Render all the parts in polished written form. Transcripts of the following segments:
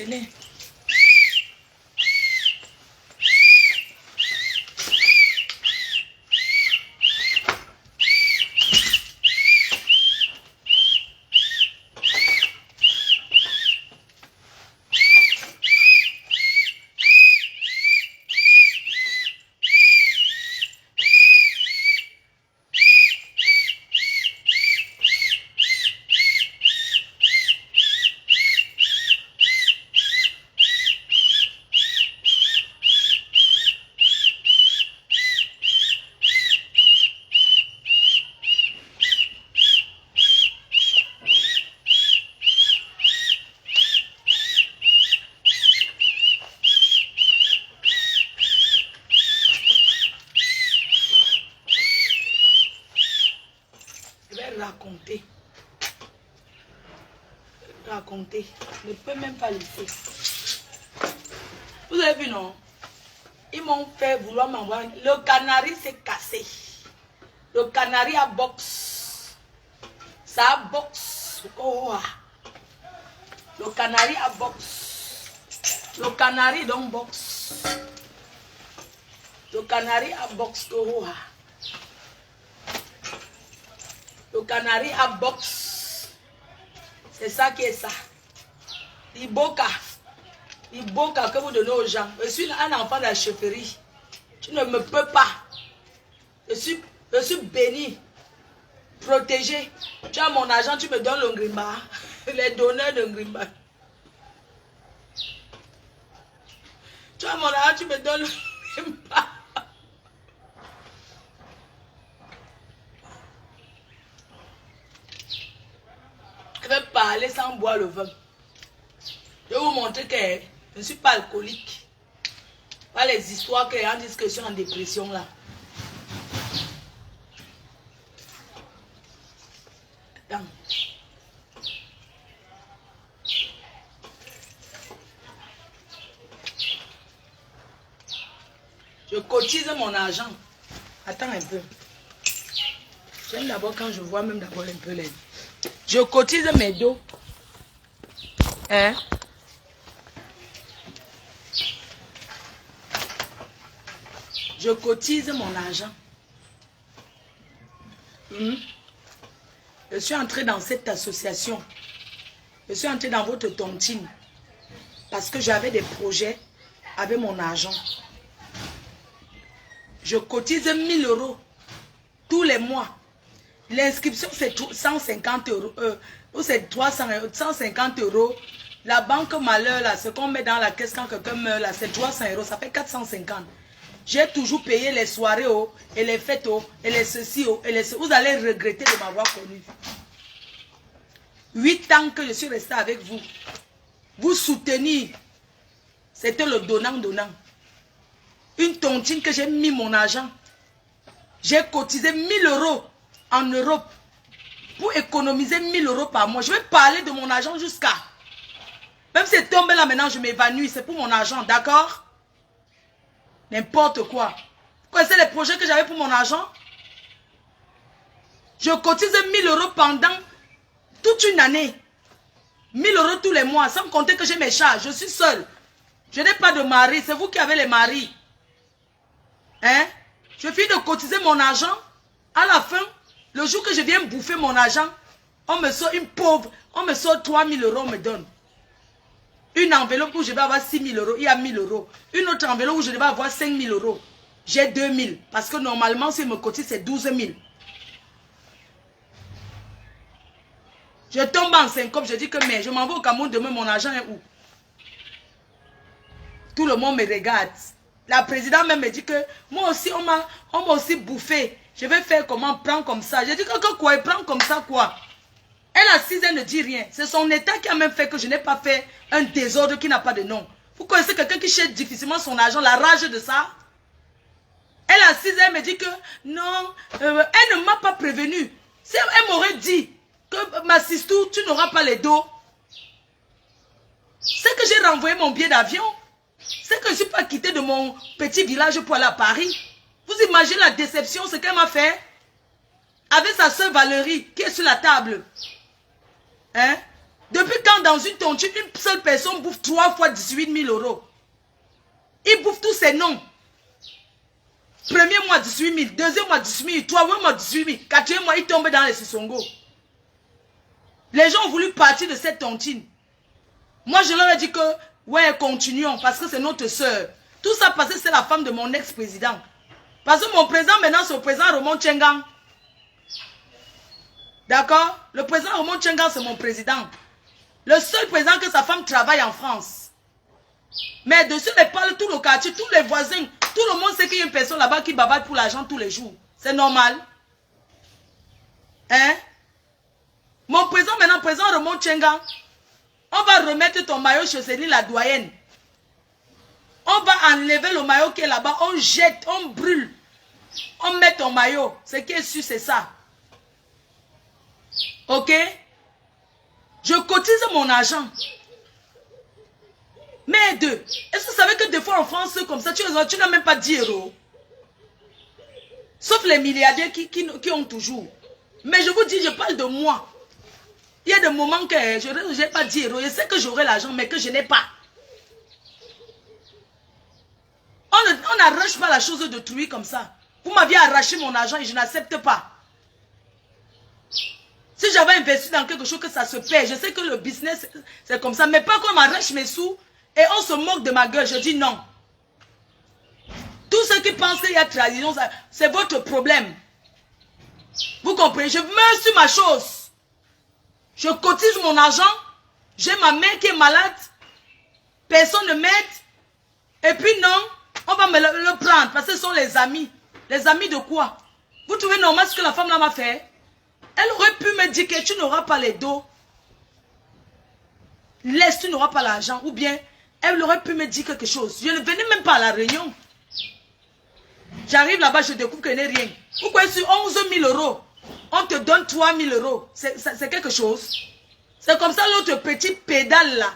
Tenez. Raconter. Ne peut même pas laisser. Vous avez vu, non? Ils m'ont fait vouloir m'envoyer. Le canari s'est cassé. Le canari a box. Ça a box. Oh. Le canari a box. Le canari donc box. Le canari a box. Oh. Le canari a box. C'est ça qui est ça. Iboka que vous donnez aux gens. Je suis un enfant de la chefferie. Tu ne me peux pas. Je suis béni, protégé. Tu as mon argent, tu me donnes le grimba. Les donneurs de grimba. Tu as mon argent, tu me donnes le grimba. Je vais parler sans boire le vin. Je vais vous montrer que je ne suis pas alcoolique. Pas les histoires que les gens disent que je suis en dépression là. Attends. Je cotise mon argent. Attends un peu. J'aime d'abord quand je vois même d'abord un peu les... Je cotise mes dos. Hein? Je cotise mon argent. Je suis entré dans cette association. Je suis entré dans votre tontine. Parce que j'avais des projets avec mon argent. Je cotise 1000 € tous les mois. L'inscription, c'est 150 €. Ou c'est 300 €, 150 €. La banque malheur, là, ce qu'on met dans la caisse quand quelqu'un meurt, là, c'est 300 €. Ça fait 450. J'ai toujours payé les soirées, oh, et les fêtes, oh, et les ceci, oh, et les ceci. Vous allez regretter de m'avoir connu. 8 ans que je suis resté avec vous. Vous soutenir. C'était le donnant-donnant. Une tontine que j'ai mis mon argent. J'ai cotisé 1000 € en Europe pour économiser 1000 € par mois. Je vais parler de mon argent jusqu'à... Même si c'est tombé là maintenant, je m'évanouis. C'est pour mon argent, d'accord? N'importe quoi. Vous connaissez les projets que j'avais pour mon argent? Je cotise 1000 € pendant toute une année. 1000 € tous les mois, sans compter que j'ai mes charges. Je suis seule. Je n'ai pas de mari. C'est vous qui avez les maris. Hein? Je finis de cotiser mon argent. À la fin, le jour que je viens bouffer mon argent, on me sort une pauvre. On me sort 3000 €, on me donne. Une enveloppe où je vais avoir 6000 €, il y a 1000 €. Une autre enveloppe où je vais avoir 5000 €. J'ai 2000. Parce que normalement, si je me cotise, c'est 12 000. Je tombe en syncope, je dis que mais je m'en vais au Cameroun demain, mon argent est où? Tout le monde me regarde. La présidente même me dit que moi aussi, on m'a aussi bouffé. Je vais faire comment? Prendre comme ça. Je dis que quoi? Il prend comme ça quoi? Elle assise, elle ne dit rien. C'est son état qui a même fait que je n'ai pas fait un désordre qui n'a pas de nom. Vous connaissez quelqu'un qui cherche difficilement son argent, la rage de ça? Elle assise, elle me dit que non, elle ne m'a pas prévenu. Si elle m'aurait dit que ma sistou, tu n'auras pas les dos. C'est que j'ai renvoyé mon billet d'avion. C'est que je ne suis pas quitté de mon petit village pour aller à Paris. Vous imaginez la déception, ce qu'elle m'a fait? Avec sa soeur Valérie, qui est sur la table. Hein? Depuis quand dans une tontine, une seule personne bouffe 3 fois 18 000 euros? Il bouffe tous ses noms. Premier mois 18 000, deuxième mois 18 000, troisième mois 18 000, quatrième mois il tombe dans les Sissongo. Les gens ont voulu partir de cette tontine. Moi je leur ai dit que, ouais, continuons parce que c'est notre soeur. Tout ça parce que c'est la femme de mon ex-président. Parce que mon président maintenant c'est le président Ramon Tchengang. D'accord? Le président Ramon Tchengang c'est mon président. Le seul président que sa femme travaille en France. Mais dessus les parle tout le quartier, tous les voisins, tout le monde sait qu'il y a une personne là-bas qui bavarde pour l'argent tous les jours. C'est normal. Hein? Mon président maintenant, président Ramon Tchengang, on va remettre ton maillot chez Céline la doyenne. On va enlever le maillot qui est là-bas, on jette, on brûle. On met ton maillot. Ce qui est sûr, c'est ça. Ok? Je cotise mon argent. Mais deux, est-ce que vous savez que des fois en France, comme ça, tu n'as même pas 10 euros? Sauf les milliardaires qui ont toujours. Mais je vous dis, je parle de moi. Il y a des moments que je n'ai pas 10 euros. Je sais que j'aurai l'argent, mais que je n'ai pas. On n'arrache pas la chose d'autrui comme ça. Vous m'aviez arraché mon argent et je n'accepte pas. Si j'avais investi dans quelque chose que ça se paie, je sais que le business, c'est comme ça. Mais pas qu'on m'arrache mes sous et on se moque de ma gueule. Je dis non. Tous ceux qui pensent qu'il y a trahison, c'est votre problème. Vous comprenez? Je meurs sur ma chose. Je cotise mon argent. J'ai ma mère qui est malade. Personne ne m'aide. Et puis non, on va me le prendre parce que ce sont les amis. Les amis de quoi? Vous trouvez normal ce que la femme là m'a fait? Elle aurait pu me dire que tu n'auras pas les dos. Laisse, tu n'auras pas l'argent. Ou bien, elle aurait pu me dire quelque chose. Je ne venais même pas à la réunion. J'arrive là-bas, je découvre qu'il n'y a rien. Pourquoi sur 11 000 euros, on te donne 3 000 euros? C'est quelque chose. C'est comme ça l'autre petit pédale là.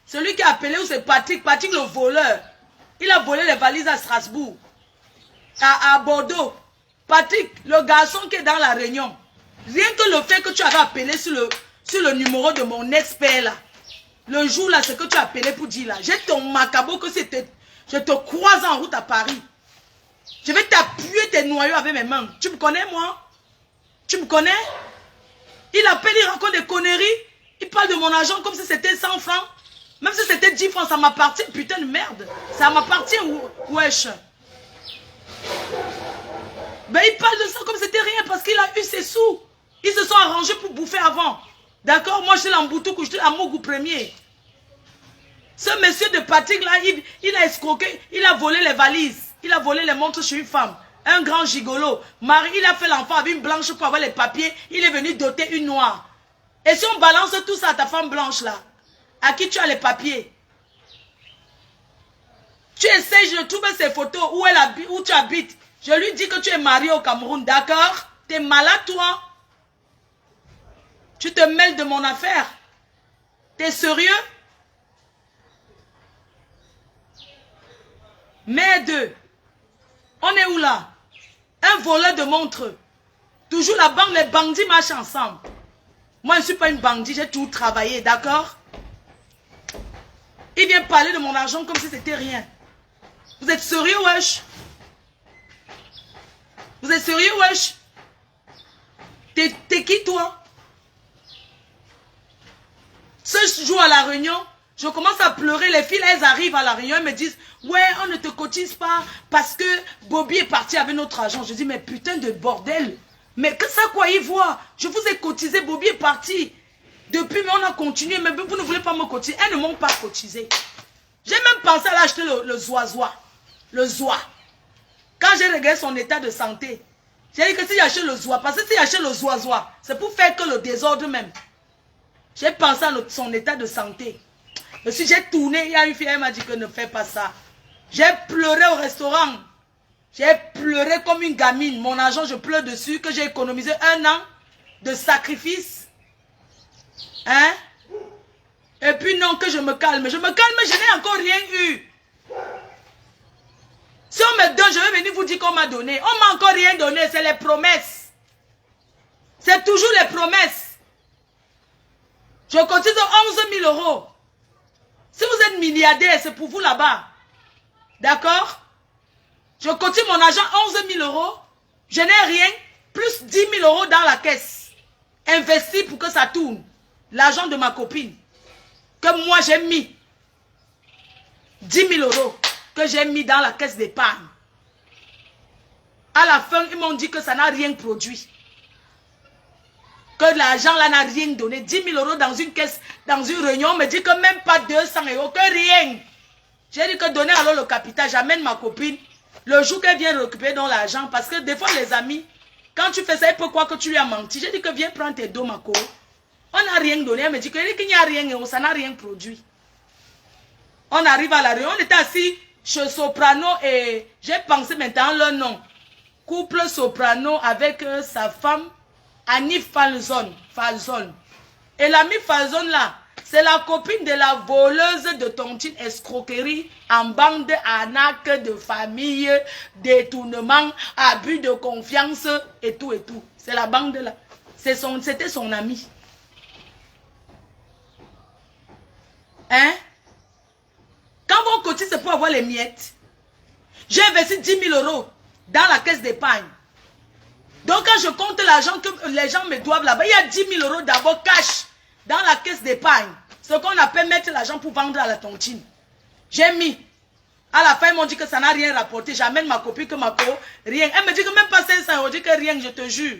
Celui qui a appelé, c'est Patrick. Patrick le voleur. Il a volé les valises à Strasbourg. À Bordeaux. Patrick, le garçon qui est dans la réunion. Rien que le fait que tu avais appelé sur le numéro de mon expert là. Le jour là, c'est que tu as appelé pour dire là. J'ai ton macabo que c'était. Je te croise en route à Paris. Je vais t'appuyer tes noyaux avec mes mains. Tu me connais moi? Tu me connais? Il appelle, il raconte des conneries. Il parle de mon argent comme si c'était 100 francs. Même si c'était 10 francs, ça m'appartient. Putain de merde. Ça m'appartient, wesh. Ben il parle de ça comme si c'était rien parce qu'il a eu ses sous. Ils se sont arrangés pour bouffer avant. D'accord? Moi, je suis l'Amboutou, je suis à Mougou premier. Ce monsieur de Patrick là, il a escroqué, il a volé les valises. Il a volé les montres chez une femme. Un grand gigolo. Marie, il a fait l'enfant avec une blanche pour avoir les papiers. Il est venu doter une noire. Et si on balance tout ça à ta femme blanche là, à qui tu as les papiers? Tu essaies de trouver ses photos où tu habites. Je lui dis que tu es marié au Cameroun, d'accord? Tu es malade toi? Tu te mêles de mon affaire? Tu es sérieux? Mais deux. On est où là? Un voleur de montres. Toujours la banque, les bandits marchent ensemble. Moi, je ne suis pas une bandit, j'ai tout travaillé, d'accord? Il vient parler de mon argent comme si c'était rien. Vous êtes sérieux, wesh? Vous êtes sérieux, wesh? T'es qui, toi? Ce jour à la réunion, je commence à pleurer. Les filles, elles arrivent à la réunion, elles me disent, ouais, on ne te cotise pas parce que Bobby est parti avec notre argent. Je dis, mais putain de bordel. Mais que ça, quoi, y voit? Je vous ai cotisé, Bobby est parti. Depuis, mais on a continué, mais vous ne voulez pas me cotiser. Elles ne m'ont pas cotisé. J'ai même pensé à l'acheter le zoazois. Le zoa. Quand j'ai regardé son état de santé, j'ai dit que si j'achète le zoa, parce que si j'achète le zoazois, c'est pour faire que le désordre même. J'ai pensé à son état de santé. Mais si j'ai tourné, il y a une fille, elle m'a dit que ne fais pas ça. J'ai pleuré au restaurant. J'ai pleuré comme une gamine. Mon argent, je pleure dessus, que j'ai économisé 1 an de sacrifice. Hein? Et puis non, que je me calme. Je me calme, mais je n'ai encore rien eu. Si on me donne, je vais venir vous dire qu'on m'a donné. On m'a encore rien donné, c'est les promesses. C'est toujours les promesses. Je cotise 11 000 euros. Si vous êtes milliardaire, c'est pour vous là-bas. D'accord? Je cotise mon argent 11 000 euros. Je n'ai rien, plus 10 000 euros dans la caisse. Investi pour que ça tourne. L'argent de ma copine. Que moi j'ai mis. 10 000 euros. Que j'ai mis dans la caisse d'épargne. À la fin, ils m'ont dit que ça n'a rien produit. Que l'argent là n'a rien donné. 10 000 euros dans une caisse, dans une réunion, on me dit que même pas 200 euros, que rien. J'ai dit que donner alors le capital, j'amène ma copine. Le jour qu'elle vient récupérer dans l'argent, parce que des fois les amis, quand tu fais ça, il peut croire que tu lui as menti. J'ai dit que viens prendre tes dos, ma co. On n'a rien donné. Elle me dit qu'il n'y a rien, ça n'a rien produit. On arrive à la réunion, on était assis chez Soprano et j'ai pensé maintenant leur nom. Couple Soprano avec sa femme, Annie Falzon. Et l'ami Falzon là, c'est la copine de la voleuse de tontine, escroquerie en bande, arnaque de famille, détournement, abus de confiance et tout et tout. C'est la bande là. C'était son ami. Hein? Quand vous cotise, c'est pour avoir les miettes. J'ai investi 10 000 euros dans la caisse d'épargne. Donc quand je compte l'argent que les gens me doivent là-bas, il y a 10 000 euros d'abord cash dans la caisse d'épargne. Ce qu'on appelle mettre l'argent pour vendre à la tontine. J'ai mis. À la fin, ils m'ont dit que ça n'a rien rapporté. J'amène ma copine que ma co, rien. Elle me dit que même pas 500 euros, dit que rien, je te jure.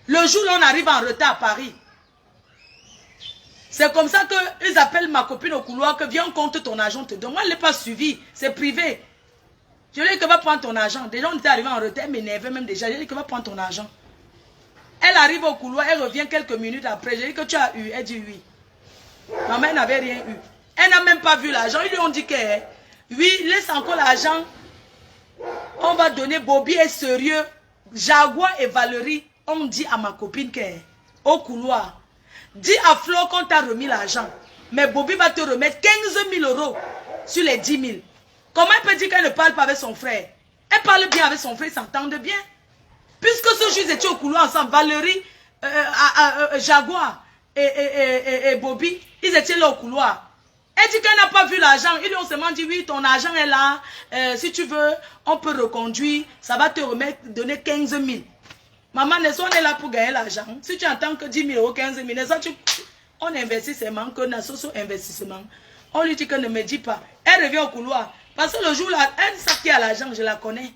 Le jour où on arrive en retard à Paris. C'est comme ça qu'ils appellent ma copine au couloir que viens, on compte ton argent, te donne. Moi, je ne l'ai pas suivi. C'est privé. Je lui ai dit que va prendre ton argent. Déjà, on était arrivé en retard, elle m'énervait même déjà. Je lui ai dit que va prendre ton argent. Elle arrive au couloir, elle revient quelques minutes après. J'ai dit que tu as eu. Elle dit oui. Maman, elle n'avait rien eu. Elle n'a même pas vu l'argent. Ils lui ont dit que oui, laisse encore l'argent. On va donner. Bobby est sérieux. Jaguar et Valérie ont dit à ma copine que au couloir, dis à Flo qu'on t'a remis l'argent. Mais Bobby va te remettre 15 000 euros sur les 10 000. Comment elle peut dire qu'elle ne parle pas avec son frère? Elle parle bien avec son frère, ils s'entendent bien. Puisque ce jour, ils étaient au couloir ensemble, Valérie, Jaguar et Bobby, ils étaient là au couloir. Elle dit qu'elle n'a pas vu l'argent. Ils lui ont seulement dit, oui, ton argent est là. Si tu veux, on peut reconduire. Ça va te remettre, donner 15 000. Maman, on est là pour gagner l'argent. Si tu entends que 10 000 euros, 15 000, on investit seulement, qu'on a ce investissement. On lui dit que ne me dit pas. Elle revient au couloir. Parce que le jour là, elle sait qui a l'argent, je la connais.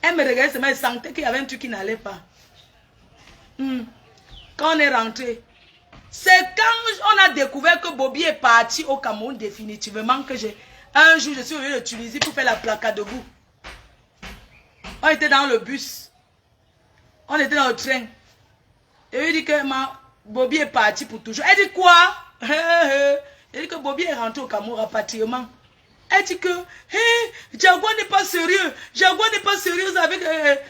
Elle me regardait seulement, elle sentait qu'il y avait un truc qui n'allait pas. Quand on est rentré, c'est quand on a découvert que Bobby est parti au Cameroun définitivement que un jour je suis venu le Tunisie pour faire la placade debout. On était dans le bus. On était dans le train. Et lui dit que Bobby est parti pour toujours. Elle dit quoi? Elle dit que Bobby est rentré au Cameroun rapatriement. Elle dit que Jaguar n'est pas sérieux. Jaguar n'est pas sérieux avec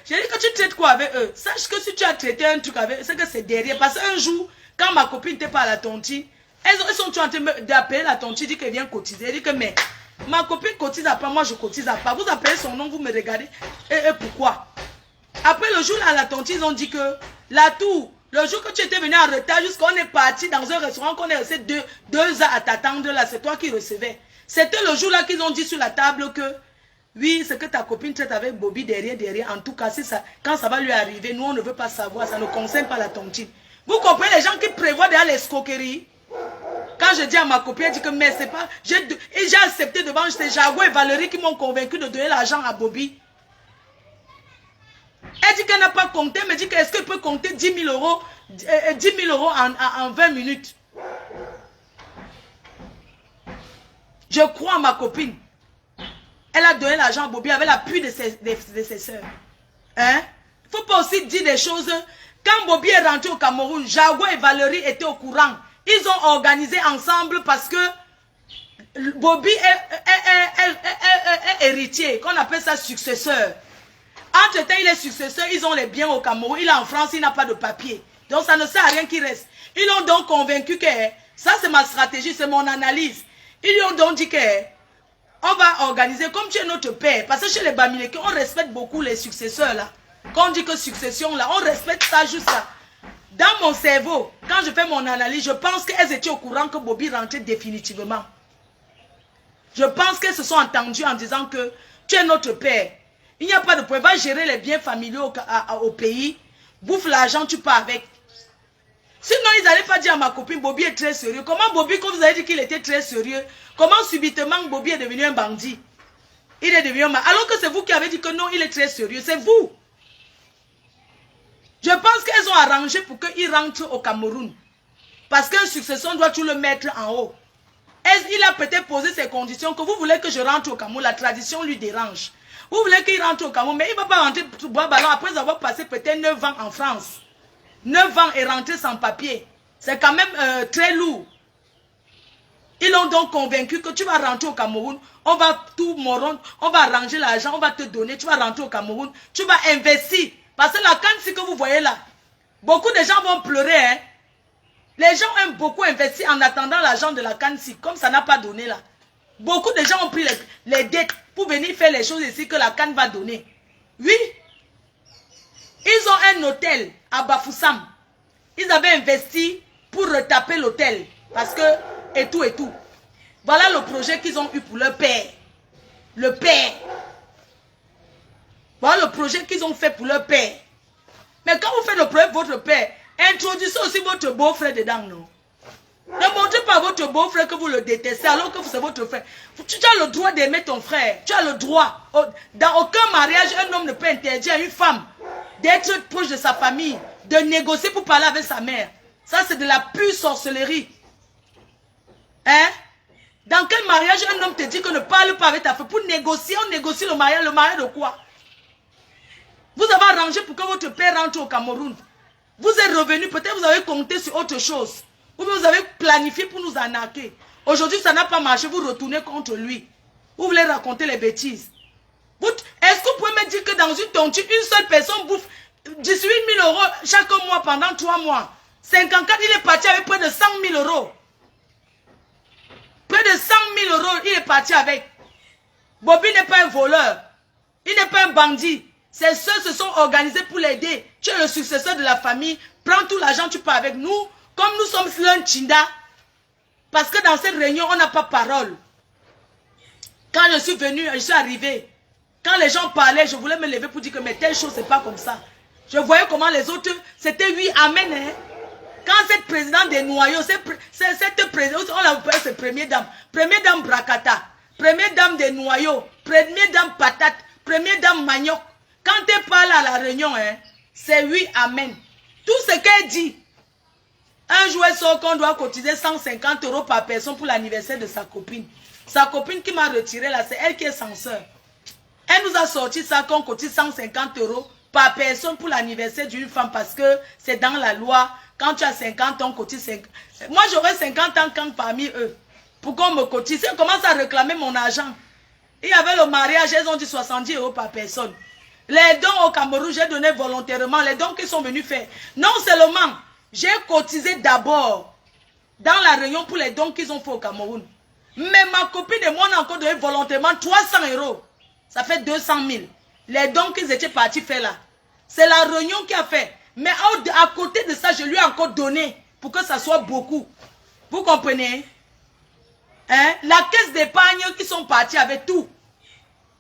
j'ai dit que tu traites quoi avec eux? Sache que si tu as traité un truc avec eux, c'est que c'est derrière. Parce qu'un jour, quand ma copine n'était pas à la tontine, elles sont en train d'appeler la tontine, dit qu'elle vient cotiser. Elle dit que mais ma copine cotise à pas, moi je cotise à pas. Vous appelez son nom, vous me regardez. Et pourquoi? Après le jour là, la tontine, ils ont dit que la tour, le jour que tu étais venu en retard, jusqu'on est parti dans un restaurant, qu'on est resté deux heures à t'attendre là, c'est toi qui recevais. C'était le jour là qu'ils ont dit sur la table que oui, c'est que ta copine traite avec Bobby derrière. En tout cas, quand ça va lui arriver, nous on ne veut pas savoir, ça ne concerne pas la tontine. Vous comprenez les gens qui prévoient derrière l'escroquerie? Quand je dis à ma copine, elle dit que mais c'est pas. J'ai accepté devant ces Jaguar et Valérie qui m'ont convaincu de donner l'argent à Bobby. Elle dit qu'elle n'a pas compté, elle me dit qu'est-ce qu'elle peut compter 10 000 euros, 10 000 euros en 20 minutes. Je crois à ma copine. Elle a donné l'argent à Bobby avec l'appui de ses soeurs. Hein? Il ne faut pas aussi dire des choses. Quand Bobby est rentré au Cameroun, Jaguar et Valérie étaient au courant. Ils ont organisé ensemble parce que Bobby est héritier, qu'on appelle ça successeur. Entre-temps, il est successeur, ils ont les biens au Cameroun. Il est en France, il n'a pas de papier. Donc ça ne sert à rien qu'il reste. Ils l'ont donc convaincu que ça c'est ma stratégie, c'est mon analyse. Ils lui ont donc dit que on va organiser comme tu es notre père. Parce que chez les Bamileke, on respecte beaucoup les successeurs là. Quand on dit que succession là, on respecte ça juste là. Dans mon cerveau, quand je fais mon analyse, je pense qu'elles étaient au courant que Bobby rentrait définitivement. Je pense qu'elles se sont entendues en disant que tu es notre père. Il n'y a pas de problème. Va gérer les biens familiaux au pays. Bouffe l'argent, tu pars avec. Sinon, ils n'allaient pas dire à ma copine, Bobby est très sérieux. Comment Bobby, quand vous avez dit qu'il était très sérieux, comment subitement Bobby est devenu un bandit? Il est devenu un bandit. Alors que c'est vous qui avez dit que non, il est très sérieux. C'est vous. Je pense qu'elles ont arrangé pour qu'il rentre au Cameroun. Parce qu'un successeur doit tout le mettre en haut. Il a peut-être posé ces conditions que vous voulez que je rentre au Cameroun. La tradition lui dérange. Vous voulez qu'il rentre au Cameroun, mais il ne va pas rentrer pour boire ballon après avoir passé peut-être 9 ans en France. 9 ans et rentrer sans papier. C'est quand même très lourd. Ils l'ont donc convaincu que tu vas rentrer au Cameroun. On va tout morondre, on va arranger l'argent, on va te donner. Tu vas rentrer au Cameroun. Tu vas investir. Parce que la canne que vous voyez là, beaucoup de gens vont pleurer. Hein? Les gens aiment beaucoup investir en attendant l'argent de la canne-ci, comme ça n'a pas donné là. Beaucoup de gens ont pris les dettes pour venir faire les choses ici que la canne va donner. Oui. Ils ont un hôtel à Bafoussam. Ils avaient investi pour retaper l'hôtel. Parce que, et tout et tout. Voilà le projet qu'ils ont eu pour leur père. Le père. Voilà le projet qu'ils ont fait pour leur père. Mais quand vous faites le projet pour votre père, introduisez aussi votre beau-frère dedans, non? Ne montrez pas à votre beau-frère que vous le détestez alors que c'est votre frère. Tu as le droit d'aimer ton frère. Tu as le droit. Dans aucun mariage, un homme ne peut interdire à une femme d'être proche de sa famille, de négocier pour parler avec sa mère. Ça, c'est de la pure sorcellerie. Hein? Dans quel mariage un homme te dit que ne parle pas avec ta femme? Pour négocier, on négocie le mariage. Le mariage de quoi? Vous avez arrangé pour que votre père rentre au Cameroun. Vous êtes revenu, peut-être vous avez compté sur autre chose. Ou vous avez planifié pour nous arnaquer. Aujourd'hui, ça n'a pas marché, vous retournez contre lui. Vous voulez raconter les bêtises. Est-ce que vous pouvez me dire que dans une tontine, une seule personne bouffe 18 000 € chaque mois pendant 3 mois? 54, il est parti avec près de 100 000 €. Près de 100 000 €, il est parti avec. Bobby n'est pas un voleur. Il n'est pas un bandit. Ces soeurs se sont organisés pour l'aider. Tu es le successeur de la famille. Prends tout l'argent, tu pars avec nous. Comme nous sommes l'un Chinda. Parce que dans cette réunion, on n'a pas parole. Quand je suis venu, je suis arrivé. Quand les gens parlaient, je voulais me lever pour dire que mais telle chose, c'est pas comme ça. Je voyais comment les autres, c'était oui, amen. Hein? Quand cette présidente des noyaux, cette présidente, on l'appelle cette première dame. Première dame Brakata. Première dame des noyaux. Première dame patate. Première dame manioc. Quand elle parle à la réunion, hein, c'est oui, amen. Tout ce qu'elle dit. Un jour, elle sort qu'on doit cotiser 150 € par personne pour l'anniversaire de sa copine. Sa copine qui m'a retiré là, c'est elle qui est censeur. Elle nous a sorti ça qu'on cotise 150 € par personne pour l'anniversaire d'une femme parce que c'est dans la loi. Quand tu as 50 ans, on cotise 50. Moi, j'aurais 50 ans quand parmi eux. Pourquoi on me cotise? Elle commence à réclamer mon argent. Il y avait le mariage, elles ont dit 70 € par personne. Les dons au Cameroun, j'ai donné volontairement. Les dons qu'ils sont venus faire. Non seulement, j'ai cotisé d'abord dans la réunion pour les dons qu'ils ont fait au Cameroun. Mais ma copine et moi, on a encore donné volontairement 300 €. Ça fait 200 000. Les dons qu'ils étaient partis faire là. C'est la réunion qui a fait. Mais à côté de ça, je lui ai encore donné pour que ça soit beaucoup. Vous comprenez? Hein? La caisse d'épargne qui sont partis avec tout.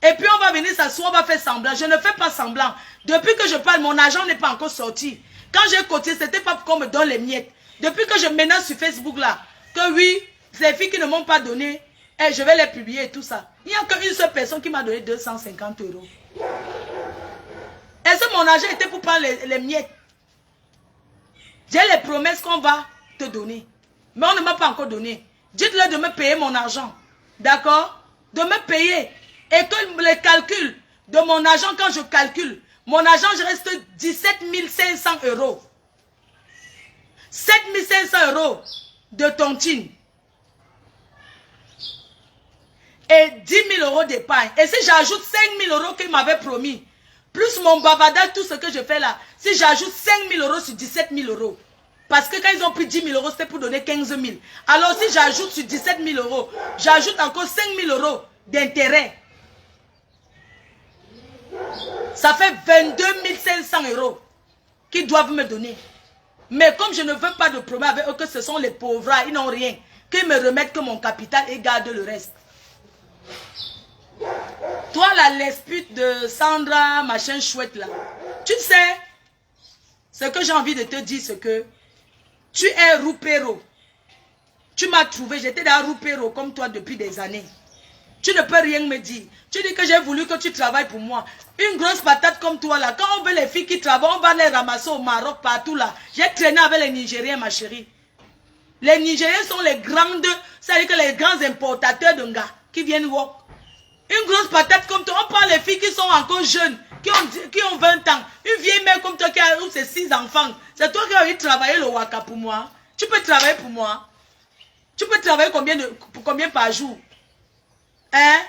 Et puis on va venir s'asseoir, on va faire semblant. Je ne fais pas semblant. Depuis que je parle, mon argent n'est pas encore sorti. Quand j'ai cotisé, ce n'était pas pour qu'on me donne les miettes. Depuis que je menace sur Facebook là, que oui, ces filles qui ne m'ont pas donné, je vais les publier et tout ça. Il n'y a qu'une seule personne qui m'a donné 250 €. Est-ce que mon argent était pour prendre les miettes? J'ai les promesses qu'on va te donner. Mais on ne m'a pas encore donné. Dites-leur de me payer mon argent. D'accord? De me payer. Et que les calculs de mon argent, quand je calcule, mon argent, je reste 17 500 €. 7 500 € de tontine. Et 10 000 € d'épargne. Et si j'ajoute 5 000 € qu'ils m'avaient promis, plus mon bavardage, tout ce que je fais là, si j'ajoute 5 000 € sur 17 000 €, parce que quand ils ont pris 10 000 €, c'était pour donner 15 000. Alors si j'ajoute sur 17 000 €, j'ajoute encore 5 000 € d'intérêt. Ça fait 22 500 € qu'ils doivent me donner. Mais comme je ne veux pas de problème avec eux, que ce sont les pauvres, ils n'ont rien. Qu'ils me remettent que mon capital et gardent le reste. Toi, la lespute de Sandra, machin chouette là. Tu sais, ce que j'ai envie de te dire, c'est que tu es roupéro. Tu m'as trouvé, j'étais dans roupéro comme toi depuis des années. Tu ne peux rien me dire. Tu dis que j'ai voulu que tu travailles pour moi. Une grosse patate comme toi là, quand on veut les filles qui travaillent, on va les ramasser au Maroc, partout là. J'ai traîné avec les Nigériens, ma chérie. Les Nigériens sont les grandes, c'est-à-dire que les grands importateurs de gars qui viennent work. Une grosse patate comme toi, on prend les filles qui sont encore jeunes, qui ont 20 ans. Une vieille mère comme toi qui a eu ses 6 enfants. C'est toi qui as eu travailler le waka pour moi. Tu peux travailler pour moi. Tu peux travailler combien par jour? Hein?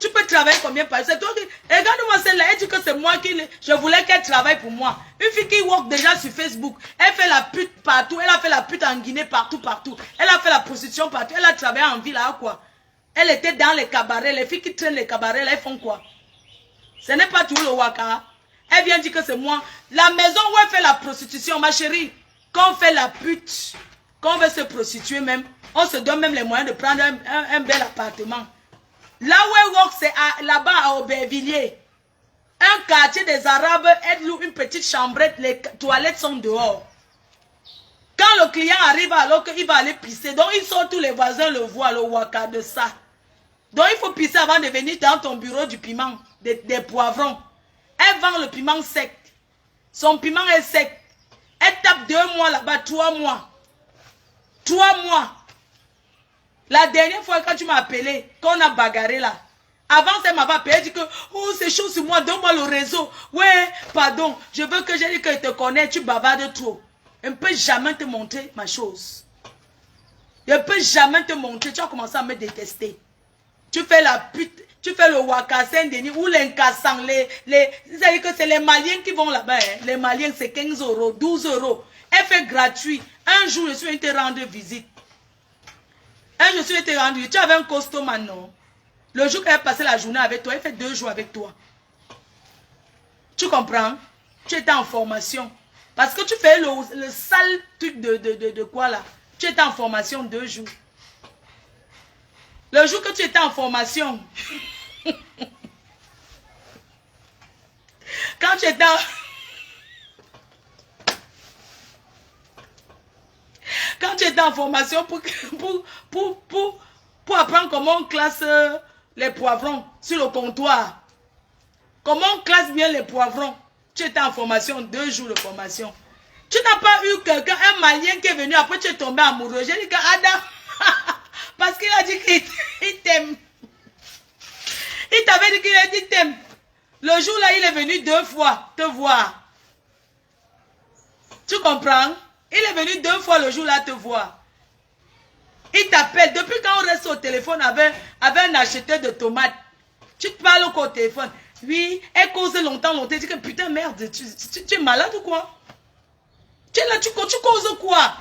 Tu peux travailler combien par jour? C'est toi qui... Regarde-moi celle-là, elle dit que c'est moi qui... Je voulais qu'elle travaille pour moi. Une fille qui work déjà sur Facebook. Elle fait la pute partout. Elle a fait la pute en Guinée partout. Elle a fait la prostitution partout. Elle a travaillé en ville à quoi? Elle était dans les cabarets. Les filles qui traînent les cabarets, là, elles font quoi? Ce n'est pas tout le waka. Elle vient dire que c'est moi. La maison où elle fait la prostitution, ma chérie, quand on fait la pute, quand on veut se prostituer même, on se donne même les moyens de prendre un bel appartement. Là où elle work, c'est là-bas à Aubervilliers. Un quartier des Arabes, elle loue une petite chambrette, les toilettes sont dehors. Quand le client arrive alors qu'il va aller pisser, donc ils sont tous les voisins le voient, le waka de ça. Donc il faut pisser avant de venir dans ton bureau du piment, des poivrons. Elle vend le piment sec. Son piment est sec. Elle tape 2 mois là-bas, 3 mois. 3 mois. La dernière fois quand tu m'as appelé, quand on a bagarré là, avant elle m'avait appelé, elle dit que oh c'est chaud sur moi, donne-moi le réseau. Ouais, pardon, je veux que j'ai dit que je te connais, tu bavardes trop. Je ne peux jamais te montrer ma chose. Je ne peux jamais te montrer, tu vas commencer à me détester. Tu fais la pute, tu fais le waka Saint-Denis ou l'incassant, c'est-à-dire que c'est les Maliens qui vont là-bas. Hein. Les Maliens c'est 15 €, 12 €. Elle fait gratuit. Un jour je suis allé te rendre visite. Je suis été rendu, tu avais un costaud maintenant. Le jour qu'elle a passé la journée avec toi, elle fait 2 jours avec toi. Tu comprends? Tu étais en formation. Parce que tu fais le sale truc de quoi là? Tu étais en formation 2 jours. Le jour que tu étais en formation, quand tu étais quand tu étais en formation pour apprendre comment on classe les poivrons sur le comptoir. Comment on classe bien les poivrons. Tu étais en formation, 2 jours de formation. Tu n'as pas eu quelqu'un, un Malien qui est venu, après tu es tombé amoureux. J'ai dit que Adam, parce qu'il a dit qu'il t'aime. Il t'avait dit qu'il a dit t'aime. Le jour là, il est venu 2 fois te voir. Tu comprends? Il est venu 2 fois le jour là te voir. Il t'appelle. Depuis quand on reste au téléphone avec un acheteur de tomates, tu te parles au téléphone. Oui, elle cause longtemps. Tu dis que putain merde, tu es malade ou quoi? Tu es là, tu causes quoi?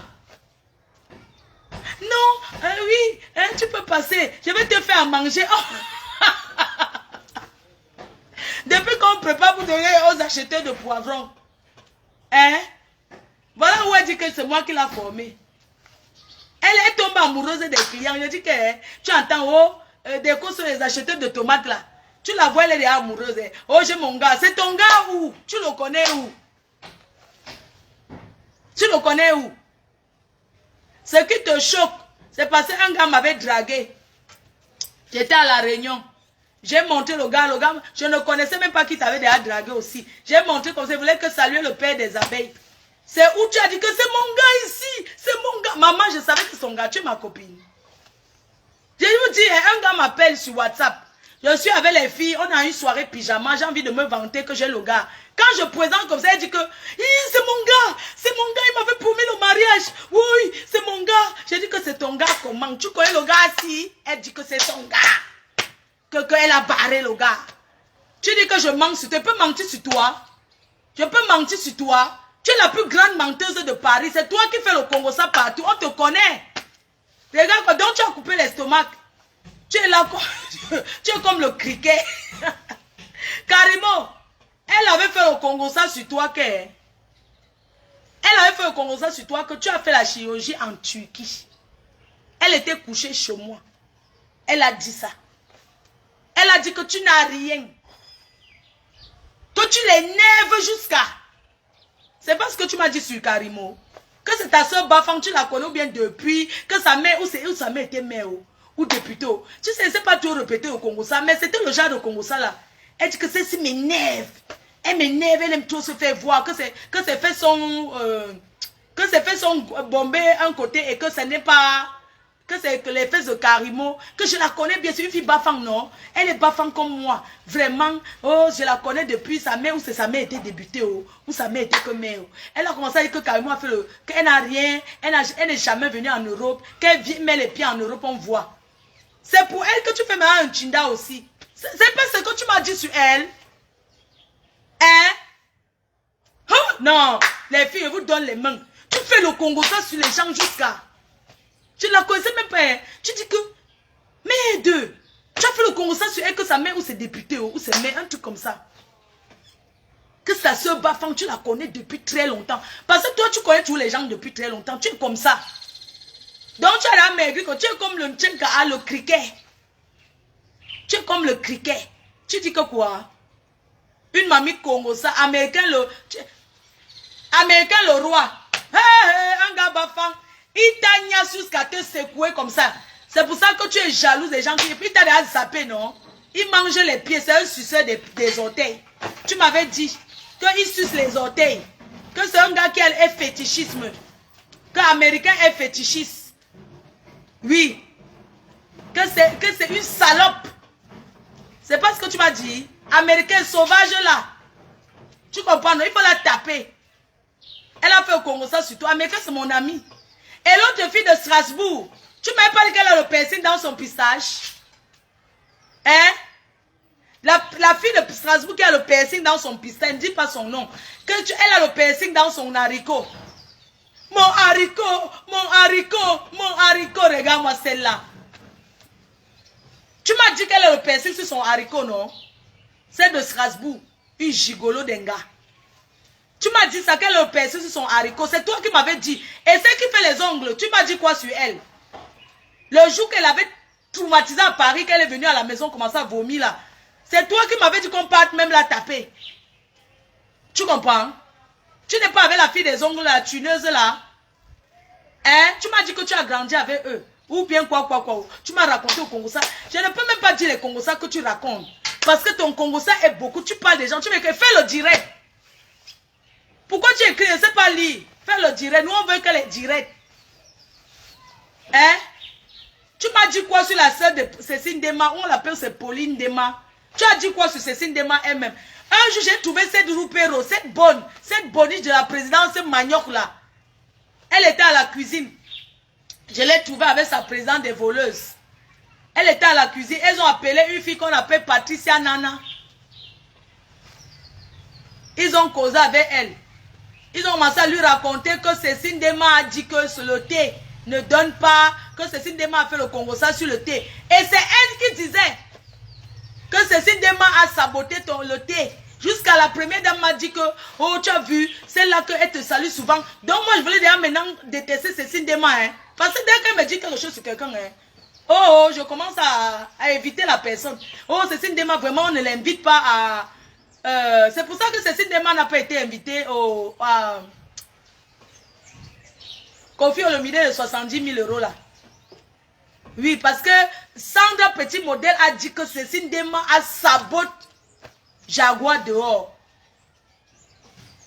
Non, oui, tu peux passer. Je vais te faire à manger. Oh. Depuis qu'on prépare pour donner aux acheteurs de poivrons. Hein? Voilà où elle dit que c'est moi qui l'ai formée. Elle est tombée amoureuse des clients. Je dis que tu entends, oh, des cours sur les acheteurs de tomates là. Tu la vois, elle est amoureuse. Oh, j'ai mon gars. C'est ton gars où? Tu le connais où? Tu le connais où? Ce qui te choque, c'est parce qu'un gars m'avait dragué. J'étais à la Réunion. J'ai montré le gars, je ne connaissais même pas qui t'avait déjà dragué aussi. J'ai montré comme ça, je voulais que saluer le père des abeilles. C'est où tu as dit que c'est mon gars ici, c'est mon gars. Maman, je savais que son gars, tu es ma copine. Je vous dis, un gars m'appelle sur WhatsApp. Je suis avec les filles, on a une soirée pyjama, j'ai envie de me vanter que j'ai le gars. Quand je présente comme ça, elle dit que c'est mon gars, il m'avait promis le mariage. Oui, c'est mon gars. J'ai dit que c'est ton gars, comment? Tu connais le gars si? Elle dit que c'est son gars. Qu'elle a barré le gars. Tu dis que je mens sur toi. Je peux mentir sur toi. Je peux mentir sur toi. Tu es la plus grande menteuse de Paris. C'est toi qui fais le Congo ça partout. On te connaît. Regarde, donc tu as coupé l'estomac. Tu es là, tu es comme le criquet. Carrément. Elle avait fait le Congo ça sur toi. Elle avait fait le constat sur toi que tu as fait la chirurgie en Turquie. Elle était couchée chez moi. Elle a dit ça. Elle a dit que tu n'as rien. Que tu l'énerves jusqu'à... C'est parce que tu m'as dit sur Karimo. Que c'est ta soeur Bafang, tu la connais ou bien depuis. Que sa mère, ou sa mère était mère ou députée. Tu sais, c'est pas tout répété au Congo ça. Mais c'était le genre de Congo ça là. Elle dit que ceci m'énerve. Elle m'énerve, elle aime trop se faire voir. Que c'est fait son... que c'est fait son bomber un côté et que ce n'est pas... Que c'est que les fesses de Karimo, que je la connais bien, c'est une fille Bafang, non? Elle est Bafang comme moi. Vraiment, oh, je la connais depuis sa mère, ou c'est sa mère était débutée, ou sa mère était que mère. Elle a commencé à dire que Karimo a fait le... qu'elle n'a rien, elle n'est jamais venue en Europe, qu'elle met les pieds en Europe, on voit. C'est pour elle que tu fais maintenant un Chinda aussi. C'est pas ce que tu m'as dit sur elle. Hein? Oh, non, les filles, je vous donne les mains. Tu fais le Congo ça sur les gens jusqu'à... Je ne la connaissais même pas. Hein. Tu dis que, mais deux, tu as fait le Congo ça sur elle que sa mère ou ses députés ou ses mères, un truc comme ça. Que sa soeur Bafang, tu la connais depuis très longtemps. Parce que toi, tu connais tous les gens depuis très longtemps. Tu es comme ça. Donc, tu as la maigri, tu es comme le Tchenka à le criquet. Tu es comme le criquet. Tu dis que quoi? Une mamie Congo ça, américain le roi. Un gars Bafang. Il t'a niasse jusqu'à te secouer comme ça. C'est pour ça que tu es jalouse des gens qui... Il t'a déjà zappé, non? Il mange les pieds, c'est un suceur des orteils. Tu m'avais dit qu'il suce les orteils. Que c'est un gars qui est fétichisme. Que l'Américain est fétichiste. Oui. Que c'est une salope. C'est pas ce que tu m'as dit. Américain sauvage là. Tu comprends, non? Il faut la taper. Elle a fait au Congo ça sur toi. Américain, c'est mon ami. Et l'autre fille de Strasbourg, tu m'as pas dit qu'elle a le piercing dans son pistache? Hein? La fille de Strasbourg qui a le piercing dans son pistache, ne dis pas son nom. Elle a le piercing dans son haricot. Mon haricot, regarde-moi celle-là. Tu m'as dit qu'elle a le piercing sur son haricot, non? C'est de Strasbourg, une gigolo d'un gars. Tu m'as dit ça, qu'elle a le piercing sur son haricot. C'est toi qui m'avais dit. Et celle qui fait les ongles, tu m'as dit quoi sur elle? Le jour qu'elle avait traumatisé à Paris, qu'elle est venue à la maison, commencer à vomir là. C'est toi qui m'avais dit qu'on parte même la taper. Tu comprends? Tu n'es pas avec la fille des ongles, la tuneuse là. Hein? Tu m'as dit que tu as grandi avec eux. Ou bien quoi. Tu m'as raconté au Congo ça. Je ne peux même pas dire les Congo ça que tu racontes. Parce que ton Congo ça est beaucoup. Tu parles des gens. Tu m'écris, fais le direct. Pourquoi tu écris? Je ne sais pas lire. Fais le direct. Nous, on veut qu'elle est directe. Hein? Tu m'as dit quoi sur la sœur de Cécile Dema? On l'appelle c'est Pauline Dema. Tu as dit quoi sur Cécile Dema elle-même? Un jour, j'ai trouvé cette roupéro, cette boniche de la présidence manioc là. Elle était à la cuisine. Je l'ai trouvée avec sa présidente des voleuses. Elle était à la cuisine. Elles ont appelé une fille qu'on appelle Patricia Nana. Ils ont causé avec elle. Ils ont commencé à lui raconter que Cécile Dema a dit que sur le thé ne donne pas, que Cécile Dema a fait le Congo ça sur le thé. Et c'est elle qui disait que Cécile Dema a saboté le thé. Jusqu'à la première dame m'a dit que, oh tu as vu, celle-là qu'elle te salue souvent. Donc moi je voulais déjà maintenant détester Cécile Dema. Hein. Parce que dès qu'elle me dit quelque chose sur quelqu'un, hein, oh je commence à éviter la personne. Oh Cécile Dema vraiment on ne l'invite pas à... c'est pour ça que Cécile Dema n'a pas été invitée au Kofi Olomide de 70 000 € là. Oui, parce que Sandra Petit Modèle a dit que Cécile Dema a saboté Jaguar dehors.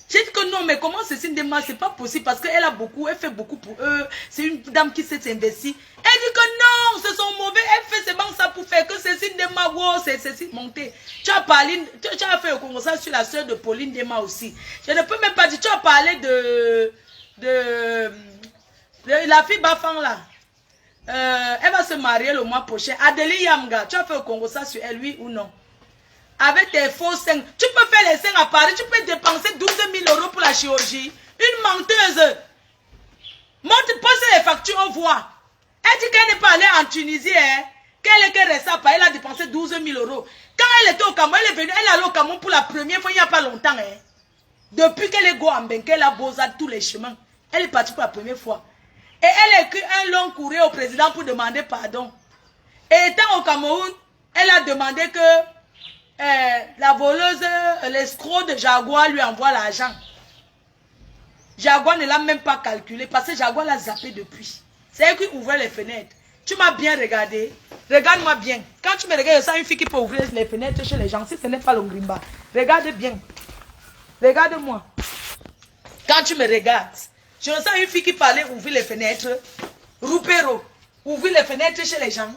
J'ai dit que non, mais comment Cécile Dema, c'est pas possible parce qu'elle a beaucoup, elle fait beaucoup pour eux. C'est une dame qui s'est investie. Elle dit que non, c'est son mauvais, elle fait seulement ça pour faire que Cécile Dema, wow, c'est Cécile montée. Tu as parlé, tu as fait un concours sur la soeur de Pauline Dema aussi. Je ne peux même pas dire, tu as parlé de la fille Bafang là. Elle va se marier le mois prochain. Adélie Yamga, tu as fait un concours sur elle, oui ou non? Avec tes faux seins. Tu peux faire les seins à Paris, tu peux dépenser 12 000 € pour la chirurgie. Une menteuse. Montre, pose les factures, on voit. Elle dit qu'elle n'est pas allée en Tunisie, hein. Qu'elle est restée à Paris, elle a dépensé 12 000 €. Quand elle était au Cameroun, elle est venue, elle est allée au Cameroun pour la première fois il n'y a pas longtemps, hein. Depuis qu'elle est go en bain, qu'elle a bosé tous les chemins. Elle est partie pour la première fois. Et elle écrit un long courrier au président pour demander pardon. Et étant au Cameroun, elle a demandé que la voleuse, l'escroc de Jaguar lui envoie l'argent. Jaguar ne l'a même pas calculé parce que Jaguar l'a zappé depuis. C'est elle qui ouvrait les fenêtres. Tu m'as bien regardé. Regarde-moi bien. Quand tu me regardes, ça une fille qui peut ouvrir les fenêtres chez les gens. Si ce n'est pas l'Ongrimba. Regarde bien. Regarde-moi. Quand tu me regardes, je ressens une fille qui parlait ouvrir les fenêtres. Roupero. Ouvrir les fenêtres chez les gens.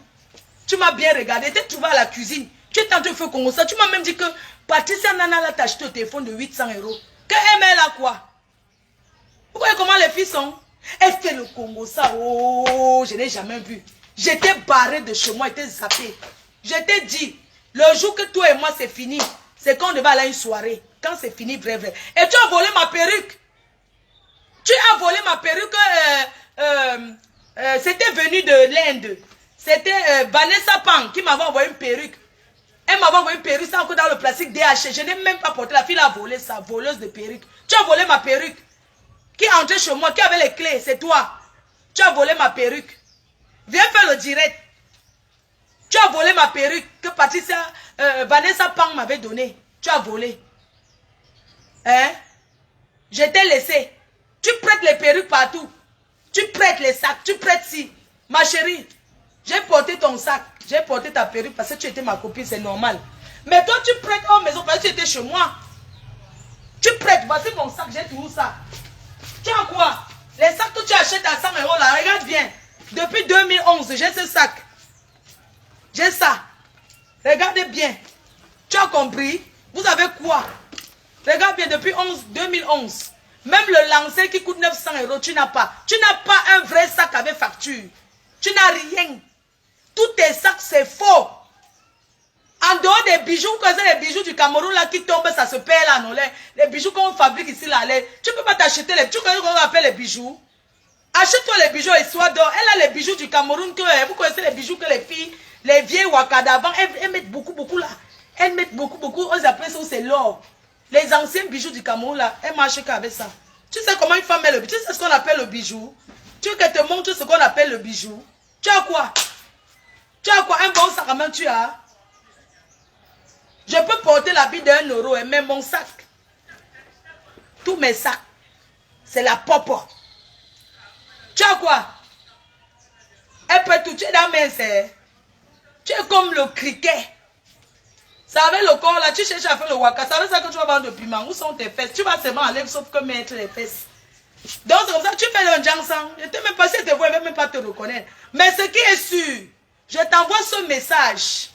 Tu m'as bien regardé. Tu t'es trouvé à la cuisine. Tu es tenté de faire comme ça. Tu m'as même dit que Patricia Nana l'a acheté au téléphone de 800 €. Que ML a quoi? Vous voyez comment les filles sont? Elle fait le Congo, ça. Oh, je n'ai jamais vu. J'étais barré de chez moi, j'étais zappé. Je t'ai dit, le jour que toi et moi c'est fini, c'est qu'on devait aller à une soirée. Quand c'est fini, vrai, vrai. Et tu as volé ma perruque. Tu as volé ma perruque. C'était venu de l'Inde. C'était Vanessa Pang qui m'avait envoyé une perruque. Elle m'avait envoyé une perruque, ça encore dans le plastique DH. Je n'ai même pas porté. La fille a volé ça, voleuse de perruque. Tu as volé ma perruque. Qui est entré chez moi, qui avait les clés, c'est toi. Tu as volé ma perruque. Viens faire le direct. Tu as volé ma perruque que Patricia, Vanessa Pang m'avait donnée. Tu as volé. Hein? Je t'ai laissé. Tu prêtes les perruques partout. Tu prêtes les sacs. Tu prêtes si. Ma chérie, j'ai porté ton sac. J'ai porté ta perruque parce que tu étais ma copine, c'est normal. Mais toi, tu prêtes en maison parce que tu étais chez moi. Tu prêtes. Voici mon sac. J'ai toujours ça. Tu as quoi? Les sacs que tu achètes à 100 € là, regarde bien. Depuis 2011, j'ai ce sac. J'ai ça. Regardez bien. Tu as compris? Vous avez quoi? Regarde bien, depuis 2011. Même le lancer qui coûte 900 €, tu n'as pas. Tu n'as pas un vrai sac avec facture. Tu n'as rien. Tous tes sacs, c'est faux. En dehors des bijoux, quand c'est les bijoux du Cameroun là qui tombent, ça se perd là, non? Les bijoux qu'on fabrique ici là, tu ne peux pas t'acheter les. Tu connais qu'on appelle les bijoux? Achète-toi les bijoux Histoire d'or. Elle a les bijoux du Cameroun que vous connaissez les bijoux que les filles, les vieilles Wakada avant, elles mettent beaucoup là. Elles mettent beaucoup. Elles appellent ça c'est l'or. Les anciens bijoux du Cameroun là, elles marchent qu'avec ça. Tu sais comment une femme met le bijou? Tu sais ce qu'on appelle le bijou? Tu veux qu'elle te montre ce qu'on appelle le bijou? Tu as quoi? Tu as quoi? Un bon sac à main tu as? Je peux porter l'habit d'1 € et même mon sac. Tous mes sacs. C'est la popo. Tu as quoi? Elle peut tout. Tu es dans mes serres. Tu es comme le criquet. Ça avec le corps là, tu cherches à faire le waka. Ça veut dire que tu vas vendre de piment. Où sont tes fesses? Tu vas seulement aller sauf que mettre les fesses. Donc c'est comme ça, tu fais le jansan. Je ne sais même pas si elle te voit, elle ne va même pas te reconnaître. Mais ce qui est sûr, je t'envoie ce message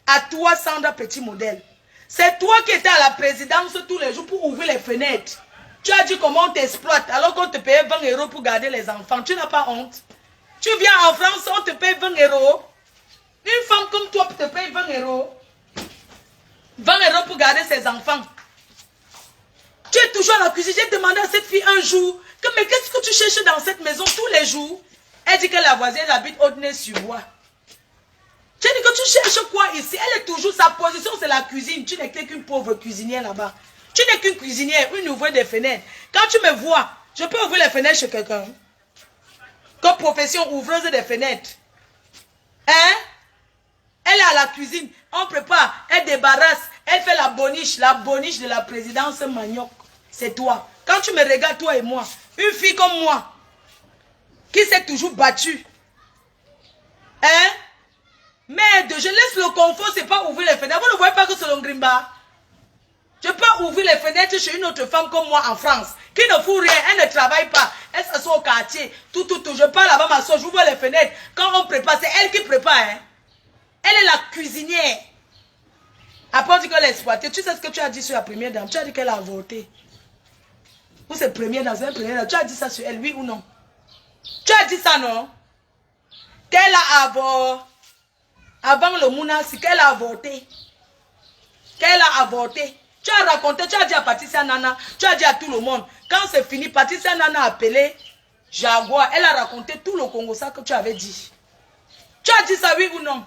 à toi, Sandra Petit Modèle. C'est toi qui étais à la présidence tous les jours pour ouvrir les fenêtres. Tu as dit comment on t'exploite alors qu'on te paye 20 € pour garder les enfants. Tu n'as pas honte? Tu viens en France, on te paye 20 €. Une femme comme toi te paye 20 €. 20 € pour garder ses enfants. Tu es toujours à la cuisine. J'ai demandé à cette fille un jour que mais qu'est-ce que tu cherches dans cette maison tous les jours? Elle dit que la voisine habite Haute-Nez-sur-Bois. J'ai dit que tu cherches quoi ici? Elle est toujours, sa position c'est la cuisine. Tu n'es qu'une pauvre cuisinière là-bas. Tu n'es qu'une cuisinière, une ouvrière des fenêtres. Quand tu me vois, je peux ouvrir les fenêtres chez quelqu'un. Comme profession ouvreuse des fenêtres. Hein? Elle est à la cuisine, on prépare, elle débarrasse, elle fait la boniche de la présidence manioc. C'est toi. Quand tu me regardes, toi et moi, une fille comme moi, qui s'est toujours battue. Hein? Merde, je laisse le confort, c'est pas ouvrir les fenêtres. Vous ne voyez pas que c'est l'Ongrimba? Je peux ouvrir les fenêtres chez une autre femme comme moi en France, qui ne fout rien, elle ne travaille pas, elle s'assoit au quartier, tout. Je parle là-bas, ma soeur, j'ouvre les fenêtres. Quand on prépare, c'est elle qui prépare, hein. Elle est la cuisinière. Après, on dit qu'elle est exploitée. Tu sais ce que tu as dit sur la première dame? Tu as dit qu'elle a avorté. Ou c'est première dame, c'est la première dame. Tu as dit ça sur elle, oui ou non? Tu as dit ça, non? Qu'elle a avorté. Avant le Mounassi, qu'elle a avorté. Qu'elle a avorté. Tu as raconté, tu as dit à Patricia Nana, tu as dit à tout le monde. Quand c'est fini, Patricia Nana a appelé Jaguar. Elle a raconté tout le Congo, ça que tu avais dit. Tu as dit ça, oui ou non?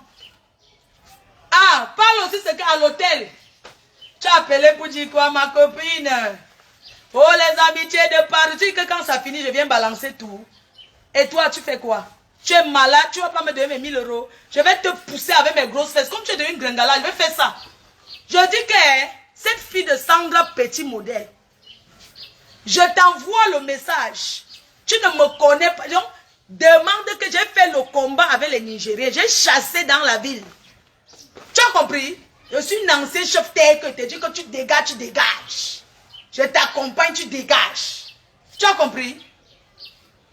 Ah, parle aussi ce qu'à l'hôtel. Tu as appelé pour dire quoi, ma copine? Oh, les amitiés de part. Tu dis que quand ça finit, je viens balancer tout. Et toi, tu fais quoi? Tu es malade, tu ne vas pas me donner mes 1000 euros. Je vais te pousser avec mes grosses fesses. Comme tu es devenu une gringala, je vais faire ça. Je dis que cette fille de Sandra Petit Modèle, je t'envoie le message. Tu ne me connais pas. Donc, demande que j'ai fait le combat avec les Nigériens. J'ai chassé dans la ville. Tu as compris? Je suis une ancienne chef terre que te dis que tu dégages, tu dégages. Je t'accompagne, tu dégages. Tu as compris?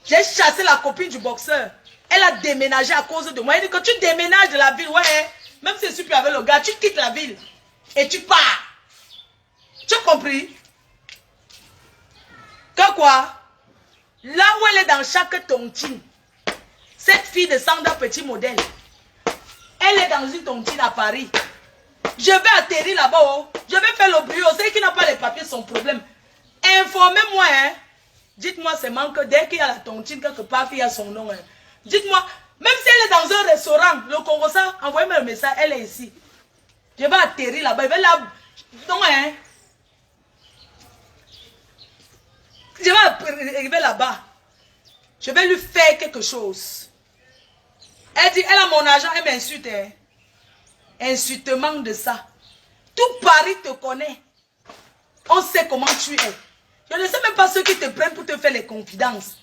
J'ai chassé la copine du boxeur. Elle a déménagé à cause de moi. Elle dit que tu déménages de la ville, ouais. Même si je suis plus avec le gars, tu quittes la ville. Et tu pars. Tu as compris? Que quoi? Là où elle est dans chaque tontine, cette fille de Sandra Petit Modèle, elle est dans une tontine à Paris. Je vais atterrir là-bas, oh. Je vais faire le bruit. Ceux qui n'ont pas les papiers, son problème. Informez-moi, hein. Dites-moi seulement que dès qu'il y a la tontine quelque part, il y a son nom. Hein. Dites-moi, même si elle est dans un restaurant, le Congossa, envoyez-moi le message, elle est ici. Je vais atterrir là-bas. Je vais là. Non, hein. Je vais arriver là-bas. Je vais lui faire quelque chose. Elle dit, elle a mon argent, elle m'insulte. Hein. Insultement de ça. Tout Paris te connaît. On sait comment tu es. Je ne sais même pas ceux qui te prennent pour te faire les confidences.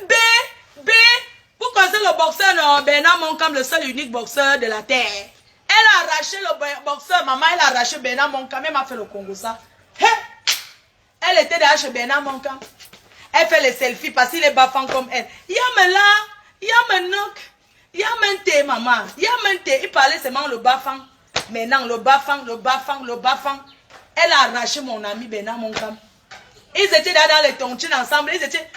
Vous connaissez le boxeur, non? Bernard Moncam, le seul et unique boxeur de la terre. Elle a arraché le boxeur, maman, elle a arraché Bernard Moncam, elle m'a fait le Congo ça. Hey! Elle était derrière chez Bernard Moncam. Elle fait les selfies parce qu'il est baffant comme elle. Yamela, Yamenok, Yamente, maman, Yamente. Il parlait seulement le baffant. Maintenant, le baffant. Elle a arraché mon ami Bernard Moncam. Ils étaient là dans les tontines ensemble. Ils étaient...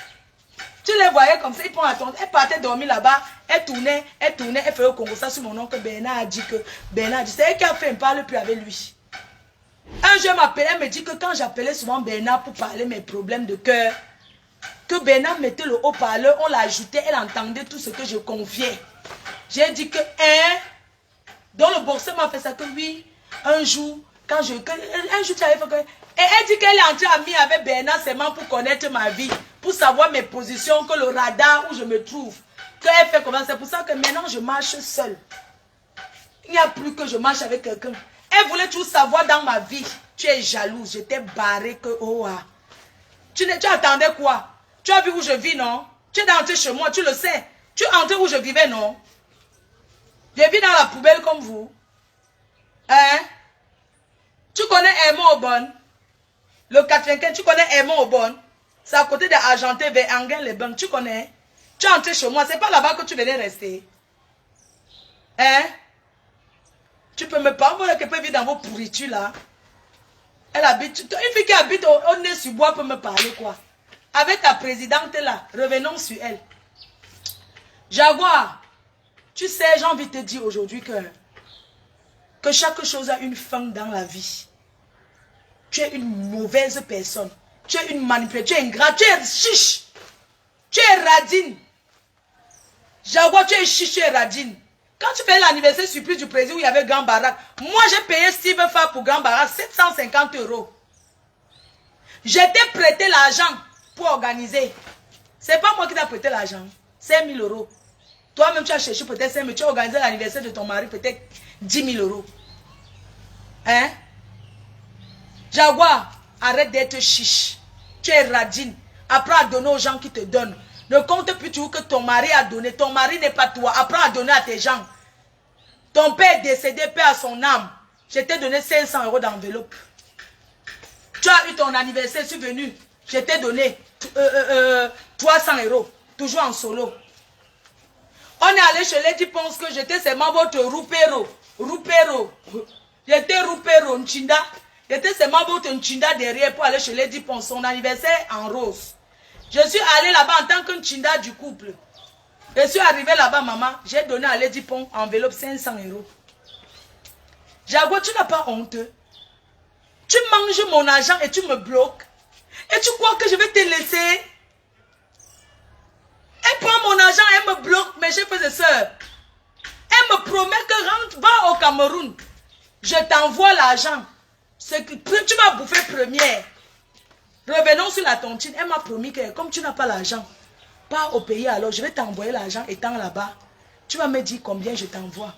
Tu les voyais comme ça, ils prennent la tontine. Elle partait dormir là-bas. Elle tournait. Elle faisait au Congo ça sur mon oncle Bernard a dit que... Bernard a dit, c'est elle qui a fait, elle ne parle plus avec lui. Un jour, elle m'appelait, elle me dit que quand j'appelais souvent Bernard pour parler mes problèmes de cœur, que Bernard mettait le haut-parleur, on l'ajoutait, elle entendait tout ce que je confiais. J'ai dit que, donc le boxeur m'a fait ça, que oui, un jour, un jour tu avais fait que... Et elle dit qu'elle est entrée amie avec Bernard seulement pour connaître ma vie, pour savoir mes positions, que le radar où je me trouve, qu'elle fait comment. C'est pour ça que maintenant je marche seule. Il n'y a plus que je marche avec quelqu'un. Elle voulait tout savoir dans ma vie. Tu es jalouse, j'étais barrée que oh ah. Tu attendais quoi? Tu as vu où je vis, non? Tu es entré chez moi, tu le sais. Tu es entré où je vivais, non? Je vis dans la poubelle comme vous. Hein? Tu connais Hermon Aubonne? Le 95, tu connais Hermon Aubonne? C'est à côté de Argenté vers Anguin-les-Bains. Tu connais? Tu es entré chez moi, c'est pas là-bas que tu venais rester. Hein? Tu peux me parler, qu'elle peut vivre dans vos pourritures là. Elle habite, une fille qui habite au nez sur bois peut me parler quoi. Avec ta présidente là, revenons sur elle. Jaguar, tu sais, j'ai envie de te dire aujourd'hui que chaque chose a une fin dans la vie. Tu es une mauvaise personne. Tu es une manipulatrice, tu es ingrat, tu es chiche. Tu es radine. Jaguar, tu es chiche, tu es radine. Quand tu fais l'anniversaire surprise du président où il y avait Grand Barak, moi j'ai payé Steven Farr pour Grand Barak 750 €. J'ai t'ai prêté l'argent pour organiser. C'est pas moi qui t'ai prêté l'argent. 5 000 €. Toi-même tu as cherché peut-être 5 000 €. Tu as organisé l'anniversaire de ton mari peut-être 10 000 €. Hein? Jaguar, arrête d'être chiche. Tu es radine. Apprends à donner aux gens qui te donnent. Ne compte plus toujours que ton mari a donné. Ton mari n'est pas toi. Apprends à donner à tes gens. Ton père est décédé, paix à son âme. Je t'ai donné 500 € d'enveloppe. Tu as eu ton anniversaire, je suis venu. Je t'ai donné 300 €. Toujours en solo. On est allé chez Lady Ponce que j'étais seulement votre roupero. J'étais roupero, Nchinda. J'étais seulement votre Nchinda derrière pour aller chez Lady Ponce. Son anniversaire en rose. Je suis allé là-bas en tant qu'un Nchinda du couple. Je suis arrivé là-bas, maman. J'ai donné à Lady Pont enveloppe 500 €. Jaguar, tu n'as pas honte. Tu manges mon argent et tu me bloques. Et tu crois que je vais te laisser? Elle prend mon argent, elle me bloque, mes chers frères et sœurs. Elle me promet que rentre, va au Cameroun. Je t'envoie l'argent. Tu m'as bouffé première. Revenons sur la tontine. Elle m'a promis que comme tu n'as pas l'argent, pars au pays alors, je vais t'envoyer l'argent étant là-bas. Tu vas me dire combien je t'envoie.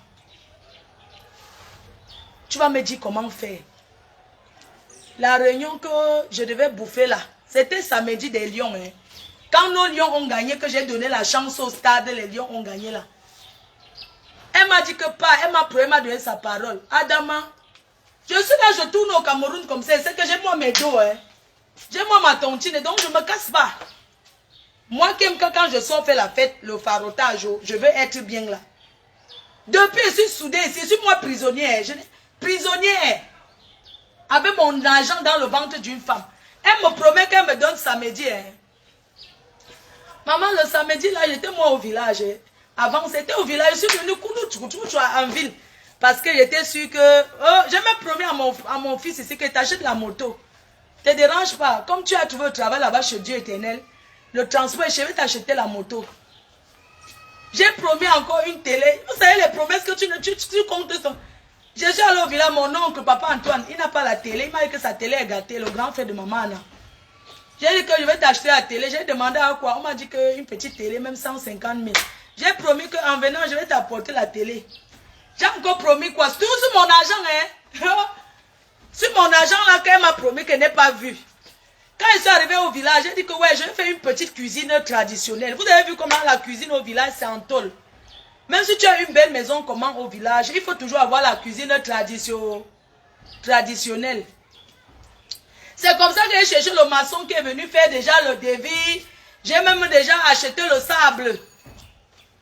Tu vas me dire comment faire. La réunion que je devais bouffer là, c'était samedi des Lions. Hein. Quand nos Lions ont gagné, que j'ai donné la chance au stade, les Lions ont gagné là. Elle m'a dit que pas, elle m'a donné sa parole. Adama, je suis là, je tourne au Cameroun comme ça, c'est que j'ai moi mes dos. Hein. J'ai moi ma tontine, donc je ne me casse pas. Moi qui aime que quand je sors faire la fête, le farotage, je veux être bien là. Depuis, je suis soudée ici, je suis moi prisonnière. Prisonnière. Avec mon argent dans le ventre d'une femme. Elle me promet qu'elle me donne samedi. Hein. Maman, le samedi là, j'étais moi au village. Hein. Avant, c'était au village. Je suis venue en ville. Parce que j'étais sûre que... Oh, j'ai même promis à mon fils ici que tu achètes la moto. Ne te dérange pas. Comme tu as trouvé le travail là-bas chez Dieu éternel, le transport, je vais t'acheter la moto. J'ai promis encore une télé. Vous savez les promesses que tu comptes. Je suis allé au village, mon oncle, papa Antoine, il n'a pas la télé. Il m'a dit que sa télé est gâtée, le grand frère de maman. J'ai dit que je vais t'acheter la télé. J'ai demandé à quoi. On m'a dit qu'une petite télé, même 150 000. J'ai promis qu'en venant, je vais t'apporter la télé. J'ai encore promis quoi? C'est tout sur mon argent, hein? Sur mon argent là, qu'elle m'a promis qu'elle n'est pas vue. Quand je suis arrivé au village, j'ai dit que ouais, je vais faire une petite cuisine traditionnelle. Vous avez vu comment la cuisine au village, c'est en tôle. Même si tu as une belle maison comment au village, il faut toujours avoir la cuisine traditionnelle. C'est comme ça que j'ai cherché le maçon qui est venu faire déjà le devis. J'ai même déjà acheté le sable.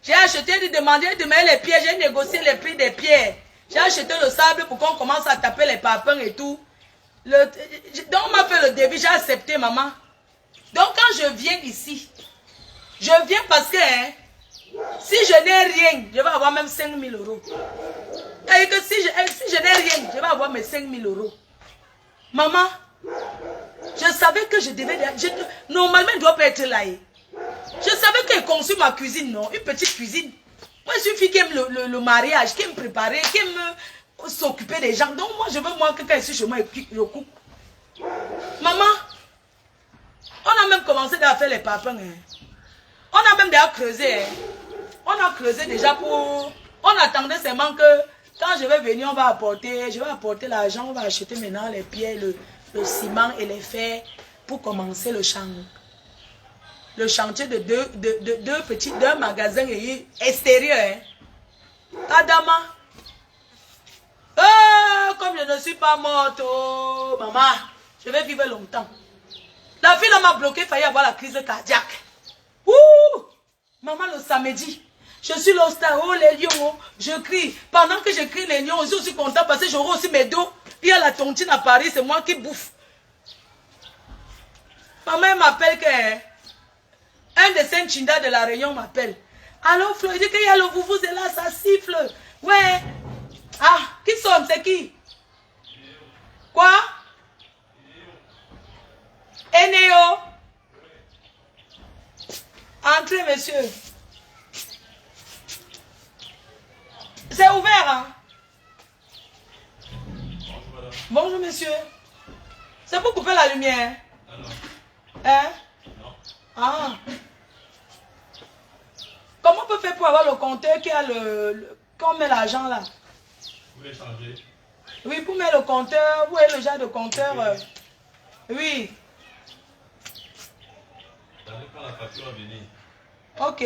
J'ai acheté, il demandait de mettre les pierres, j'ai négocié les prix des pierres. J'ai acheté le sable pour qu'on commence à taper les papins et tout. Donc on m'a fait le devis, j'ai accepté maman. Donc quand je viens ici, je viens parce que hein, si je n'ai rien, je vais avoir même 5 000 euros. Et que si je n'ai rien, je vais avoir mes 5 000 euros. Maman, je savais que je devais... normalement, je ne dois pas être là. Je savais qu'elle conçut ma cuisine, non? Une petite cuisine. Moi, je suis une fille qui aime le mariage, qui aime préparer, qui aime s'occuper des gens. Donc, moi, je veux moi que quand je suis chez moi, je coupe. Maman, on a même commencé à faire les papins. Hein. On a même déjà creusé. Hein. On a creusé déjà pour... On attendait seulement que quand je vais venir, je vais apporter l'argent, on va acheter maintenant les pierres, le ciment et les fers pour commencer le chantier. Le chantier de deux magasins extérieurs. Hein. Adama. Oh, comme je ne suis pas morte, oh, maman, je vais vivre longtemps. La fille m'a bloqué, il fallait avoir la crise cardiaque. Ouh! Maman, le samedi, je suis là au stade, oh les lions, oh, je crie. Pendant que je crie les lions, je suis content parce que j'aurai aussi mes dos. Il y a la tontine à Paris, c'est moi qui bouffe. Maman m'appelle que un des 5 chindas de la Réunion m'appelle. Alors Flo, il dit qu'il y a le vous là, ça siffle. Ouais. Ah, qui sonne, c'est qui? Quoi? Enéo. Entrez, monsieur. C'est ouvert, hein? Bonjour, monsieur. C'est pour couper la lumière. Non. Hein? Non. Ah. Comment on peut faire pour avoir le compteur qui a quand on met l'argent là? Vous voulez changer? Oui, pour mettre le compteur, vous voyez le genre de compteur. Oui. Vous allez prendre la facture à venir. Ok.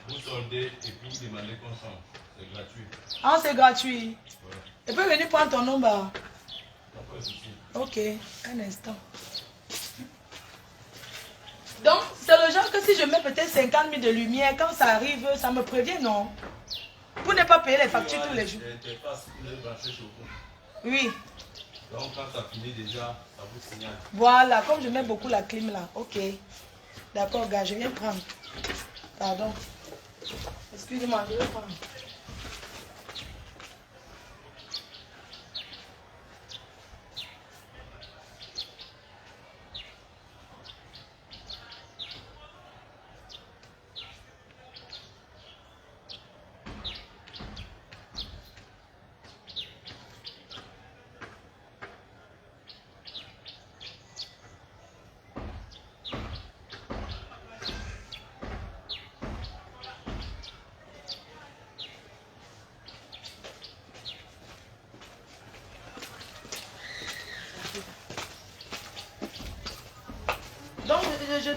Vous soldez et puis vous demandez qu'on change. C'est gratuit. Ah, c'est gratuit. Ouais. Et puis venir prendre ton nombre. Ok, un instant. Donc, c'est le genre que si je mets peut-être 50 000 de lumière, quand ça arrive, ça me prévient, non? Pour ne pas payer les factures tous les jours. Oui. Donc, quand ça finit déjà, ça vous signale. Voilà, comme je mets beaucoup la clim là. Ok. D'accord, gars, je viens prendre. Pardon. Excusez-moi, je vais prendre.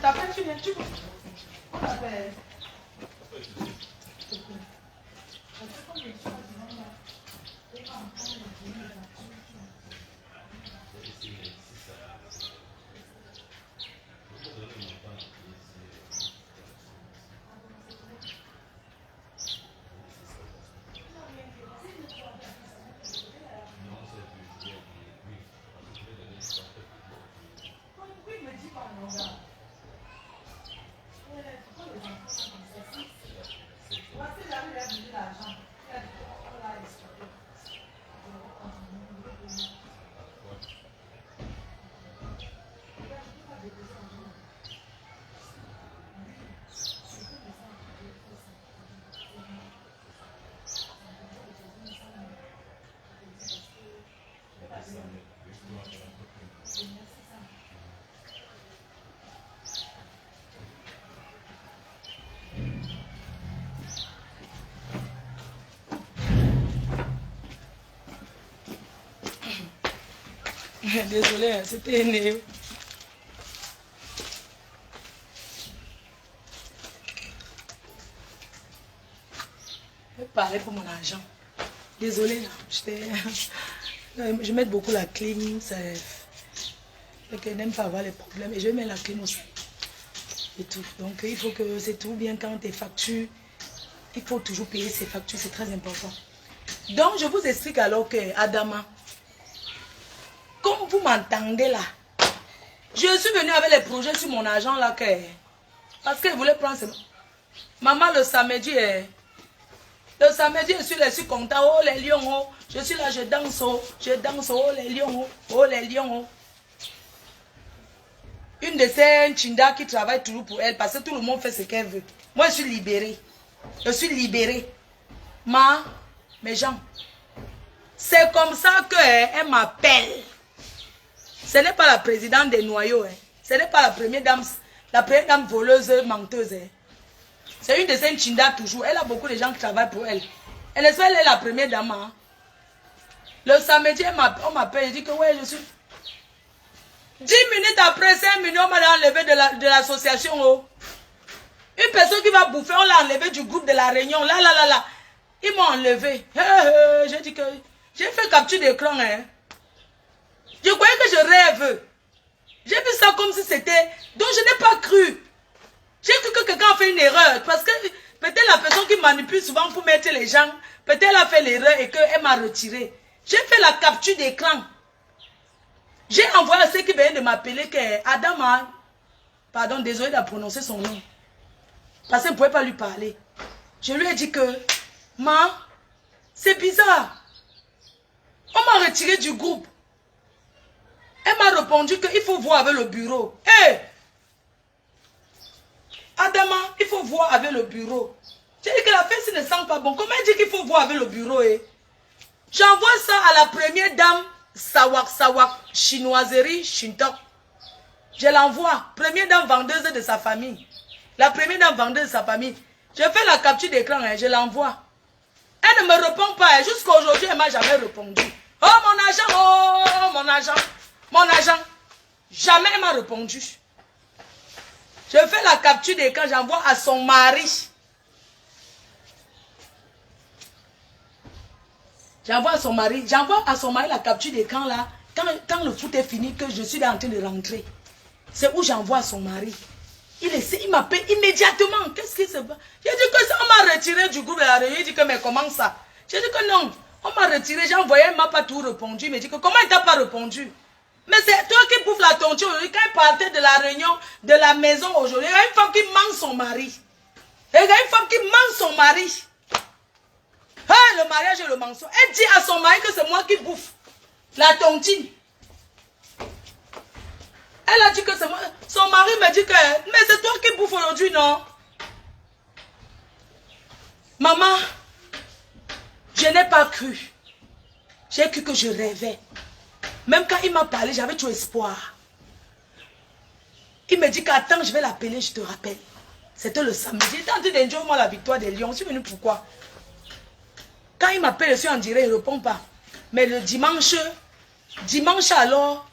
t'appelle, tu viens, tu vois. On t'appelle. Désolée, c'était né. Je vais parler pour mon argent. Désolée, je mets beaucoup la clim. Je n'aime pas avoir les problèmes. Et je mets la clim aussi. Et tout. Donc il faut que c'est tout bien quand tes factures. Il faut toujours payer ses factures, c'est très important. Donc je vous explique alors que Adama. Comme vous m'entendez là, je suis venue avec les projets sur mon argent là, parce que je voulais prendre ce... Maman, le samedi, je suis content, oh les lions, oh, je suis là, je danse, oh les lions, oh les lions. Oh. Une de ces Chinda qui travaille toujours pour elle, parce que tout le monde fait ce qu'elle veut. Moi, je suis libérée. Je suis libérée. Mes gens, c'est comme ça qu'elle m'appelle. Ce n'est pas la présidente des noyaux. Hein. Ce n'est pas la première dame voleuse, menteuse. Hein. C'est une de ces Chinda toujours. Elle a beaucoup de gens qui travaillent pour elle. Elle est la première dame. Hein. Le samedi, on m'appelle. Je dis que ouais, je suis... 10 minutes après, 5 minutes, on m'a enlevé de l'association. Oh. Une personne qui va bouffer, on l'a enlevé du groupe de la réunion. Là. Ils m'ont enlevé. J'ai dit que... J'ai fait capture d'écran. Hein. Je croyais que je rêve. J'ai vu ça comme si c'était... Donc je n'ai pas cru. J'ai cru que quelqu'un a fait une erreur. Parce que peut-être la personne qui manipule souvent pour mettre les gens, peut-être elle a fait l'erreur et qu'elle m'a retiré. J'ai fait la capture d'écran. J'ai envoyé à ceux qui venaient de m'appeler que Adama... Pardon, désolé de prononcer son nom. Parce que je ne pouvais pas lui parler. Je lui ai dit que... c'est bizarre. On m'a retiré du groupe. Elle m'a répondu qu'il faut voir avec le bureau. Hé! Adama, il faut voir avec le bureau. J'ai dit que la fesse ne sent pas bon. Comment elle dit qu'il faut voir avec le bureau? J'envoie ça à la première dame Sawak, chinoiserie, Shintok. Je l'envoie. Première dame vendeuse de sa famille. La première dame vendeuse de sa famille. Je fais la capture d'écran, je l'envoie. Elle ne me répond pas. Jusqu'à aujourd'hui, elle ne m'a jamais répondu. Oh mon argent, oh mon argent. Mon agent, jamais elle m'a répondu. Je fais la capture d'écran, j'envoie à son mari. J'envoie à son mari la capture d'écran là. Quand le foot est fini, que je suis en train de rentrer. C'est où j'envoie à son mari. Il m'appelle immédiatement. Qu'est-ce qui se passe? J'ai dit que ça, on m'a retiré du groupe de la réunion. Il dit que mais comment ça? J'ai dit que non. On m'a retiré, j'ai envoyé, elle ne m'a pas tout répondu. Il me dit que comment il t'a pas répondu? Mais c'est toi qui bouffes la tonture aujourd'hui. Quand il partait de la réunion, de la maison aujourd'hui, il y a une femme qui ment son mari. Il y a une femme qui ment son mari. Ah, le mariage et le mensonge. Elle dit à son mari que c'est moi qui bouffe la tontine. Elle a dit que c'est moi. Son mari me dit que, mais c'est toi qui bouffe aujourd'hui, non? Maman, je n'ai pas cru. J'ai cru que je rêvais. Même quand il m'a parlé, j'avais tout espoir. Il me dit qu'attends, je vais l'appeler, je te rappelle. C'était le samedi. Il était en train d'enjoyer moi la victoire des Lions. Je suis venu pourquoi? Quand il m'appelle, je suis en direct, il ne répond pas. Mais le dimanche alors,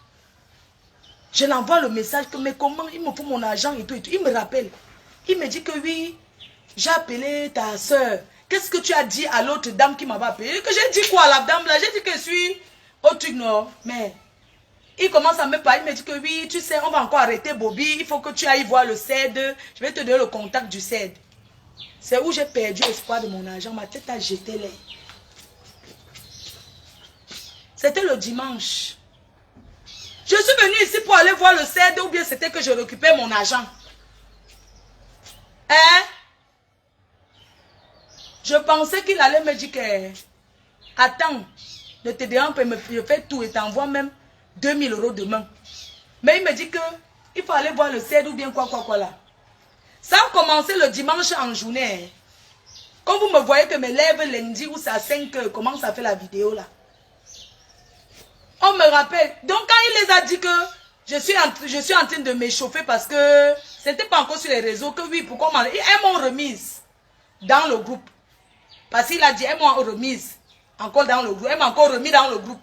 Je l'envoie le message que, mais comment, il me faut mon argent et tout, et tout. Il me rappelle. Il me dit que oui, j'ai appelé ta soeur. Qu'est-ce que tu as dit à l'autre dame qui m'avait appelé? Que j'ai dit quoi à la dame là? J'ai dit que je suis au truc nord. Mais il commence à me parler. Il me dit que oui, tu sais, on va encore arrêter Bobby. Il faut que tu ailles voir le CED. Je vais te donner le contact du CED. C'est où j'ai perdu l'espoir de mon argent. Ma tête a jeté l'air. C'était le dimanche. Je suis venue ici pour aller voir le CED ou bien c'était que je récupère mon argent. Hein? Je pensais qu'il allait me dire que attends, ne te dérange pas, je fais tout et t'envoie même 2000 € demain. Mais il me dit que il faut aller voir le CED ou bien quoi là. Ça a commencé le dimanche en journée. Quand vous me voyez que mes lèvres lundi ou c'est à 5 heures, comment ça fait la vidéo là? On me rappelle. Donc quand il les a dit que je suis en train de m'échauffer parce que c'était pas encore sur les réseaux, que oui, pourquoi elles m'ont remise dans le groupe. Parce qu'il a dit, elles m'ont remise encore dans le groupe. Elle m'a encore remis dans le groupe.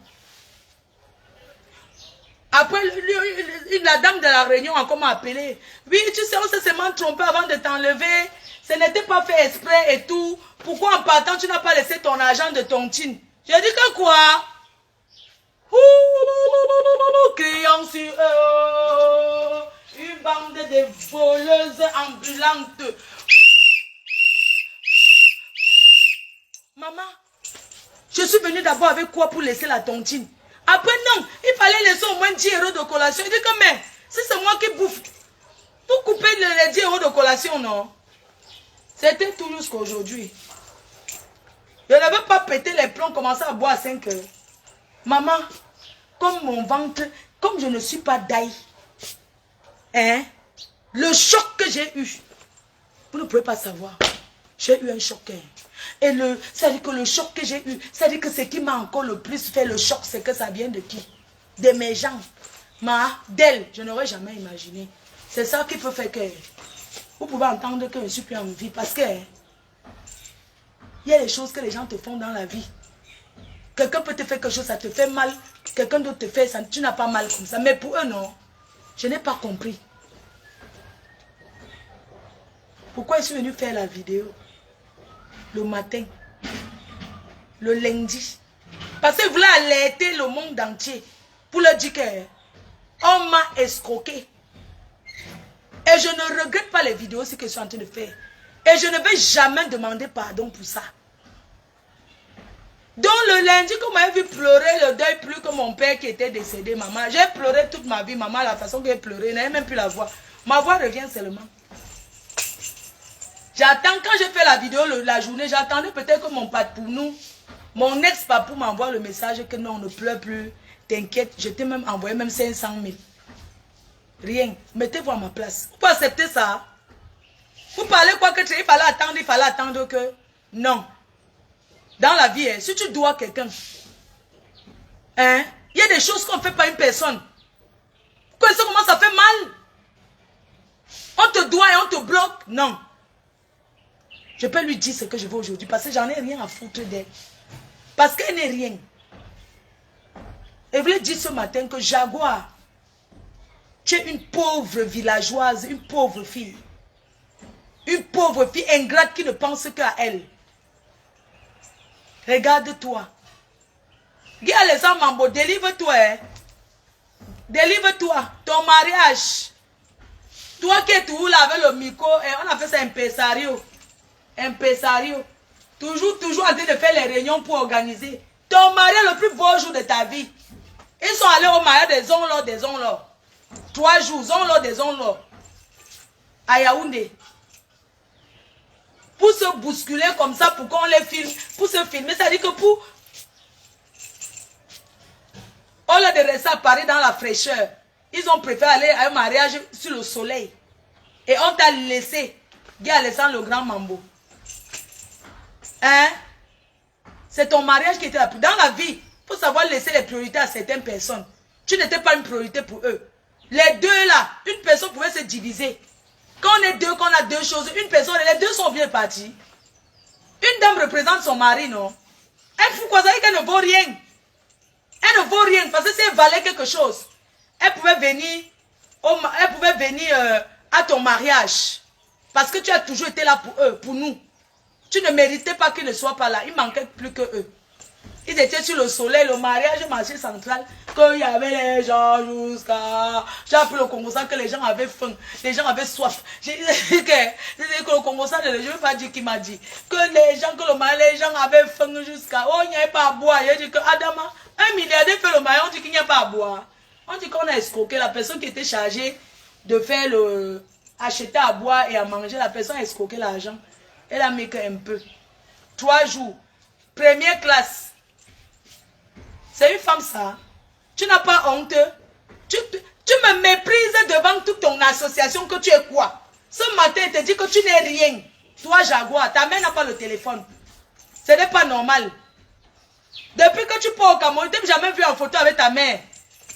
Après, la dame de la réunion a encore m'a appelé. Oui, tu sais, on s'est seulement trompé avant de t'enlever. Ce n'était pas fait exprès et tout. Pourquoi en partant, tu n'as pas laissé ton argent de ton tin? J'ai dit que quoi? Criant sur eux, une bande de voleuses ambulantes. Maman, je suis venue d'abord avec quoi pour laisser la tontine? Après, non, il fallait laisser au moins 10 € de collation. Il dit que, mais, si c'est moi qui bouffe, vous coupez les 10 € de collation, non? C'était tout jusqu'à aujourd'hui. Je n'avais pas pété les plombs, commencé à boire à 5 heures. Maman, comme mon ventre, comme je ne suis pas d'ail, hein, le choc que j'ai eu, vous ne pouvez pas savoir. J'ai eu un choc. Hein. Et c'est-à-dire que le choc que j'ai eu, c'est-à-dire que ce qui m'a encore le plus fait le choc, c'est que ça vient de qui? De mes jambes. D'elle, je n'aurais jamais imaginé. C'est ça qui peut faire que vous pouvez entendre que je ne suis plus en vie. Parce que il y a des choses que les gens te font dans la vie. Quelqu'un peut te faire quelque chose, ça te fait mal. Quelqu'un d'autre te fait ça, tu n'as pas mal comme ça. Mais pour eux, non. Je n'ai pas compris. Pourquoi je suis venu faire la vidéo le matin, le lundi? Parce que je voulais alerter le monde entier pour leur dire qu'on m'a escroqué. Et je ne regrette pas les vidéos que je suis en train de faire. Et je ne vais jamais demander pardon pour ça. Donc le lundi, quand on m'avait vu pleurer le deuil plus que mon père qui était décédé, maman, j'ai pleuré toute ma vie, maman, la façon que j'ai pleuré, je n'avais même plus la voix. Ma voix revient seulement. J'attends, quand j'ai fait la vidéo la journée, j'attendais peut-être que mon pour nous, mon ex-papou m'envoie le message que non, on ne pleure plus, t'inquiète, je t'ai même envoyé même 500 000. Rien, mettez-vous à ma place. Vous pouvez accepter ça? Vous parlez quoi que il fallait attendre que... Non. Dans la vie, si tu dois quelqu'un, hein, il y a des choses qu'on ne fait pas à une personne. Vous connaissez comment ça fait mal? On te doit et on te bloque? Non. Je peux lui dire ce que je veux aujourd'hui parce que j'en ai rien à foutre d'elle. Parce qu'elle n'est rien. Et je voulais dire ce matin que Jaguar, tu es une pauvre villageoise, une pauvre fille. Une pauvre fille ingrate qui ne pense qu'à elle. Regarde-toi. Dis à les hommes Mambo, délivre-toi. Hein. Délivre-toi. Ton mariage. Toi qui es toujours là avec le micro, on a fait ça impresario. Impresario. Toujours en train de faire les réunions pour organiser. Ton mariage le plus beau jour de ta vie. Ils sont allés au mariage des onlors. 3 jours, des onlors. À Yaoundé. Pour se bousculer comme ça, pour qu'on les filme, pour se filmer, ça dit que pour... Au lieu de rester à Paris dans la fraîcheur, ils ont préféré aller à un mariage sur le soleil. Et on t'a laissé, Guy Alessandre le grand Mambo. Hein? C'est ton mariage qui était là. Dans la vie, il faut savoir laisser les priorités à certaines personnes. Tu n'étais pas une priorité pour eux. Les deux là, une personne pouvait se diviser. Quand on est deux, quand on a deux choses, une personne, les deux sont bien partis. Une dame représente son mari, non? Elle fout quoi ça, qu'elle ne vaut rien. Elle ne vaut rien, parce que si elle valait quelque chose, elle pouvait venir Elle pouvait venir à ton mariage. Parce que tu as toujours été là pour eux, pour nous. Tu ne méritais pas qu'ils ne soient pas là. Il manquait plus que eux. Ils étaient sur le soleil, le mariage, le marché central, qu'il y avait les gens jusqu'à... J'ai appris le Congo que les gens avaient faim, les gens avaient soif. J'ai dit que le Congo, je ne veux pas dire qui m'a dit. Que les gens, les gens avaient faim jusqu'à... Oh, il n'y avait pas à boire. Il dit que Adama, 1 milliardaire fait le mariage, on dit qu'il n'y a pas à boire. On dit qu'on a escroqué la personne qui était chargée de faire le... acheter à boire et à manger. La personne a escroqué l'argent. Elle a mis qu'un peu. 3 jours. Première classe. C'est une femme ça. Tu n'as pas honte. Tu me méprises devant toute ton association que tu es quoi. Ce matin, elle te dit que tu n'es rien. Toi, Jaguar, ta mère n'a pas le téléphone. Ce n'est pas normal. Depuis que tu pars au Cameroun, je ne t'ai jamais vu en photo avec ta mère.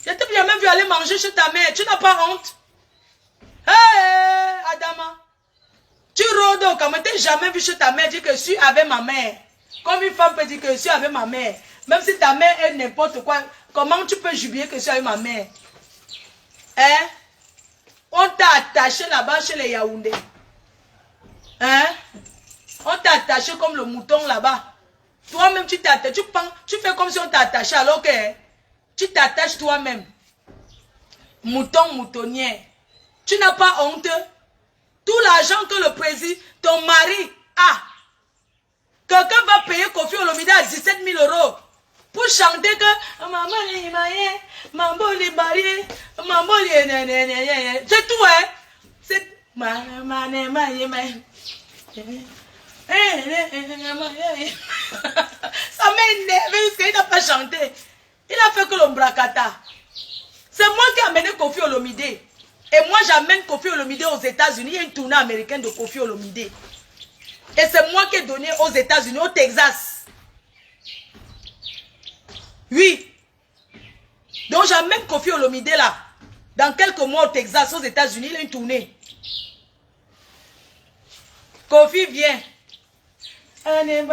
Je ne t'ai jamais vu aller manger chez ta mère. Tu n'as pas honte. Hey, Adama. Tu rôdes au Cameroun, je ne t'ai jamais vu chez ta mère dire que je suis avec ma mère. Comme une femme peut dire que je suis avec ma mère. Même si ta mère est n'importe quoi, comment tu peux jubiler que je suis avec ma mère? Hein? On t'a attaché là-bas chez les Yaoundé. Hein? On t'a attaché comme le mouton là-bas. Toi-même, tu t'attaches. Tu fais comme si on t'a attaché alors que tu t'attaches toi-même. Mouton, moutonnière. Tu n'as pas honte? Tout l'argent que le président, ton mari a. Quelqu'un va payer Kofi Olomide à 17 000 € pour chanter que maman est mariée, maman est mariée, maman est... C'est tout, hein? C'est... Maman est mariée. Ça m'a énervé parce qu'il n'a pas chanté. Il a fait que l'ombracata. C'est moi qui ai amené Kofi Olomide. Et moi, j'amène Kofi Olomide aux États-Unis. Il y a une tournée américaine de Kofi Olomide. Et c'est moi qui ai donné aux États-Unis, au Texas. Oui. Donc j'amène Kofi Olomide là. Dans quelques mois au Texas, aux États-Unis, il a une tournée. Kofi vient. On est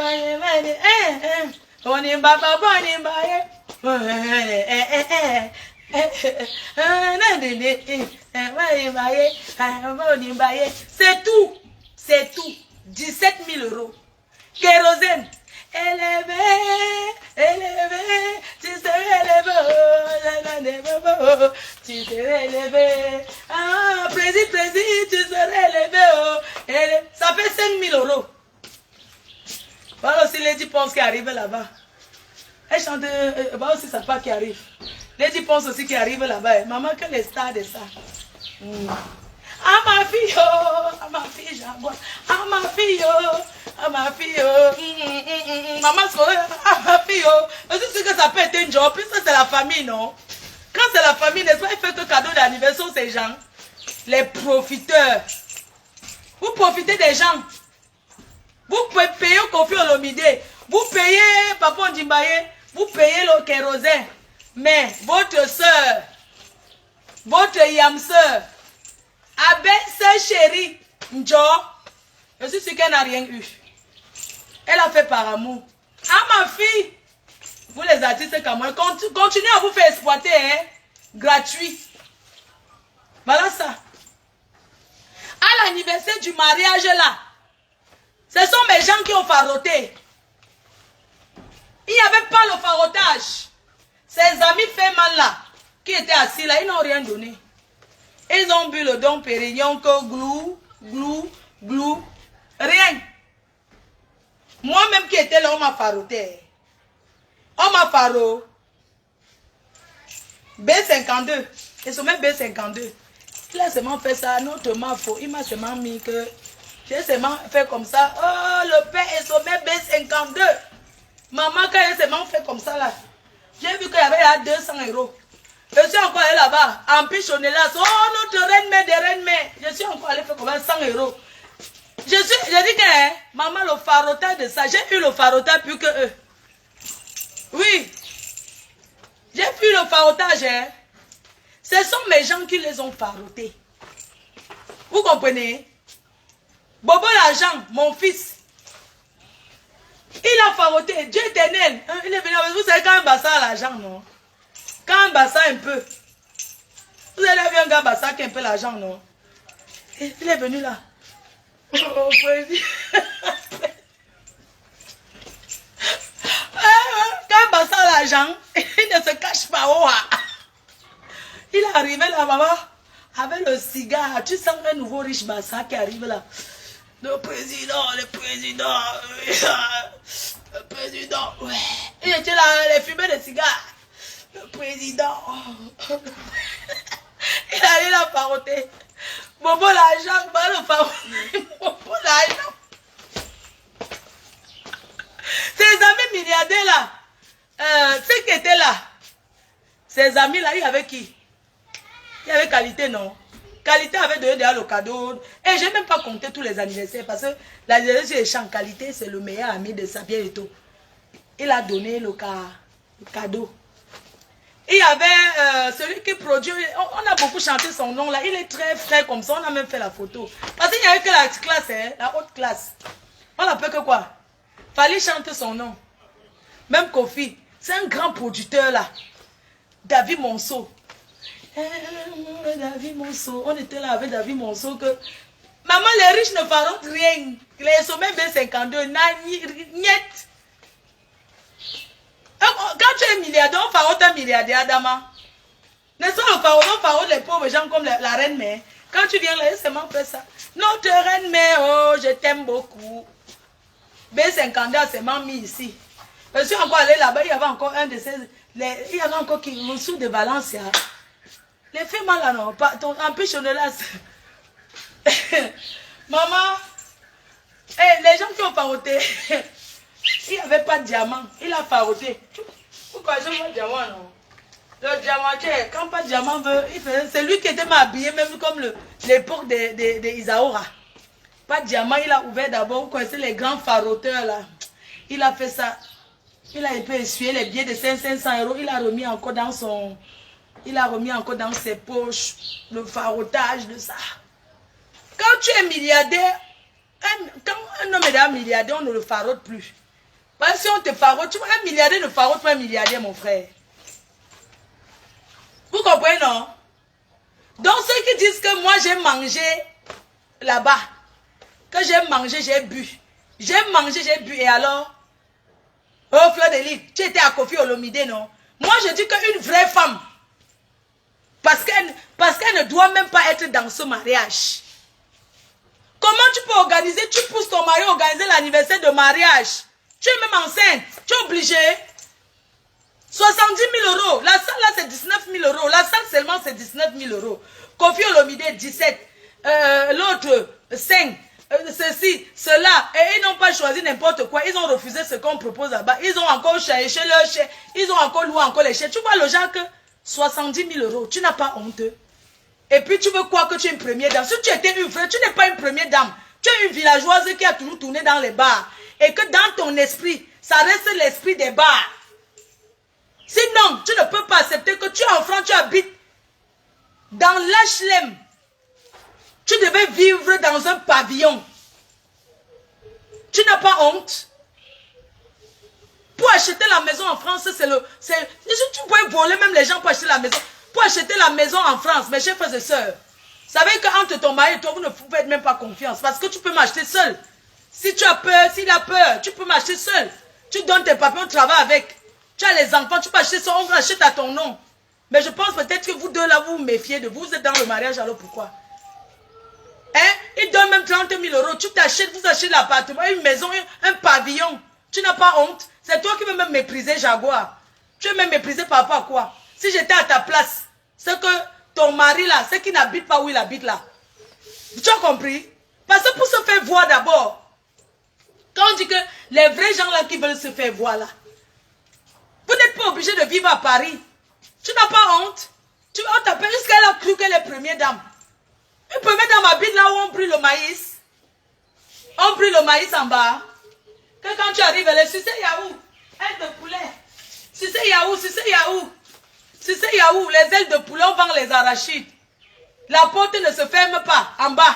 c'est tout. C'est tout. 17 000 €. Kérosène. Élevé, tu serais élevé, tu serais élevé. Ah, plaisir, tu serais élevé. Ça fait 5 000 €. Voilà aussi Lady Ponce qui arrive là-bas. Elle chante, voilà aussi sa part qui arrive. Lady Ponce aussi qui arrive là-bas. Maman, quelle est star de ça? Ah ma fille, ah ma fille, Jaguar. Ah ma fille, ah ma fille, maman, ah ma fille, est-ce que ça peut être un job? Puisque c'est la famille, non? Quand c'est la famille, n'est-ce pas, il fait que cadeau d'anniversaire ces gens? Les profiteurs. Vous profitez des gens. Vous pouvez payer Kofi Olomide. Vous payez Papa Ndimbaye. Vous payez le kérosène. Mais votre soeur, votre yam-soeur, Abbé, chérie, Njo, je suis sûre qu'elle n'a rien eu. Elle a fait par amour. Ah ma fille, vous les artistes comme moi, continuez à vous faire exploiter, hein, gratuit. Voilà ça. À l'anniversaire du mariage là, ce sont mes gens qui ont faroté. Il n'y avait pas le farotage. Ces amis Feman là, qui étaient assis là, ils n'ont rien donné. Ils ont bu le Dom Pérignon que glou, glou, glou, rien. Moi-même qui étais là, on m'a faroté. On m'a faro. B52. Et ce même B52. Il a seulement fait ça, notre ma faux. Il m'a seulement mis que... J'ai seulement fait comme ça. Oh, le père est sommet B52. Maman, quand elle seulement fait comme ça là, j'ai vu qu'il y avait là 200 €. Je suis encore allé là-bas, en pichonné là. Oh, notre reine-mère des reines-mères. Je suis encore allé faire comme 100 €. J'ai dit que, hein, maman, le farotage de ça, j'ai eu le farotage plus que eux. Oui. J'ai eu le farotage, hein. Ce sont mes gens qui les ont farotés. Vous comprenez? Bobo l'argent, mon fils. Il a faroté, Dieu éternel. Il est venu avec vous, savez quand un bassin à l'argent, non? Quand un bassin un peu. Vous avez vu un gars Bassa qui a un peu l'argent, non? Il est venu là. Oh, président. Quand Bassa a l'argent, il ne se cache pas. Oh, il est arrivé là, maman, avec le cigare. Tu sens un nouveau riche Bassa qui arrive là. Le président, le président. Le président. Ouais. Il était là, il fumait des cigares. Le président. Il allait la paroter. Bobo l'argent, le faroter. Bobo l'argent. Ses amis milliardaires là, ceux qui étaient là, ses amis là, il y avait qui? Il y avait Qualité, non? Qualité avait donné déjà le cadeau. Et je n'ai même pas compté tous les anniversaires parce que l'anniversaire des champs Qualité, c'est le meilleur ami de Sabien Eto. Il a donné le cadeau. Il y avait celui qui produit, on a beaucoup chanté son nom là, il est très frais comme ça, on a même fait la photo. Parce qu'il n'y avait que la classe, hein, la haute classe. On l'appelle que quoi? Fallait chanter son nom. Même Kofi, c'est un grand producteur là. David Monceau. David Monceau, on était là avec David Monceau que... Maman, les riches ne feront rien. Les sommets B52, niet. Quand tu es milliardaire, on farote un milliardaire, Adama. N'est-ce pas le farote, on farote les pauvres gens comme la reine mère. Quand tu viens là, c'est seulement fait ça. Notre reine mère, oh, je t'aime beaucoup. B52 c'est même mis ici. Je suis encore allé là-bas, il y avait encore un de ces... il y avait encore qui sous de Valencia. Les filles là, non, pas, en plus, on est là. Maman, les gens qui ont faroté, il n'y avait pas de diamant, il a faroté. Pourquoi je veux diamant, non? Le diamantier, quand pas de diamant veut, c'est lui qui était habillé, même comme l'époque de Isaora. Pas de diamant, il a ouvert d'abord, vous connaissez les grands faroteurs là. Il a fait ça. Il a un peu essuyé les billets de 500 €, il a remis encore dans son... Il a remis encore dans ses poches le farotage de ça. Quand tu es milliardaire, quand un homme est milliardaire, on ne le farote plus. Parce que si on te farote, tu vois, un milliardaire ne farote pas un milliardaire, mon frère. Vous comprenez, non? Donc ceux qui disent que moi j'ai mangé là-bas, que j'ai mangé, j'ai bu. J'ai mangé, j'ai bu, et alors? Oh, Fleur de Lys, tu étais à Kofi Olomide, non? Moi je dis qu'une vraie femme, parce qu'elle ne doit même pas être dans ce mariage. Comment tu peux organiser, tu pousses ton mari à organiser l'anniversaire de mariage. Tu es même enceinte, tu es obligé. 70 000 €, la salle là c'est 19 000 €, la salle seulement c'est 19 000 €. Kofi Olomide 17, l'autre 5, ceci, cela, et ils n'ont pas choisi n'importe quoi, ils ont refusé ce qu'on propose là-bas, ils ont encore cherché leur chèque, ils ont encore loué encore les chèques. Tu vois le genre que 70 000 €, tu n'as pas honte. Et puis tu veux quoi que tu es une première dame? Si tu étais une vraie, tu n'es pas une première dame. Tu es une villageoise qui a toujours tourné dans les bars. Et que dans ton esprit, ça reste l'esprit des bars. Sinon, tu ne peux pas accepter que tu es en France, tu habites dans l'HLM. Tu devais vivre dans un pavillon. Tu n'as pas honte? Pour acheter la maison en France, tu peux voler même les gens pour acheter la maison. Pour acheter la maison en France, mes chers frères et sœurs, vous savez qu'entre ton mari et toi, vous ne vous faites même pas confiance. Parce que tu peux m'acheter seul. Si tu as peur, s'il a peur, tu peux m'acheter seul. Tu donnes tes papiers, on travaille avec. Tu as les enfants, tu peux acheter ça, on achète à ton nom. Mais je pense peut-être que vous deux là, vous vous méfiez de vous. Vous êtes dans le mariage, alors pourquoi? Hein? Ils donnent même 30 000 €. Tu t'achètes, vous achetez l'appartement, une maison, un pavillon. Tu n'as pas honte? C'est toi qui veux même mépriser Jaguar. Tu veux même mépriser par rapport à quoi? Si j'étais à ta place, c'est que ton mari là, c'est qu'il n'habite pas où il habite là. Tu as compris? Parce que pour se faire voir d'abord, quand on dit que les vrais gens là qui veulent se faire voir là, vous n'êtes pas obligé de vivre à Paris. Tu n'as pas honte? On t'appelle jusqu'elle a cru qu'elle est première dame. Une première dame habite là où on brûle le maïs. On brûle le maïs en bas. Que quand tu arrives, elle est sucée Yahoo. Aile de poulet. Sucée Yahoo, sucée Yahoo. Sucée Yahoo, les ailes de poulet, on vend les arachides. La porte ne se ferme pas en bas.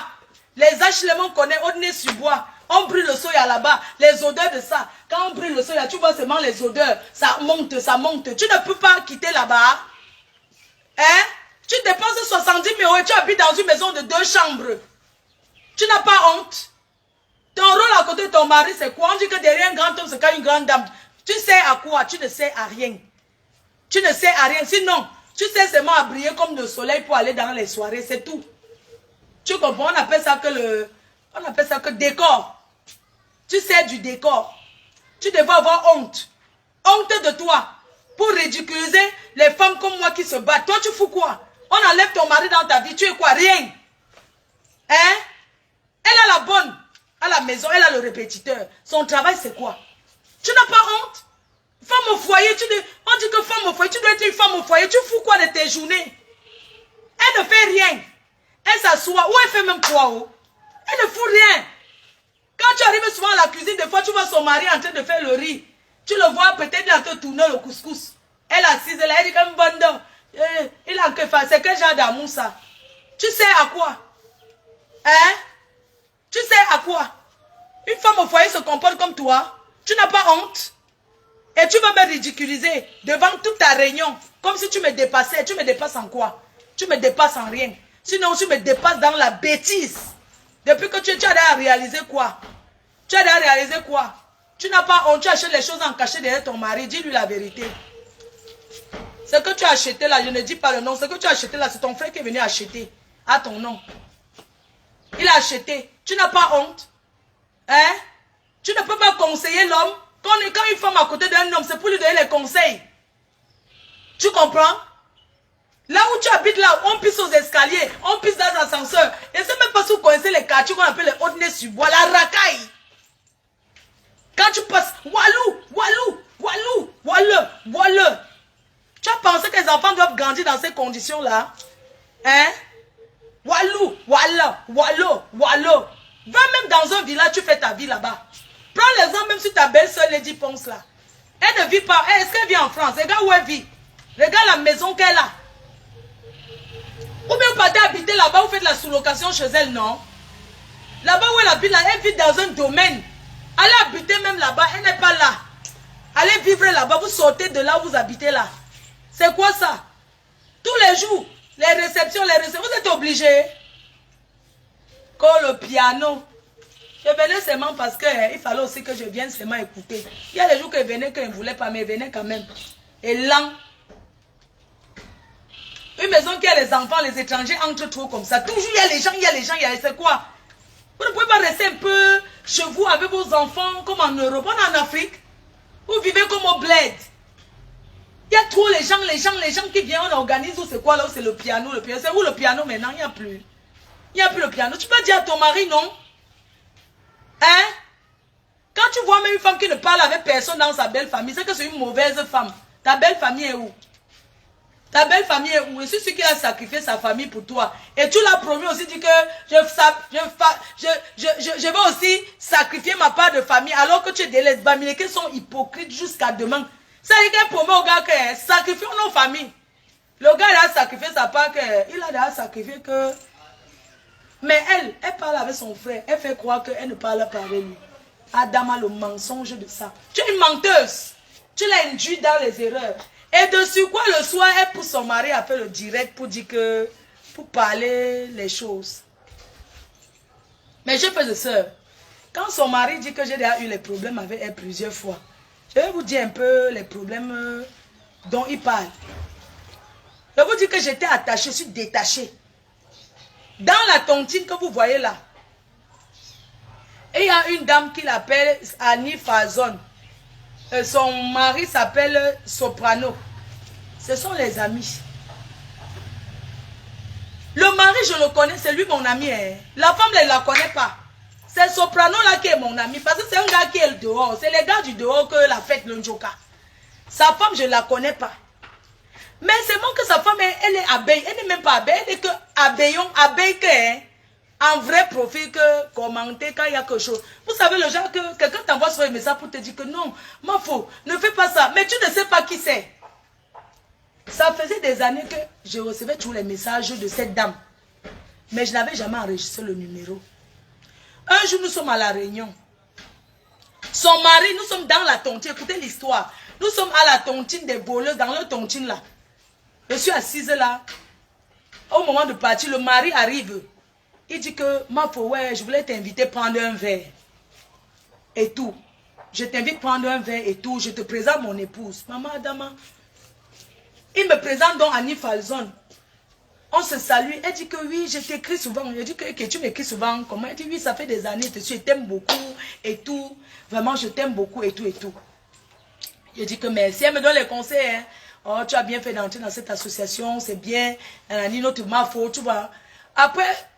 Les HLM, on connaît, on est sur bois. On brûle le soya là-bas. Les odeurs de ça. Quand on brûle le soya, tu vois seulement les odeurs. Ça monte, ça monte. Tu ne peux pas quitter là-bas. Hein? Tu dépenses 70 000 € et tu habites dans une maison de 2 chambres. Tu n'as pas honte. Ton rôle à côté de ton mari, c'est quoi? On dit que derrière un grand homme, c'est quand une grande dame. Tu sais à quoi? Tu ne sais à rien. Tu ne sais à rien. Sinon, tu sais seulement à briller comme le soleil pour aller dans les soirées, c'est tout. Tu comprends? On appelle ça que décor. Tu sais du décor. Tu devrais avoir honte. Honte de toi. Pour ridiculiser les femmes comme moi qui se battent. Toi, tu fous quoi? On enlève ton mari dans ta vie. Tu es quoi? Rien. Hein? Elle a la bonne. À la maison, elle a le répétiteur. Son travail, c'est quoi? Tu n'as pas honte? Femme au foyer, on dit que femme au foyer, tu dois être une femme au foyer. Tu fous quoi de tes journées? Elle ne fait rien. Elle s'assoit. Ou elle fait même quoi? Oh? Elle ne fout rien. Quand tu arrives souvent à la cuisine, des fois, tu vois son mari en train de faire le riz. Tu le vois peut-être en train de tourner le couscous. Elle assise là, elle dit comme bande. Il a que faire. C'est quel genre d'amour ça? Tu sais à quoi? Hein? Tu sais à quoi? Une femme au foyer se comporte comme toi. Tu n'as pas honte. Et tu vas me ridiculiser devant toute ta réunion. Comme si tu me dépassais. Tu me dépasses en quoi? Tu me dépasses en rien. Sinon, tu me dépasses dans la bêtise. Depuis que tu as réalisé quoi? Tu as réalisé quoi? Tu n'as pas honte. Tu achètes les choses en cachet derrière ton mari. Dis-lui la vérité. Ce que tu as acheté là, je ne dis pas le nom. Ce que tu as acheté là, c'est ton frère qui est venu acheter. À ton nom. Il a acheté. Tu n'as pas honte. Hein? Tu ne peux pas conseiller l'homme. Quand une femme à côté d'un homme, c'est pour lui donner les conseils. Tu comprends? Là où tu habites, là, on pisse aux escaliers, on pisse dans l'ascenseur. Et c'est même pas si vous connaissez les quartiers qu'on appelle les Hautes-Nez-sur-Bois, la racaille. Quand tu passes, Walou, Walou, Walou, Walou, Walou. Tu as pensé que les enfants doivent grandir dans ces conditions-là? Hein? Walou, Walou, Walou, Walou. Va même dans un village, tu fais ta vie là-bas. Prends l'exemple même sur ta belle-sœur Lady Ponce là. Elle ne vit pas. Est-ce qu'elle vit en France? Regarde où elle vit. Regarde la maison qu'elle a. Ou bien vous partez habiter là-bas, vous faites la sous-location chez elle, non? Là-bas où elle habite, là, elle vit dans un domaine. Allez habiter même là-bas, elle n'est pas là. Allez vivre là-bas, vous sortez de là où vous habitez là. C'est quoi ça? Tous les jours, les réceptions, vous êtes obligés. Comme le piano. Je venais seulement parce qu'il fallait aussi que je vienne seulement écouter. Il y a des jours que je venais, que je ne voulais pas, mais je venais quand même. Et lent. Une maison qui a les enfants, les étrangers entrent trop comme ça. Toujours il y a les gens, c'est quoi? Vous ne pouvez pas rester un peu chez vous avec vos enfants comme en Europe, en Afrique. Vous vivez comme au bled. Il y a trop les gens qui viennent, on organise où c'est quoi là où c'est le piano, C'est où le piano maintenant? Il n'y a plus. Il n'y a plus le piano. Tu peux dire à ton mari non? Hein? Quand tu vois même une femme qui ne parle avec personne dans sa belle famille, c'est que c'est une mauvaise femme. Ta belle famille est où? Ta belle famille est où? Et c'est celui qui a sacrifié sa famille pour toi. Et tu l'as promis aussi, dit que je vais aussi sacrifier ma part de famille, alors que tu es des lesbiennes qui sont hypocrites jusqu'à demain. Ça veut dire qu'elle promet au gars que sacrifions nos familles. Le gars il a sacrifié sa part, il a déjà sacrifié que... Mais elle parle avec son frère. Elle fait croire qu'elle ne parle pas avec lui. Adam a le mensonge de ça. Tu es une menteuse. Tu l'as induit dans les erreurs. Et dessus quoi le soir, elle pousse son mari à faire le direct pour dire que... Pour parler les choses. Mais j'ai fait de ça. Quand son mari dit que j'ai déjà eu les problèmes avec elle plusieurs fois, je vais vous dire un peu les problèmes dont il parle. Je vais vous dire que j'étais attachée, je suis détachée. Dans la tontine que vous voyez là, il y a une dame qui l'appelle Annie Fazon. Son mari s'appelle Soprano. Ce sont les amis. Le mari, je le connais, c'est lui mon ami. Hein. La femme, elle ne la connaît pas. C'est Soprano là qui est mon ami. Parce que c'est un gars qui est dehors. C'est les gars du dehors que la fête le Njoka. Sa femme, je ne la connais pas. Mais c'est bon que sa femme, elle est abeille. Elle n'est même pas abeille. Elle est que abeille que, hein, en vrai profil que commenter quand il y a quelque chose. Vous savez, le genre que quelqu'un t'envoie sur un message pour te dire que non, ma faux, ne fais pas ça. Mais tu ne sais pas qui c'est. Ça faisait des années que je recevais tous les messages de cette dame. Mais je n'avais jamais enregistré le numéro. Un jour, nous sommes à la réunion. Son mari, nous sommes dans la tontine. Écoutez l'histoire. Nous sommes à la tontine des voleuses, dans leur tontine là. Je suis assise là. Au moment de partir, le mari arrive. Il dit que, ma foi, ouais, je voulais t'inviter à prendre un verre. Et tout. Je t'invite à prendre un verre et tout. Je te présente mon épouse. Maman Adama. Il me présente donc Annie Falzon. On se salue. Elle dit que oui, je t'écris souvent. Je dis que tu m'écris souvent. Comment? Elle dit oui, ça fait des années. Je t'aime beaucoup et tout. Vraiment, je t'aime beaucoup et tout et tout. Je dis que merci. Elle me donne les conseils. Hein. Oh, tu as bien fait d'entrer dans cette association. C'est bien. Annie, notre ma faute, tu vois. Après,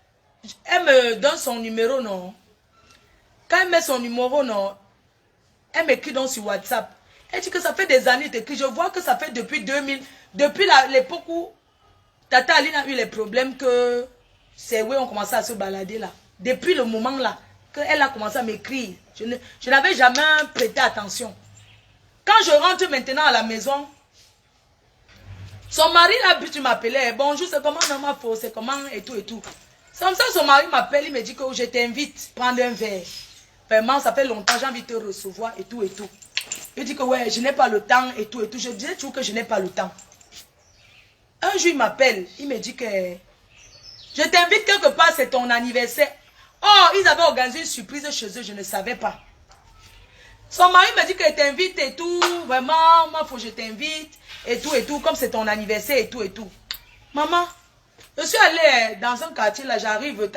elle me donne son numéro, non. Quand elle met son numéro, non. Elle m'écrit donc sur WhatsApp. Elle dit que ça fait des années. Je vois que ça fait depuis 2000. Depuis l'époque où Tata Aline a eu les problèmes que c'est où on commençait à se balader là. Depuis le moment là, qu'elle a commencé à m'écrire, je n'avais jamais prêté attention. Quand je rentre maintenant à la maison, son mari là, tu m'appelais, bonjour, c'est comment maman faut, c'est comment et tout et tout. Comme ça, son mari m'appelle, il me dit que je t'invite à prendre un verre. Vraiment, ça fait longtemps, j'ai envie de te recevoir et tout et tout. Il dit que ouais, je n'ai pas le temps et tout et tout. Je disais toujours que je n'ai pas le temps. Un jour, il m'appelle, il me dit que je t'invite quelque part, c'est ton anniversaire. Oh, ils avaient organisé une surprise chez eux, je ne savais pas. Son mari me dit qu'il t'invite et tout, vraiment, moi, il faut que je t'invite et tout, comme c'est ton anniversaire et tout. Maman, je suis allée dans un quartier, là, j'arrive,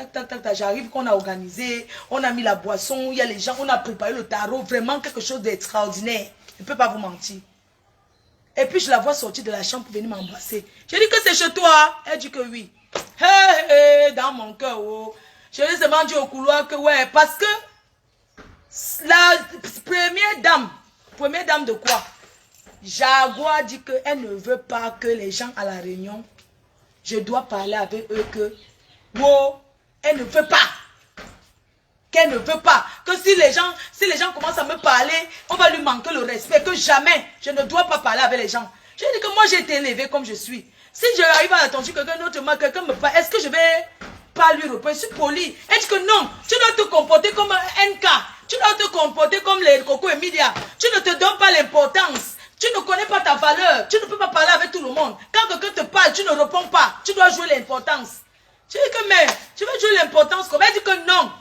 j'arrive qu'on a organisé, on a mis la boisson, il y a les gens, on a préparé le tarot, vraiment quelque chose d'extraordinaire. Je ne peux pas vous mentir. Et puis je la vois sortir de la chambre pour venir m'embrasser. J'ai dit que c'est chez toi. Elle dit que oui. Dans mon cœur, oh. Je lui ai demandé au couloir que ouais, parce que la première dame de quoi? Jaguar dit qu'elle ne veut pas que les gens à la réunion, je dois parler avec eux que, wow, elle ne veut pas. Qu'elle ne veut pas. Que si les gens commencent à me parler, on va lui manquer le respect. Que jamais, je ne dois pas parler avec les gens. Je dis que moi, j'ai été élevée comme je suis. Si j'arrive à attendre quelqu'un d'autre, quelqu'un me parle, est-ce que je vais pas lui répondre? Je suis polie. Elle dit que non, tu dois te comporter comme un NK. Tu dois te comporter comme les Coco et Media. Tu ne te donnes pas l'importance. Tu ne connais pas ta valeur. Tu ne peux pas parler avec tout le monde. Quand quelqu'un te parle, tu ne réponds pas. Tu dois jouer l'importance. Je dis que mais, tu veux jouer l'importance comme? Elle dit que non.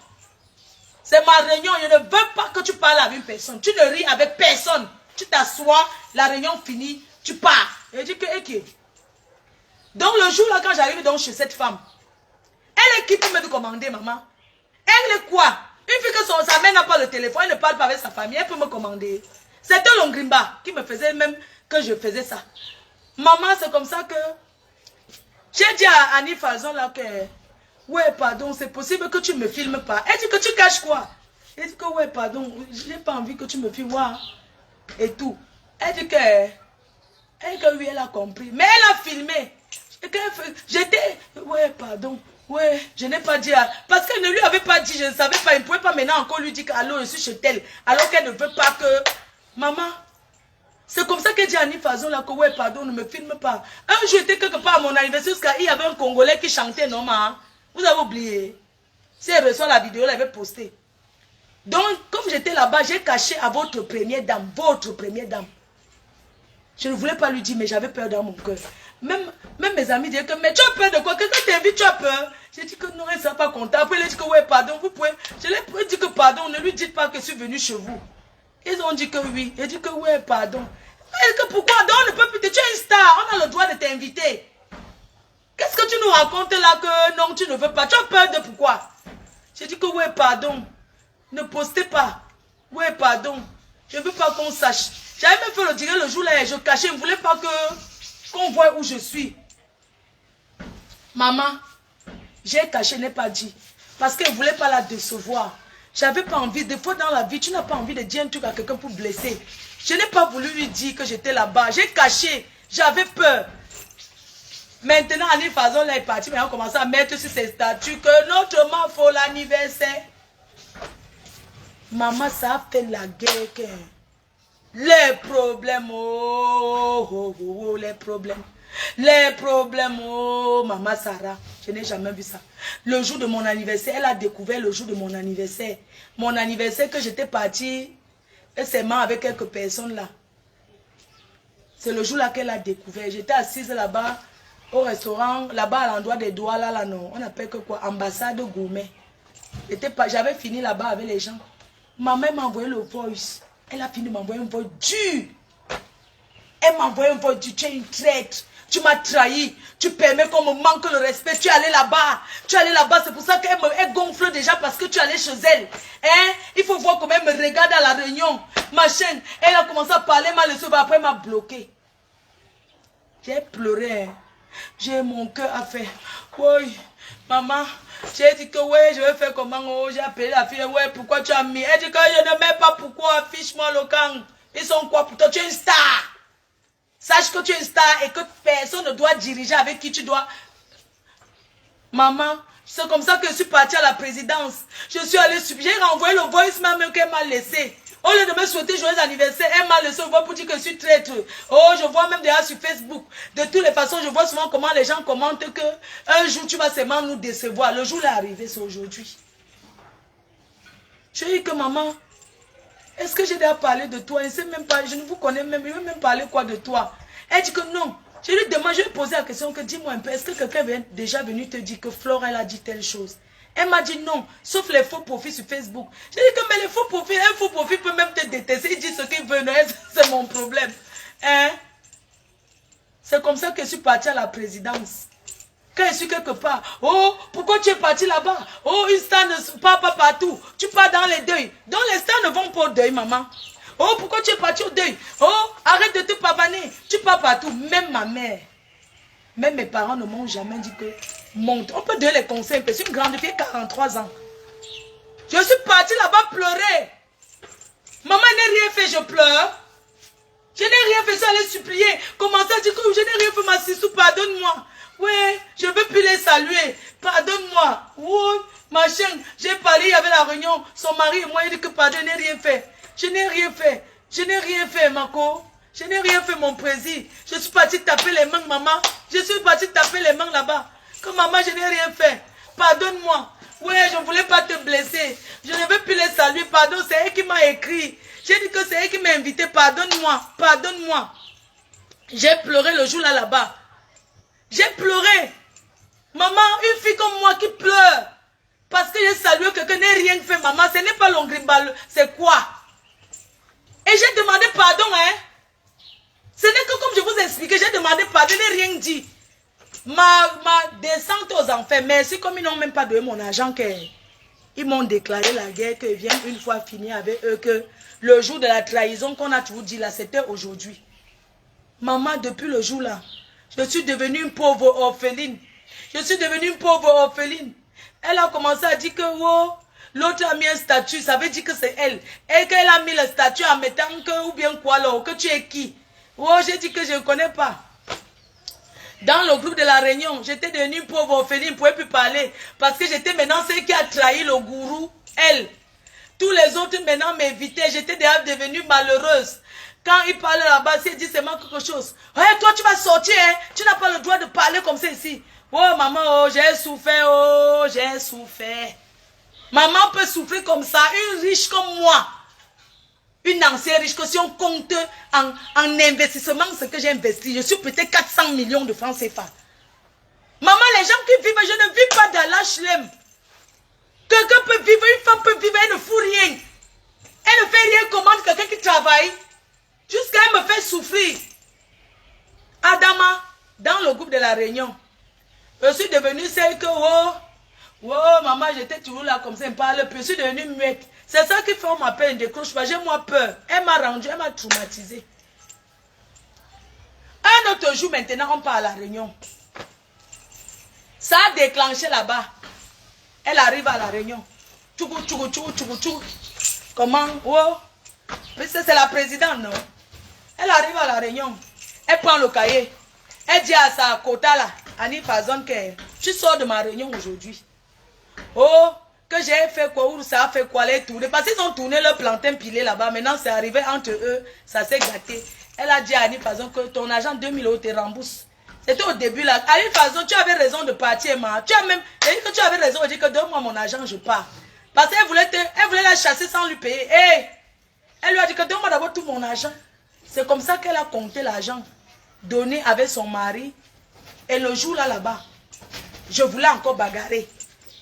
C'est ma réunion, je ne veux pas que tu parles avec une personne. Tu ne ris avec personne. Tu t'assois, la réunion finie, tu pars. Et je dis que, ok. Donc le jour là, quand j'arrive donc chez cette femme, elle est qui pour me commander, maman? Elle est quoi? Une fille que sa mère n'a pas le téléphone, elle ne parle pas avec sa famille, elle peut me commander. C'était Longrimba qui me faisait même que je faisais ça. Maman, c'est comme ça que... J'ai dit à Annie Falzon là que... Ouais, pardon, c'est possible que tu me filmes pas. Elle dit que tu caches quoi? Elle dit que ouais, pardon, j'ai pas envie que tu me filmes, et tout. Elle dit que oui, elle a compris. Mais elle a filmé. J'étais, ouais, pardon, ouais, je n'ai pas dit, parce qu'elle ne lui avait pas dit, je ne savais pas, il ne pouvait pas maintenant encore lui dire que, allô, je suis chez elle, alors qu'elle ne veut pas que, maman, c'est comme ça qu'elle dit à Annie Falzon là que, ouais, pardon, ne me filme pas. Un jour, j'étais quelque part à mon anniversaire, parce qu'il y avait un Congolais qui chantait, non, maman. Vous avez oublié. Si elle reçoit la vidéo, elle avait posté. Donc, comme j'étais là-bas, j'ai caché à votre première dame. Votre première dame. Je ne voulais pas lui dire, mais j'avais peur dans mon cœur. Même mes amis disaient que, mais tu as peur de quoi? Quelqu'un t'invite, tu as peur? J'ai dit que non, elle ne sera pas contente. Après, elle a dit que, ouais, pardon, vous pouvez. Je lui ai dit que, pardon, ne lui dites pas que je suis venu chez vous. Ils ont dit que oui. J'ai dit que, ouais, pardon. Elle dit que pourquoi? Donc, on ne peut plus. Tu es une star. On a le droit de t'inviter. Qu'est-ce que tu nous racontes là que non, tu ne veux pas? Tu as peur de pourquoi? J'ai dit que ouais, pardon. Ne postez pas. Ouais, pardon. Je ne veux pas qu'on sache. J'avais même fait le dire le jour là, je cachais. Je ne voulais pas qu'on voit où je suis. Maman, j'ai caché, n'ai pas dit. Parce qu'elle ne voulait pas la décevoir. J'avais pas envie. Des fois dans la vie, tu n'as pas envie de dire un truc à quelqu'un pour blesser. Je n'ai pas voulu lui dire que j'étais là-bas. J'ai caché. J'avais peur. Maintenant, Annie Falzon là est partie, mais on commence à mettre sur ses statuts que notre maman faut l'anniversaire. Maman, ça a fait la guerre. Les problèmes, les problèmes. Les problèmes, maman Sarah. Je n'ai jamais vu ça. Le jour de mon anniversaire, elle a découvert le jour de mon anniversaire. Mon anniversaire que j'étais partie, seulement avec quelques personnes là. C'est le jour là qu'elle a découvert. J'étais assise là-bas. au restaurant, là-bas à l'endroit des doigts, là, non. On appelle que quoi? Ambassade gourmet. J'avais fini là-bas avec les gens. Ma mère m'a envoyé le voice. Elle a fini de m'envoyer un voice dur. Elle m'a envoyé un voice dur. Tu es une traître. Tu m'as trahi. Tu permets qu'on me manque le respect. Tu es allé là-bas. Tu es allé là-bas. C'est pour ça qu'elle gonfle déjà parce que tu es allé chez elle. Hein? Il faut voir comment elle me regarde à la réunion. Ma chaîne. Elle a commencé à parler mal. Après, elle m'a bloqué. J'ai pleuré. Hein? J'ai mon cœur à faire. Oui, maman. J'ai dit que ouais, je vais faire comment. Oh, j'ai appelé la fille. Ouais, pourquoi tu as mis? Elle dit que je ne mets pas pourquoi. Affiche-moi le camp. Ils sont quoi pour toi? Tu es une star. Sache que tu es une star et que personne ne doit diriger avec qui tu dois. Maman, c'est comme ça que je suis partie à la présidence. Je suis allée, j'ai renvoyé le voice même qu'elle m'a laissé. Au lieu de me souhaiter joyeux anniversaire, elle m'a laissé le voix pour dire que je suis traître. Oh, je vois même déjà sur Facebook. De toutes les façons, je vois souvent comment les gens commentent que un jour tu vas seulement nous décevoir. Le jour est arrivé, c'est aujourd'hui. Je dis que maman, est-ce que j'ai déjà parlé de toi? Je ne vous connais même, je ne veux même parler quoi de toi. Elle dit que non. Je lui demande, je lui ai posé la question que dis-moi un peu, est-ce que quelqu'un est déjà venu te dire que Flore, elle a dit telle chose? Elle m'a dit non, sauf les faux profils sur Facebook. J'ai dit que mais les faux profils, un faux profil peut même te détester, il dit ce qu'il veut, c'est mon problème. Hein? C'est comme ça que je suis partie à la présidence. Quand je suis quelque part, oh, pourquoi tu es parti là-bas? Oh, une star ne part pas partout. Tu pars dans les deuils. Donc les stars ne vont pas au deuil, maman. Oh, pourquoi tu es parti au deuil? Oh, arrête de te pavaner. Tu pars partout. Même ma mère, même mes parents ne m'ont jamais dit que monte. On peut donner les conseils. C'est une grande fille, 43 ans. Je suis partie là-bas pleurer. Maman n'a rien fait, je pleure. Je n'ai rien fait, je suis allée supplier. Commencer à dire que je n'ai rien fait, ma sissou, pardonne-moi. Oui, je ne veux plus les saluer. Pardonne-moi. Oui, ma chaîne, j'ai parlé, il y avait la réunion. Son mari et moi, il dit que pardon, je n'ai rien fait. Je n'ai rien fait. Je n'ai rien fait, Mako. Je n'ai rien fait, mon président. Je suis partie taper les mains, maman. Je suis partie taper les mains là-bas. Comme maman, je n'ai rien fait. Pardonne-moi. Oui, je ne voulais pas te blesser. Je ne veux plus les saluer. Pardon, c'est elle qui m'a écrit. J'ai dit que c'est elle qui m'a invité. Pardonne-moi. Pardonne-moi. J'ai pleuré le jour là-bas. J'ai pleuré. Maman, une fille comme moi qui pleure. Parce que j'ai salué quelqu'un n'a rien fait, maman. Ce n'est pas l'ongrimbal. C'est quoi? Et j'ai demandé pardon, hein. Ce n'est que comme je vous ai expliqué, j'ai demandé pardon, je n'ai rien dit. Ma descente aux enfers, merci comme ils n'ont même pas donné mon argent, ils m'ont déclaré la guerre, qu'ils viennent une fois finir avec eux, que le jour de la trahison qu'on a toujours dit là, c'était aujourd'hui. Maman, depuis le jour là, je suis devenue une pauvre orpheline. Je suis devenue une pauvre orpheline. Elle a commencé à dire que oh, l'autre a mis un statut, ça veut dire que c'est elle. Et qu'elle a mis le statut en mettant que, ou bien quoi là, que tu es qui? Oh, j'ai dit que je ne connais pas. Dans le groupe de la réunion, j'étais devenue une pauvre orpheline, je ne pouvais plus parler. Parce que j'étais maintenant celle qui a trahi le gourou, elle. Tous les autres maintenant m'invitaient, j'étais déjà devenue malheureuse. Quand il parlait là-bas, il dit seulement quelque chose. Ouais, toi tu vas sortir, hein? Tu n'as pas le droit de parler comme ça ici. Oh maman, oh, j'ai souffert, oh, j'ai souffert. Maman peut souffrir comme ça, une riche comme moi. Une ancienne riche, que si on compte en investissement, ce que j'ai investi, je suis peut-être 400 millions de francs CFA. Maman, les gens qui vivent, je ne vis pas dans l'HLM. Quelqu'un peut vivre, une femme peut vivre, elle ne fout rien. Elle ne fait rien, commande quelqu'un qui travaille. Jusqu'à elle me fait souffrir. Adama, dans le groupe de la réunion, je suis devenue celle que, oh, maman, j'étais toujours là comme ça, elle me parle, puis je suis devenue muette. C'est ça qui fait qu'on m'appelle, ne décroche pas, j'ai moi peur. Elle m'a rendu, elle m'a traumatisé. Un autre jour maintenant, on part à la réunion. Ça a déclenché là-bas. Elle arrive à la réunion. Tchougou, tchougou, tchougou, tchougou, tchougou. Comment? Oh. C'est la présidente, non? Elle arrive à la réunion. Elle prend le cahier. Elle dit à sa quota là, Annie Fazon, que tu sors de ma réunion aujourd'hui. Oh, que j'ai fait quoi, ou ça a fait quoi, les tourner. Parce qu'ils ont tourné leur plantain pilé là-bas. Maintenant, c'est arrivé entre eux, ça s'est gâté. Elle a dit à Annie Fazon que ton argent 2000 € te rembourse. C'était au début là. Annie Fazon, tu avais raison de partir, ma. Tu as même dit que tu avais raison de dire que donne-moi mon argent, je pars. Parce qu'elle voulait la chasser sans lui payer. Hey, elle lui a dit que donne-moi d'abord tout mon argent. C'est comme ça qu'elle a compté l'argent donné avec son mari Et le jour là-bas, je voulais encore bagarrer.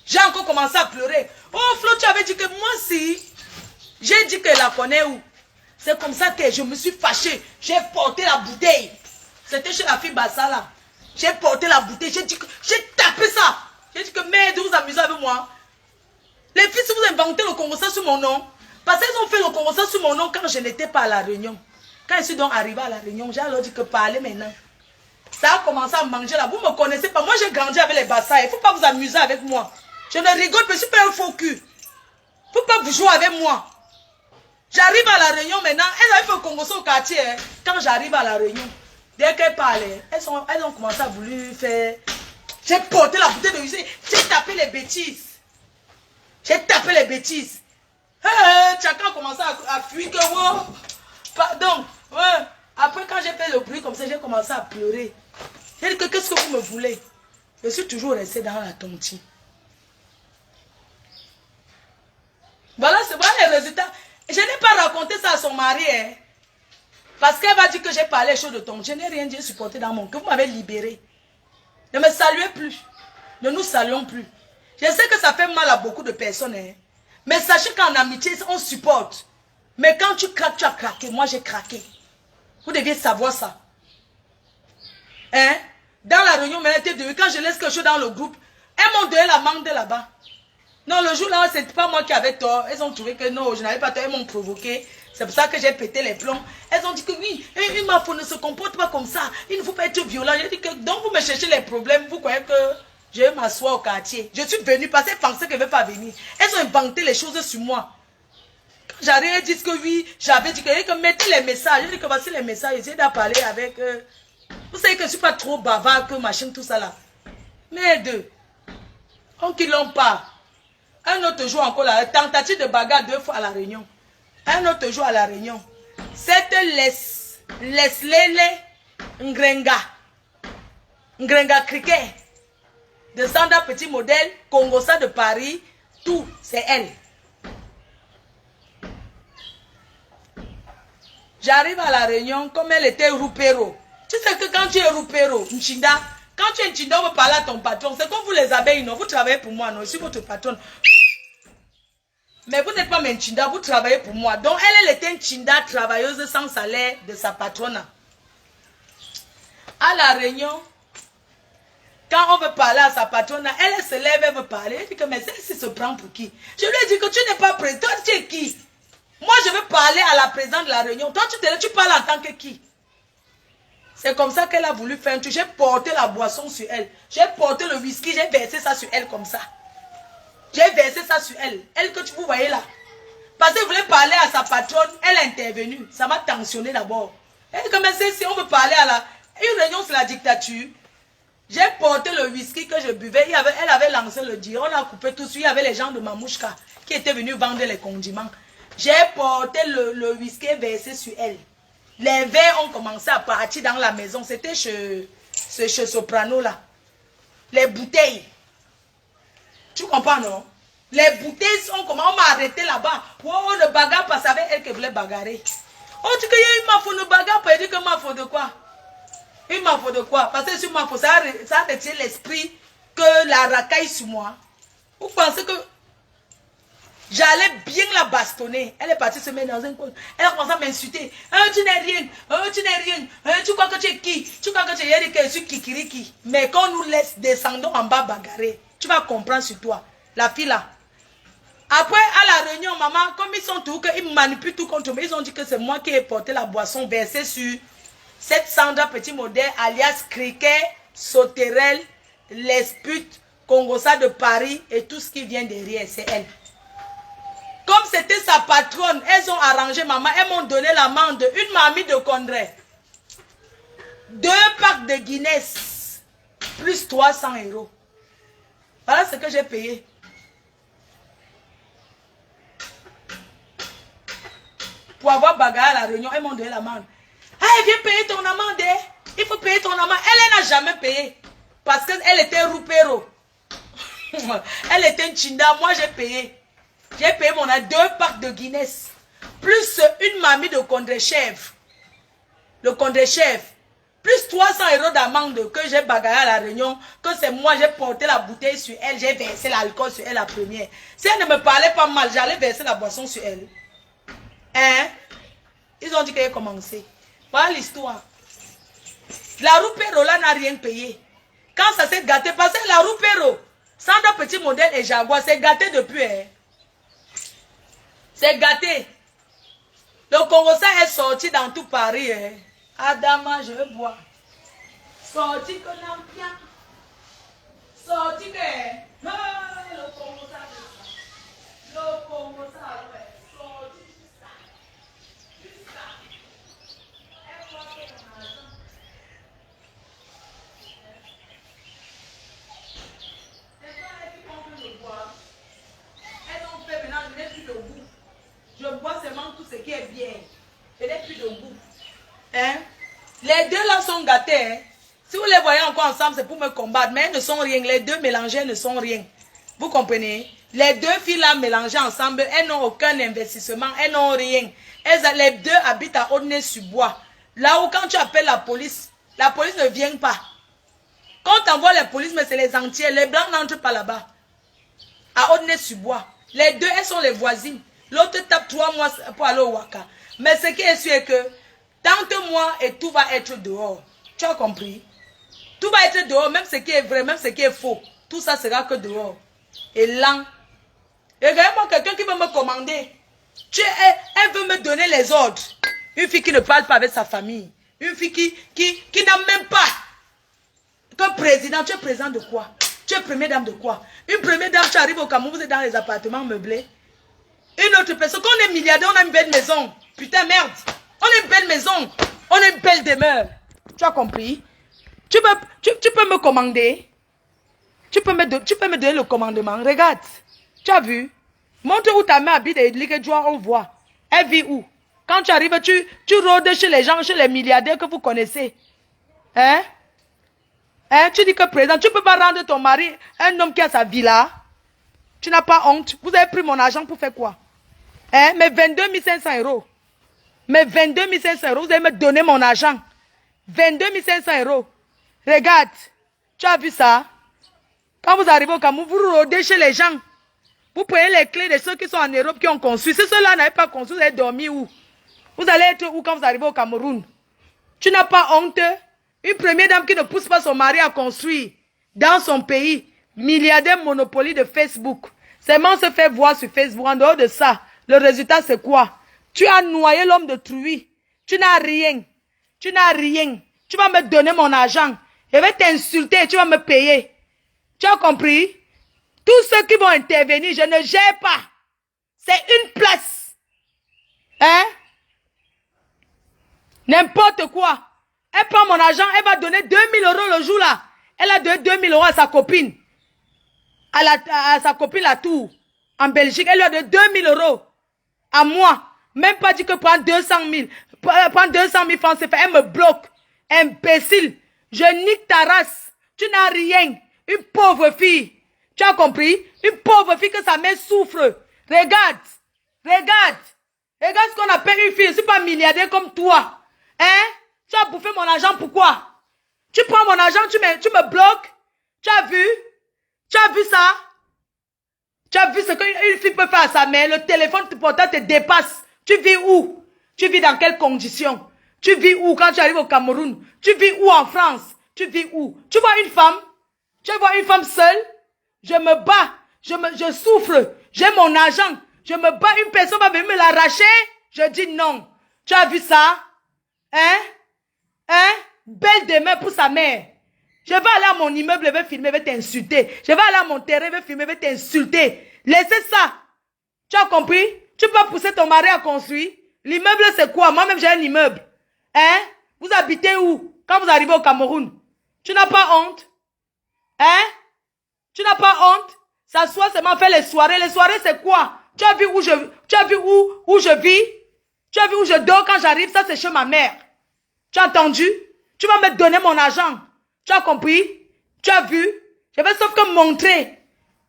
J'ai encore commencé à pleurer. Oh Flo, tu avais dit que moi si. J'ai dit que la connaît où. C'est comme ça que je me suis fâchée. J'ai porté la bouteille. C'était chez la fille Bassa là. J'ai porté la bouteille. J'ai dit que j'ai tapé ça. J'ai dit que merde, vous amusez avec moi. Les filles, si vous inventez le conversation sur mon nom. Parce qu'ils ont fait le conversation sur mon nom quand je n'étais pas à la réunion. Quand je suis donc arrivée à la réunion, j'ai alors dit que parler maintenant. Ça a commencé à manger là. Vous ne me connaissez pas. Moi, j'ai grandi avec les Bassa. Il ne faut pas vous amuser avec moi. Je ne rigole pas. Je ne suis pas un faux cul. Il ne faut pas vous jouer avec moi. J'arrive à la réunion maintenant. Elles avaient fait le conversation au quartier. Hein. Quand j'arrive à la réunion, dès qu'elles parlaient, elles ont commencé à vouloir faire. J'ai porté la bouteille de usine. J'ai tapé les bêtises. J'ai tapé les bêtises. Chacun a commencé à fuir que wow. Pardon. Ouais. Après, quand j'ai fait le bruit comme ça, j'ai commencé à pleurer. J'ai dit que qu'est-ce que vous me voulez? Je suis toujours restée dans la tontine. Voilà, c'est voilà les résultats. Je n'ai pas raconté ça à son mari. Hein. Parce qu'elle va dire que j'ai parlé chaud de ton. Je n'ai rien dit, supporté dans mon cœur. Vous m'avez libéré. Ne me saluez plus. Ne nous saluons plus. Je sais que ça fait mal à beaucoup de personnes. Hein. Mais sachez qu'en amitié, on supporte. Mais quand tu craques, tu as craqué. Moi, j'ai craqué. Vous deviez savoir ça. Hein? Dans la réunion, quand je laisse quelque chose dans le groupe, elles m'ont donné la mangue de là-bas. Non, le jour là, c'est pas moi qui avais tort. Elles ont trouvé que non, je n'avais pas tort. Elles m'ont provoqué. C'est pour ça que j'ai pété les plombs. Elles ont dit que oui, une mafia ne se comporte pas comme ça. Il ne faut pas être violent. J'ai dit que donc vous me cherchez les problèmes. Vous croyez que je vais m'asseoir au quartier. Je suis venue parce qu'elles pensaient qu'elles ne veulent pas venir. Elles ont inventé les choses sur moi. Quand j'arrive, elles disent que oui, j'avais dit que mettez les messages. J'ai dit que voici les messages. Essayez d'en parler avec eux. Vous savez que je ne suis pas trop bavard que machin, tout ça là. Merde. On qui l'ont pas. Un autre jour encore, la tentative de bagarre 2 fois à la réunion. Un autre jour à la réunion. Cette Leslele Ngrenga Cricket de Sandra Petit Modèle, Congosa de Paris, tout, c'est elle. J'arrive à la réunion comme elle était roupéro. Tu sais que quand tu es roupéro, Nchinda, quand tu es Nchinda, on veut parler à ton patron. C'est comme vous les abeilles, non? Vous travaillez pour moi, non? Je suis votre patronne. Mais vous n'êtes pas Nchinda, vous travaillez pour moi. Donc elle était Nchinda, travailleuse sans salaire de sa patronne. À la réunion, quand on veut parler à sa patronne, elle se lève, elle veut parler. Elle dit que mais celle-ci se prend pour qui? Je lui ai dit que tu n'es pas président, tu es qui? Moi je veux parler à la présidente de la réunion. Toi tu parles en tant que qui? C'est comme ça qu'elle a voulu faire un truc. J'ai porté la boisson sur elle. J'ai porté le whisky, j'ai versé ça sur elle comme ça. J'ai versé ça sur elle. Elle que vous voyez là. Parce qu'elle voulait parler à sa patronne, elle est intervenue. Ça m'a tensionné d'abord. Elle dit que mais si on veut parler à la... Une réunion sur la dictature. J'ai porté le whisky que je buvais. Elle avait lancé le dire. On a coupé tout de suite. Il y avait les gens de Mamouchka qui étaient venus vendre les condiments. J'ai porté le whisky versé sur elle. Les verres ont commencé à partir dans la maison. C'était chez Soprano là. Les bouteilles. Tu comprends non? Les bouteilles sont comment? On m'a arrêté là-bas. Oh, le bagarre parce avec elle qui voulait bagarrer. Oh, tu dis qu'il y a eu ma faute de bagarre. Pour dire que ma faute de quoi? Une ma faute de quoi? Parce que sur ma faute, ça a retiré l'esprit que la racaille sur moi. Vous pensez que j'allais bien la bastonner. Elle est partie se mettre dans un coin. Elle a commencé à m'insulter. Tu n'es rien. Tu n'es rien. Tu crois que tu es qui? Tu crois que tu es que je suis kikiriki. Mais quand on nous laisse descendons en bas bagarrer, tu vas comprendre sur toi. La fille là. Après, à la réunion, maman, comme ils sont tous, ils manipulent tout contre moi. Ils ont dit que c'est moi qui ai porté la boisson versée sur cette Sandra Petit Modèle, alias Cricket, Sauterelle, Lespute, Congosa de Paris et tout ce qui vient derrière, c'est elle. Comme c'était sa patronne, elles ont arrangé maman, elles m'ont donné l'amende, une mamie de Condré, 2 packs de Guinness, plus 300 €. Voilà ce que j'ai payé. Pour avoir bagarre à la réunion, elles m'ont donné l'amende. Ah, viens payer ton amende. Il faut payer ton amende. Elle n'a jamais payé. Parce qu'elle était roupéro. Elle était une chinda. Moi, j'ai payé. J'ai payé mon 2 packs de Guinness. Plus une mamie de Condré-Chèvre. Le Condré-Chèvre. Plus 300 € d'amende que j'ai bagarré à la réunion, que c'est moi, j'ai porté la bouteille sur elle, j'ai versé l'alcool sur elle la première. Si elle ne me parlait pas mal, j'allais verser la boisson sur elle. Hein? Ils ont dit qu'elle a commencé. Voilà l'histoire. La roue Perro là n'a rien payé. Quand ça s'est gâté, parce que la roue Perro, Sandra Petit Modèle et Jaguar, c'est gâté depuis. Hein? C'est gâté. Le Congo est sorti dans tout Paris. Hein? Adama, je veux boire. Sorti que n'en bien. Sorti que. Le Congo ça. Le Congo ça, ouais. Sorti jusqu'à. Jusqu'à. Elle va faire mon argent. C'est toi qui compte le boire. Elles ont fait maintenant, je n'ai plus de goût. Je bois seulement tout ce qui est bien. Je n'ai plus de goût. Hein? Les deux là sont gâtés. Hein? Si vous les voyez encore ensemble, c'est pour me combattre. Mais elles ne sont rien. Les deux mélangés ne sont rien. Vous comprenez? Les deux filles là mélangées ensemble, elles n'ont aucun investissement. Elles n'ont rien. Les deux habitent à Aulnay-sur-Bois. Là où quand tu appelles la police ne vient pas. Quand tu envoies la police, mais c'est les entiers. Les blancs n'entrent pas là-bas. À Aulnay-sur-Bois. Les deux, elles sont les voisines. L'autre tape 3 mois pour aller au Waka. Mais ce qui est sûr est que tant moi et tout va être dehors. Tu as compris? Tout va être dehors, même ce qui est vrai, même ce qui est faux. Tout ça sera que dehors. Et là, et regarde-moi quelqu'un qui veut me commander. Elle veut me donner les ordres. Une fille qui ne parle pas avec sa famille. Une fille qui n'a même pas que président. Tu es président de quoi? Tu es première dame de quoi? Une première dame, tu arrives au Cameroun, vous êtes dans les appartements meublés. Une autre personne, quand on est milliardaire, on a une belle maison. Putain, merde. On a une belle maison. On a une belle demeure. Tu as compris? Tu peux me commander. Tu peux me donner le commandement. Regarde. Tu as vu? Montre où ta mère habite et on voit. Elle vit où? Quand tu arrives, tu rôdes chez les gens, chez les milliardaires que vous connaissez. Hein? Hein? Tu dis que président, tu ne peux pas rendre ton mari un homme qui a sa villa. Tu n'as pas honte. Vous avez pris mon argent pour faire quoi? Hein? Mais 22 500 €. Mais 22 500 €, vous allez me donner mon argent. 22 500 €. Regarde, tu as vu ça? Quand vous arrivez au Cameroun, vous rôdez chez les gens. Vous prenez les clés de ceux qui sont en Europe qui ont construit. Si ceux-là n'avaient pas construit, vous allez dormir où? Vous allez être où quand vous arrivez au Cameroun? Tu n'as pas honte? Une première dame qui ne pousse pas son mari à construire dans son pays. Milliardaire monopoly de Facebook. Seulement se fait voir sur Facebook. En dehors de ça, le résultat c'est quoi? Tu as noyé l'homme de Trouy. Tu n'as rien. Tu n'as rien. Tu vas me donner mon argent. Je vais t'insulter et tu vas me payer. Tu as compris? Tous ceux qui vont intervenir, je ne gère pas. C'est une place. Hein? N'importe quoi. Elle prend mon argent, elle va donner 2000 € le jour là. Elle a donné 2000 € à sa copine. À sa copine la tour. En Belgique, elle lui a donné 2000 €. À moi. Même pas dit que prends 200 000. Prends 200 000 francs, c'est fait. Elle me bloque. Imbécile. Je nique ta race. Tu n'as rien. Une pauvre fille. Tu as compris? Une pauvre fille que sa mère souffre. Regarde. Regarde. Regarde ce qu'on appelle une fille. Je ne suis pas milliardaire comme toi. Hein? Tu as bouffé mon argent, pourquoi? Tu prends mon argent, tu me bloques. Tu as vu? Tu as vu ça? Tu as vu ce qu'une fille peut faire à sa mère? Le téléphone portable te dépasse. Tu vis où? Tu vis dans quelles conditions? Tu vis où quand tu arrives au Cameroun? Tu vis où en France? Tu vis où? Tu vois une femme? Tu vois une femme seule? Je me bats. Je souffre. J'ai mon argent. Je me bats. Une personne va venir me l'arracher. Je dis non. Tu as vu ça? Hein? Hein? Belle demeure pour sa mère. Je vais aller à mon immeuble, je vais filmer, je vais t'insulter. Je vais aller à mon terrain, je vais filmer, je vais t'insulter. Laissez ça. Tu as compris? Tu peux pas pousser ton mari à construire. L'immeuble, c'est quoi? Moi-même, j'ai un immeuble. Hein? Vous habitez où? Quand vous arrivez au Cameroun. Tu n'as pas honte? Hein? Tu n'as pas honte? S'asseoir seulement faire les soirées. Les soirées, c'est quoi? Tu as vu où je vis? Tu as vu où je dors quand j'arrive? Ça, c'est chez ma mère. Tu as entendu? Tu vas me donner mon argent. Tu as compris? Tu as vu? Je vais sauf que montrer.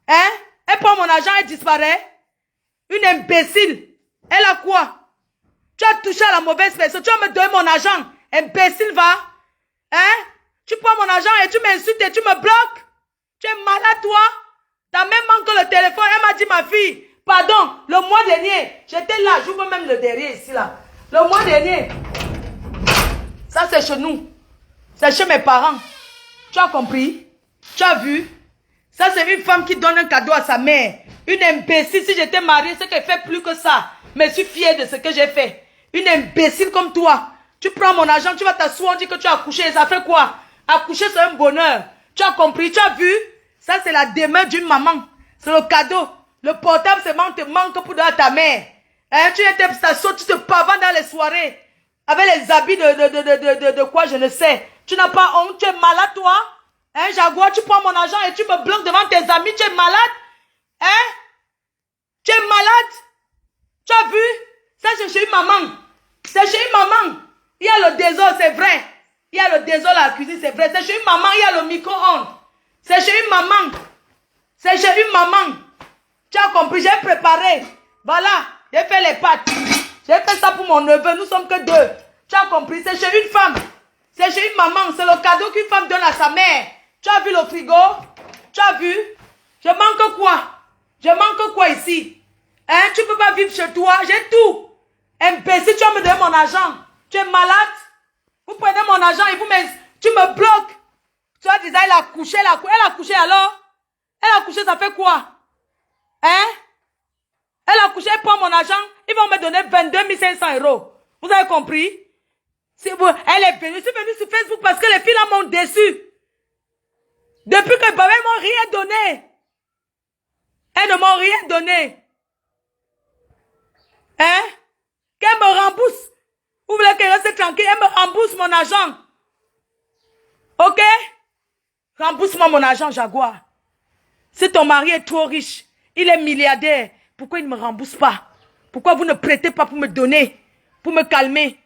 Hein? Elle prend mon argent, elle disparaît. Une imbécile. Elle a quoi? Tu as touché à la mauvaise personne. Tu vas me donner mon argent. Imbécile, va. Hein? Tu prends mon argent et tu m'insultes et tu me bloques. Tu es malade, toi? T'as même manqué le téléphone. Elle m'a dit, ma fille, pardon, le mois dernier, j'étais là, j'ouvre même le derrière ici, là. Le mois dernier, ça c'est chez nous. C'est chez mes parents. Tu as compris? Tu as vu? Ça c'est une femme qui donne un cadeau à sa mère. Une imbécile, si j'étais mariée, c'est qu'elle fait plus que ça. Mais je suis fière de ce que j'ai fait. Une imbécile comme toi. Tu prends mon argent, tu vas t'asseoir, on dit que tu as accouché. Ça fait quoi? Accoucher, c'est un bonheur. Tu as compris? Tu as vu? Ça, c'est la demeure d'une maman. C'est le cadeau. Le portable seulement te manque pour donner à ta mère. Hein? Tu étais station, tu te pavanes dans les soirées. Avec les habits de quoi, je ne sais. Tu n'as pas honte, tu es malade, toi? Hein, Jaguar, tu prends mon argent et tu me bloques devant tes amis, tu es malade? Hein? Tu es malade? Tu as vu? Ça, c'est chez une maman. C'est chez une maman. Il y a le désordre, c'est vrai. Il y a le désordre à la cuisine, c'est vrai. C'est chez une maman, il y a le micro-ondes. C'est chez une maman. C'est chez une maman. Tu as compris, j'ai préparé. Voilà, j'ai fait les pâtes. J'ai fait ça pour mon neveu, nous sommes que deux. Tu as compris, c'est chez une femme. C'est chez une maman, c'est le cadeau qu'une femme donne à sa mère. Tu as vu le frigo? Tu as vu? Je manque quoi? Je manque quoi ici? Hein, tu ne peux pas vivre chez toi, j'ai tout. Imbécile, tu vas me donner mon argent. Tu es malade? Vous prenez mon argent et tu me bloques. Tu as dit, elle a couché, elle a couché alors? Elle a couché, ça fait quoi? Hein? Elle a couché, elle prend mon argent, ils vont me donner 22 500 €. Vous avez compris? Elle est venue, je suis venue sur Facebook parce que les filles là m'ont déçu. Depuis que Baba, elles m'ont rien donné. Elles ne m'ont rien donné. Hein? Qu'elle me rembourse. Vous voulez qu'elle reste tranquille, elle me rembourse mon argent. Ok? Rembourse-moi mon argent, Jaguar. Si ton mari est trop riche, il est milliardaire, pourquoi il ne me rembourse pas? Pourquoi vous ne prêtez pas pour me donner? Pour me calmer?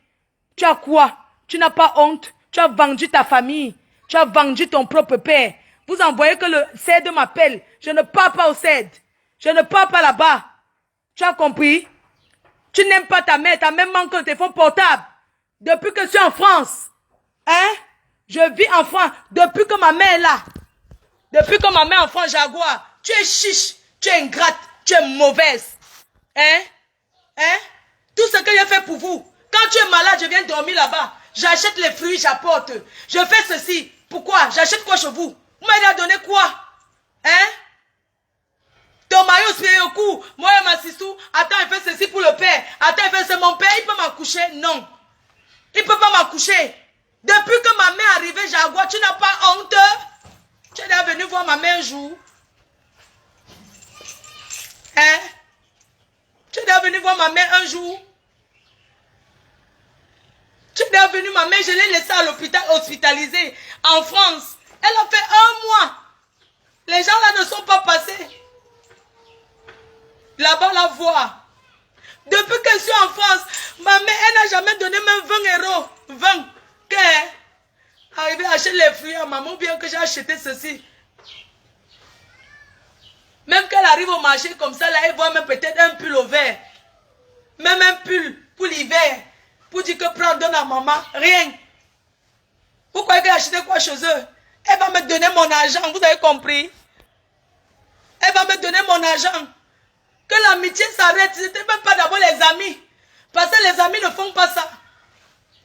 Tu as quoi? Tu n'as pas honte? Tu as vendu ta famille. Tu as vendu ton propre père. Vous envoyez que le CED m'appelle. Je ne pars pas au CED. Je ne pars pas là-bas. Tu as compris? Tu n'aimes pas ta mère manque le téléphone portable. Depuis que je suis en France. Hein? Je vis en France. Depuis que ma mère est là. Depuis que ma mère est en France, Jaguar. Tu es chiche. Tu es ingrate. Tu es mauvaise. Hein? Hein? Tout ce que j'ai fait pour vous. Quand tu es malade, je viens dormir là-bas. J'achète les fruits, j'apporte. Je fais ceci. Pourquoi? J'achète quoi chez vous? Vous m'avez donné quoi? Hein? Ton mari aussi est au cou. Moi et ma sissou. Attends, il fait ceci pour le père. Attends, il fait c'est mon père. Il peut m'accoucher? Non. Il ne peut pas m'accoucher. Depuis que ma mère est arrivée, Jaguar, tu n'as pas honte? Tu es déjà venu voir ma mère un jour? Hein? Tu es déjà venu voir ma mère un jour? Tu es déjà venu, ma mère, je l'ai laissée à l'hôpital, hospitalisée en France. Elle a fait 1 mois. Les gens là ne sont pas passés. Là-bas, la voir. Depuis que je suis en France, ma mère, elle n'a jamais donné même 20 €. 20. Qu'elle arrive à acheter les fruits à maman, ou bien que j'ai acheté ceci. Même qu'elle arrive au marché comme ça, là, elle voit même peut-être un pull au vert. Même un pull pour l'hiver. Pour dire que prends, donne à maman. Rien. Vous croyez qu'elle a acheté quoi chez eux? Elle va me donner mon argent, vous avez compris? Elle va me donner mon argent. Que l'amitié s'arrête. Ce n'était même pas d'abord les amis. Parce que les amis ne font pas ça.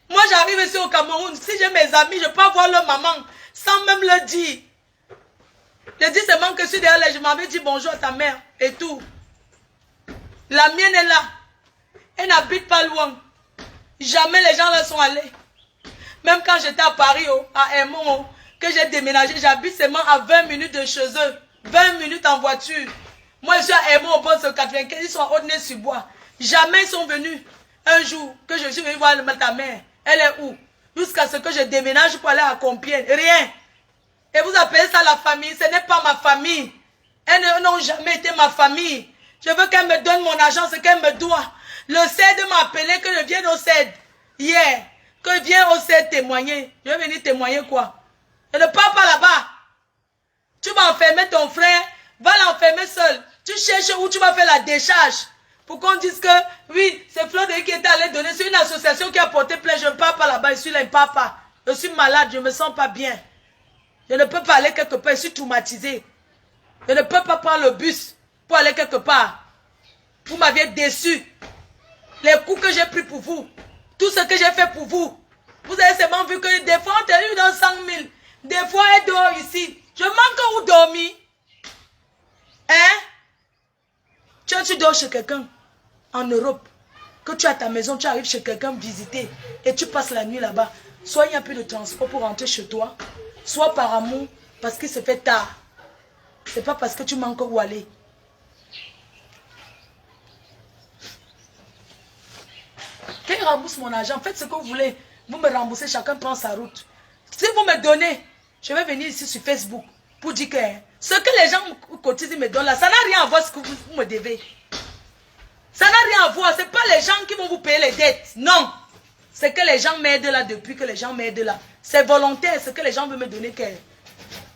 Moi, j'arrive ici au Cameroun. Si j'ai mes amis, je peux voir leur maman sans même le dire. Je dis seulement que je suis derrière, je m'avais dit bonjour à ta mère et tout. La mienne est là. Elle n'habite pas loin. Jamais les gens là sont allés. Même quand j'étais à Paris, à Aimont, que j'ai déménagé, j'habite seulement à 20 minutes de chez eux. 20 minutes en voiture. Moi, je suis à Aimont, au poste 95, ils sont à Haute-Nez-sur-Bois. Jamais ils sont venus. Un jour, que je suis venu voir ta mère. Elle est où? Jusqu'à ce que je déménage pour aller à Compiègne. Rien. Et vous appelez ça la famille? Ce n'est pas ma famille. Elles n'ont jamais été ma famille. Je veux qu'elle me donne mon argent, ce qu'elle me doit. Le CED m'a appelé que je vienne au CED. Hier. Que je vienne au CED témoigner. Je vais venir témoigner quoi? Je ne pars pas là-bas. Tu vas enfermer ton frère. Va l'enfermer seul. Tu cherches où tu vas faire la décharge. Pour qu'on dise que, oui, c'est Flo de qui est allé donner. C'est une association qui a porté plainte. Je ne pars pas là-bas. Je suis là, je ne pars pas. Je suis malade, je ne me sens pas bien. Je ne peux pas aller quelque part, je suis traumatisé. Je ne peux pas prendre le bus pour aller quelque part. Vous m'aviez déçu. Les coups que j'ai pris pour vous. Tout ce que j'ai fait pour vous. Vous avez seulement vu que des fois, on t'a eu dans 100 000. Des fois, elle dort ici. Je manque où dormir. Hein? Tu dors chez quelqu'un en Europe. Que tu as ta maison, tu arrives chez quelqu'un visiter. Et tu passes la nuit là-bas. Soit il n'y a plus de transport pour rentrer chez toi. Soit par amour, parce qu'il se fait tard. C'est pas parce que tu manques où aller. Quand il rembourse mon argent, faites ce que vous voulez. Vous me remboursez, chacun prend sa route. Si vous me donnez, je vais venir ici sur Facebook pour dire que ce que les gens cotisent me donnent là, ça n'a rien à voir avec ce que vous me devez. Ça n'a rien à voir. Ce n'est pas les gens qui vont vous payer les dettes. Non. C'est que les gens m'aident là depuis que les gens m'aident là. C'est volontaire. Ce que les gens veulent me donner. Que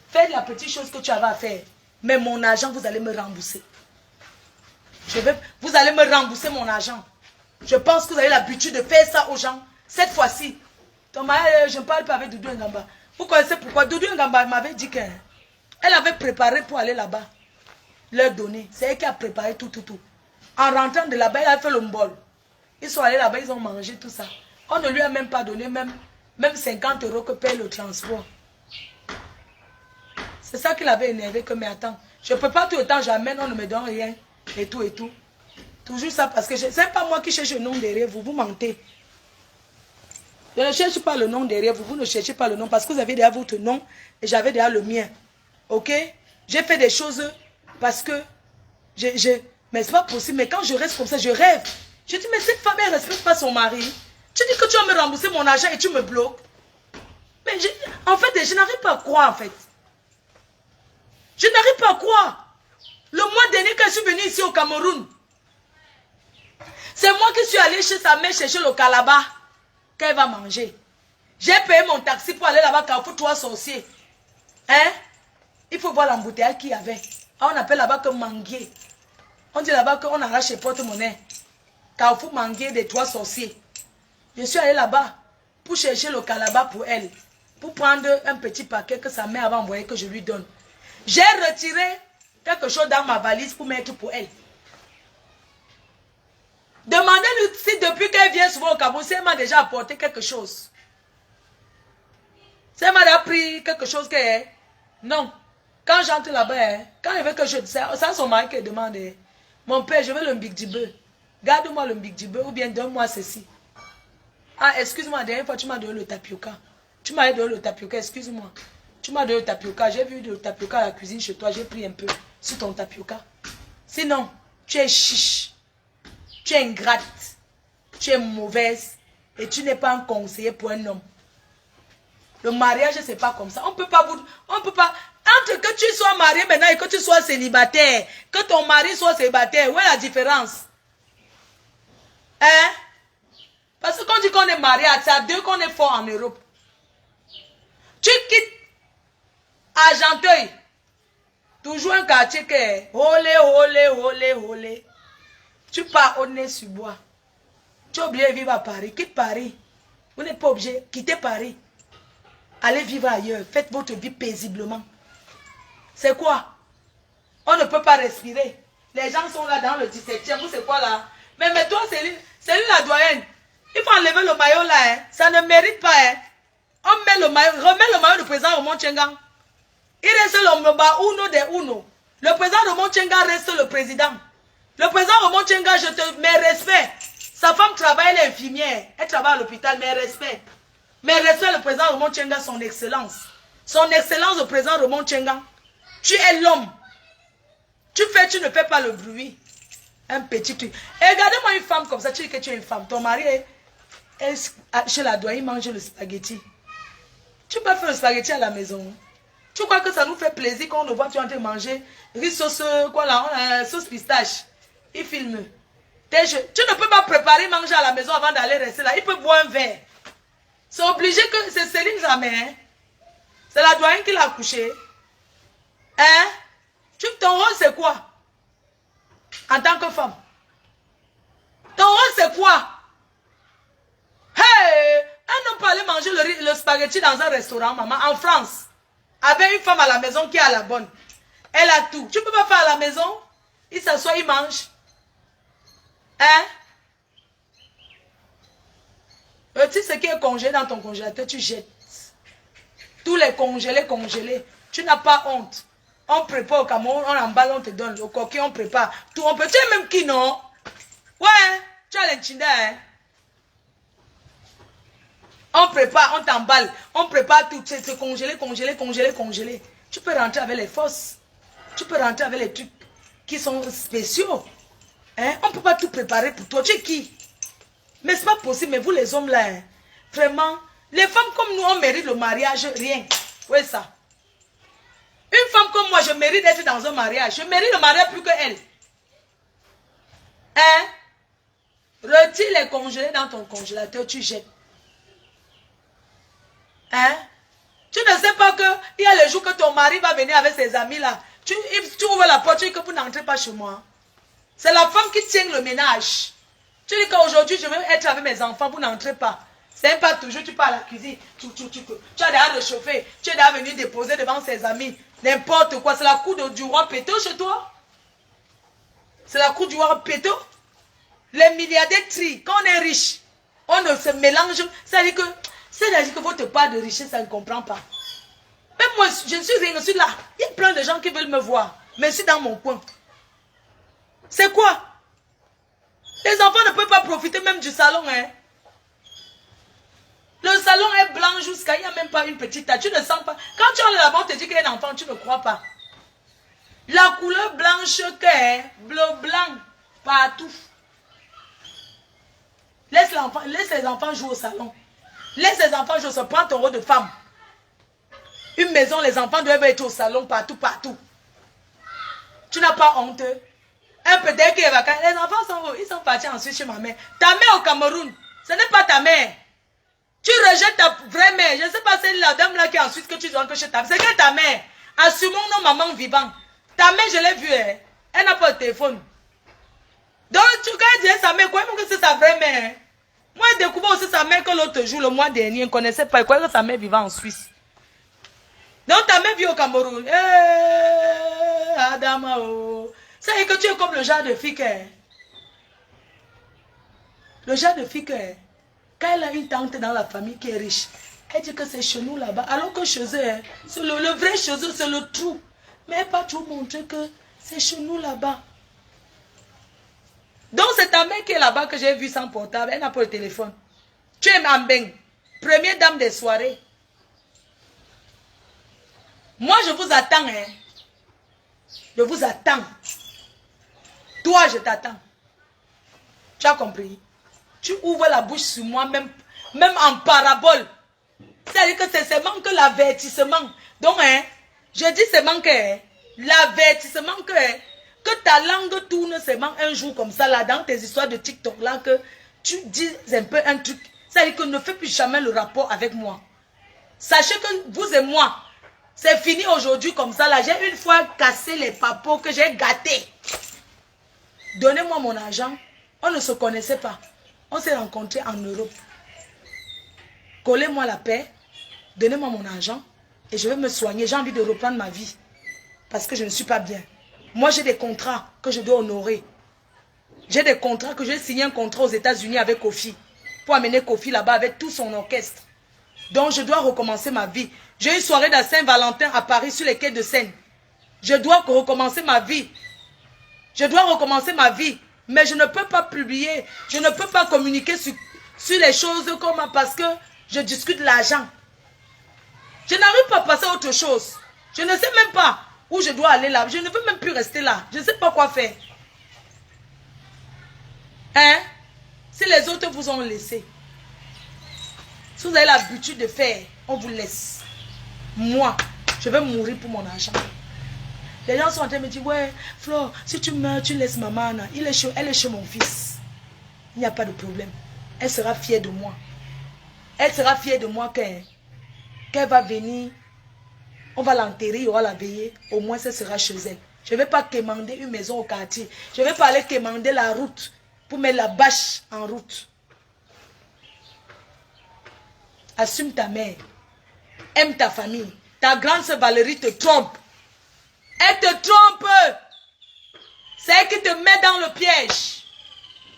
faites la petite chose que tu avais à faire. Mais mon argent, vous allez me rembourser. Vous allez me rembourser mon argent. Je pense que vous avez l'habitude de faire ça aux gens. Cette fois-ci, je ne parle pas avec Doudou Ngamba. Vous connaissez pourquoi? Doudou Ngamba m'avait dit qu'elle avait préparé pour aller là-bas. Leur donner. C'est elle qui a préparé tout. En rentrant de là-bas, elle a fait le mbol. Ils sont allés là-bas, ils ont mangé tout ça. On ne lui a même pas donné même 50 € que paye le transport. C'est ça qui l'avait énervé que, mais attends, je ne peux pas tout le temps, j'amène, on ne me donne rien. Et tout. Toujours ça parce que ce n'est pas moi qui cherche le nom derrière vous, vous mentez. Je ne cherche pas le nom derrière vous, vous ne cherchez pas le nom parce que vous avez déjà votre nom et j'avais déjà le mien. Ok? J'ai fait des choses parce que mais c'est pas possible, mais quand je reste comme ça, je rêve. Je dis, mais cette femme, elle ne respecte pas son mari. Tu dis que tu vas me rembourser mon argent et tu me bloques. Mais en fait, je n'arrive pas à croire, en fait. Je n'arrive pas à croire. Le mois dernier, quand je suis venu ici au Cameroun, c'est moi qui suis allé chez sa mère chercher le calaba qu'elle va manger. J'ai payé mon taxi pour aller là-bas, Carrefour 3 sorciers. Hein? Il faut voir l'embouteillage qu'il y avait. On appelle là-bas que manguier. On dit là-bas qu'on arrache les porte-monnaie. Carrefour manguier des 3 sorciers. Je suis allé là-bas pour chercher le calaba pour elle. Pour prendre un petit paquet que sa mère avait envoyé que je lui donne. J'ai retiré quelque chose dans ma valise pour mettre pour elle. Demandez-lui si depuis qu'elle vient souvent au Cameroun, si elle m'a déjà apporté quelque chose. Si elle m'a déjà pris quelque chose que... Non. Quand j'entre là-bas, quand elle veut que je... C'est son mari qui demande... Mon père, je veux le mbigdibeu. Garde-moi le mbigdibeu ou bien donne-moi ceci. Ah, excuse-moi, la dernière fois, tu m'as donné le tapioca. Tu m'as donné le tapioca, excuse-moi. Tu m'as donné le tapioca. J'ai vu le tapioca à la cuisine chez toi. J'ai pris un peu sur ton tapioca. Sinon, tu es chiche. Tu es ingrate. Tu es mauvaise. Et tu n'es pas un conseiller pour un homme. Le mariage, c'est pas comme ça. On peut pas... Entre que tu sois marié maintenant et que tu sois célibataire, que ton mari soit célibataire, où est la différence? Hein? Parce que quand on dit qu'on est marié, c'est à 2 qu'on est fort en Europe. Tu quittes Argenteuil, toujours un quartier qui est olé. Tu pars au nez sur bois. Tu es obligé de vivre à Paris. Quitte Paris. Vous n'êtes pas obligé. Quittez Paris. Allez vivre ailleurs. Faites votre vie paisiblement. C'est quoi? On ne peut pas respirer. Les gens sont là dans le 17e. Vous c'est quoi là? Mais toi, c'est lui la doyenne. Il faut enlever le maillot là. Hein. Ça ne mérite pas. Hein. On met le maillot. Remets le maillot du président Romon Tchenga. Il reste le uno des uno. Le président Romon Tchenga reste le président. Le président Romon Tchenga, je te mets respect. Sa femme travaille, elle est infirmière. Elle travaille à l'hôpital, mais respect. Mais respect le président Romon Tchenga, son excellence. Son excellence, le président Romon Tchenga. Tu es l'homme. Tu ne fais pas le bruit. Un petit truc. Et regardez-moi une femme comme ça, tu dis que tu es une femme. Ton mari est chez la douane, il mange le spaghetti. Tu peux faire le spaghetti à la maison. Tu crois que ça nous fait plaisir quand on le voit, tu es en train de manger riz sauce, quoi là, sauce pistache. Il filme. Tu ne peux pas préparer manger à la maison avant d'aller rester là. Il peut boire un verre. C'est obligé que c'est Céline jamais. Hein? C'est la douane qui l'a couché. Hein? Ton rôle c'est quoi? En tant que femme. Ton rôle c'est quoi? Hey! Un homme peut aller manger le spaghetti dans un restaurant, maman, en France. Avec une femme à la maison qui est à la bonne. Elle a tout. Tu ne peux pas faire à la maison. Il s'assoit, il mange. Hein? Tu sais ce qui est congelé dans ton congélateur, tu jettes. Tous les congelés. Tu n'as pas honte. On prépare au Cameroun, on emballe, on te donne. Au coquille, on prépare. Tout, on peut. Tu es même qui, non? Ouais, tu as l'intinda, hein? On prépare, on t'emballe. On prépare tout. C'est congelé. Tu peux rentrer avec les forces. Tu peux rentrer avec les trucs qui sont spéciaux. Hein? On ne peut pas tout préparer pour toi. Tu es qui? Mais c'est pas possible. Mais vous les hommes là, hein, vraiment, les femmes comme nous, on mérite le mariage, rien. Oui, ça. Une femme comme moi, je mérite d'être dans un mariage. Je mérite le mariage plus que elle. Hein? Retire les congelés dans ton congélateur, tu jettes. Hein? Tu ne sais pas qu'il y a le jour que ton mari va venir avec ses amis là. Tu ouvres la porte, tu dis que vous n'entrez pas chez moi. C'est la femme qui tient le ménage. Tu dis qu'aujourd'hui, je veux être avec mes enfants, vous n'entrez pas. C'est pas toujours, tu pars à la cuisine, tu as déjà réchauffé, tu es déjà venu déposer devant ses amis. N'importe quoi, c'est la cour du roi Péto chez toi. C'est la cour du roi Péto. Les milliardaires trient. Quand on est riche, on ne se mélange. C'est-à-dire que votre part de richesse, ça ne comprend pas. Même moi, je suis rien, je suis là. Il y a plein de gens qui veulent me voir. Mais je suis dans mon coin. C'est quoi? Les enfants ne peuvent pas profiter même du salon. Hein? Le salon est blanc jusqu'à... Il n'y a même pas une petite tache. Tu ne sens pas. Quand tu es là-bas, on te dit qu'il y a un enfant, tu ne crois pas. La couleur blanche qu'est, bleu, blanc, partout. Laisse les enfants jouer au salon. Laisse les enfants jouer au salon. Prends ton rôle de femme. Une maison, les enfants doivent être au salon partout. Tu n'as pas honte. Un peu dès qu'il est vacant, les enfants ils sont partis ensuite chez ma mère. Ta mère au Cameroun, ce n'est pas ta mère. Tu rejettes ta vraie mère. Je ne sais pas, c'est la dame là qui est ensuite que tu dois que chez ta mère. C'est que ta mère. Assumons nos mamans vivants. Ta mère, je l'ai vue. Hein. Elle n'a pas de téléphone. Donc, quand elle dit sa mère, quoi, que c'est sa vraie mère. Hein. Moi, j'ai découvert aussi sa mère que l'autre jour, le mois dernier, je ne connaissais pas. Quoi que sa mère vivait en Suisse. Donc, ta mère vit au Cameroun. Adama, oh. C'est que tu es comme le genre de fille que... Le genre de fille que... Quand elle a une tante dans la famille qui est riche, elle dit que c'est chez nous là-bas. Alors que chez eux, c'est le vrai chez eux, c'est le trou. Mais elle n'a pas trop montré que c'est chez nous là-bas. Donc c'est ta mère qui est là-bas que j'ai vu sans portable. Elle n'a pas le téléphone. Tu es Mambeng, première dame des soirées. Moi je vous attends. Hein. Je vous attends. Toi je t'attends. Tu as compris? Tu ouvres la bouche sur moi, même en parabole. C'est-à-dire que c'est seulement que l'avertissement. Donc, hein, je dis seulement que l'avertissement que ta langue tourne seulement un jour comme ça, là, dans tes histoires de TikTok, là, que tu dis un peu un truc. C'est-à-dire que ne fais plus jamais le rapport avec moi. Sachez que vous et moi, c'est fini aujourd'hui comme ça, là. J'ai une fois cassé les papos que j'ai gâtés. Donnez-moi mon argent. On ne se connaissait pas. On s'est rencontrés en Europe. Collez-moi la paix. Donnez-moi mon argent. Et je vais me soigner. J'ai envie de reprendre ma vie. Parce que je ne suis pas bien. Moi, j'ai des contrats que je dois honorer. J'ai des contrats que j'ai signé un contrat aux États-Unis avec Kofi. Pour amener Kofi là-bas avec tout son orchestre. Donc, je dois recommencer ma vie. J'ai une soirée de Saint-Valentin à Paris sur les quais de Seine. Je dois recommencer ma vie. Je dois recommencer ma vie. Mais je ne peux pas publier, je ne peux pas communiquer sur les choses comme parce que je discute l'argent. Je n'arrive pas à passer à autre chose. Je ne sais même pas où je dois aller là. Je ne veux même plus rester là. Je ne sais pas quoi faire. Hein? Si les autres vous ont laissé, si vous avez l'habitude de faire, on vous laisse. Moi, je vais mourir pour mon argent. Les gens sont en train de me dire, ouais, Flo, si tu meurs, tu laisses maman. Elle est chez mon fils. Il n'y a pas de problème. Elle sera fière de moi. Elle sera fière de moi qu'elle va venir. On va l'enterrer, il y aura la veillée. Au moins, ça sera chez elle. Je ne vais pas quémander une maison au quartier. Je ne vais pas aller quémander la route pour mettre la bâche en route. Assume ta mère. Aime ta famille. Ta grande sœur Valérie te trompe. Elle te trompe. C'est elle qui te met dans le piège.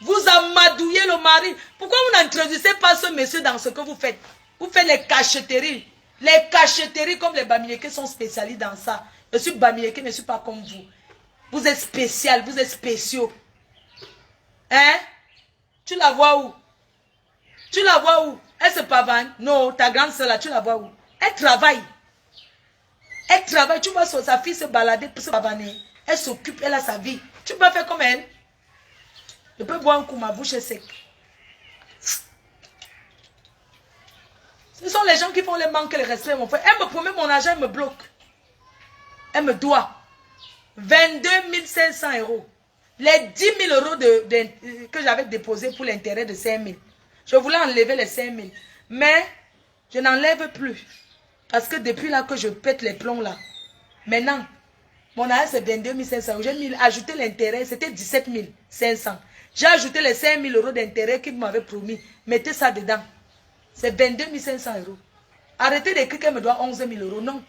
Vous amadouillez le mari. Pourquoi vous n'introduisez pas ce monsieur dans ce que vous faites? Vous faites les cachetteries. Les cachetteries comme les Bamileke sont spécialistes dans ça. Je suis Bamileke, je ne suis pas comme vous. Vous êtes spécial, vous êtes spéciaux. Hein? Tu la vois où? Tu la vois où? Elle se pavane? Non, ta grande soeur là, tu la vois où? Elle travaille. Elle travaille. Tu vois sa fille se balader pour se pavaner. Elle s'occupe, elle a sa vie. Tu peux faire comme elle. Je peux boire un coup, ma bouche est sec. Ce sont les gens qui font les manques, les respects, mon frère. Elle me promet mon argent, elle me bloque. Elle me doit 22 500 euros. Les 10 000 euros que j'avais déposés pour l'intérêt de 5 000. Je voulais enlever les 5 000. Mais je n'enlève plus. Parce que depuis là que je pète les plombs là. Maintenant, mon argent c'est 22 500. J'ai ajouté l'intérêt, c'était 17 500. J'ai ajouté les 5 000 euros d'intérêt qu'il m'avait promis. Mettez ça dedans. C'est 22 500 euros. Arrêtez d'écrire qu'elle me doit 11 000 euros. Non.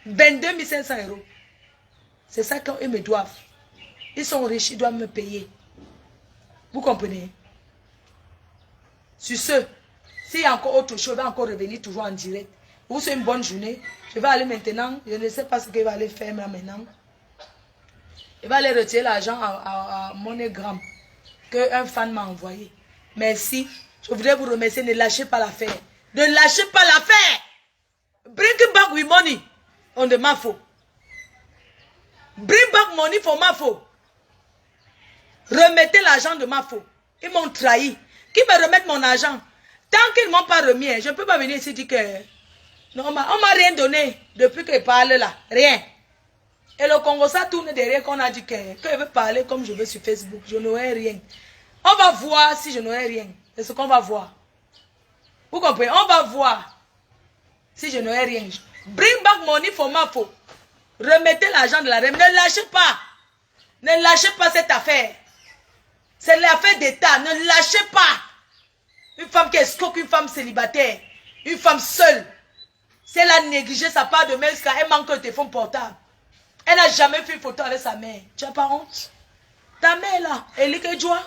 22 500 euros. C'est ça qu'ils me doivent. Ils sont riches, ils doivent me payer. Vous comprenez? Sur ce, s'il y a encore autre chose, je vais encore revenir toujours en direct. Vous souhaitez une bonne journée. Je vais aller maintenant. Je ne sais pas ce qu'il va aller faire maintenant. Il va aller retirer l'argent à MoneyGram qu'un fan m'a envoyé. Merci. Je voudrais vous remercier. Ne lâchez pas l'affaire. Ne lâchez pas l'affaire. Bring back with money. On de Mafo. Bring back money for Mafo. Remettez l'argent de Mafo. Ils m'ont trahi. Qui me remette mon argent? Tant qu'ils ne m'ont pas remis, je ne peux pas venir ici dire que... Non, on ne m'a rien donné depuis que je parle là. Rien. Et le Congo, ça tourne derrière qu'on a dit que je veux parler comme je veux sur Facebook. Je n'aurai rien. On va voir si je n'aurai rien. C'est ce qu'on va voir. Vous comprenez? On va voir si je n'aurai rien. Bring back money for Mafo. Remettez l'argent de la REM. Ne lâchez pas. Ne lâchez pas cette affaire. C'est l'affaire d'État. Ne lâchez pas. Une femme qui escroque, une femme célibataire, une femme seule. Si elle a négligé sa part de mère jusqu'à elle manque un téléphone portable. Elle n'a jamais fait une photo avec sa mère. Tu n'as pas honte? Ta mère là, elle est que joie.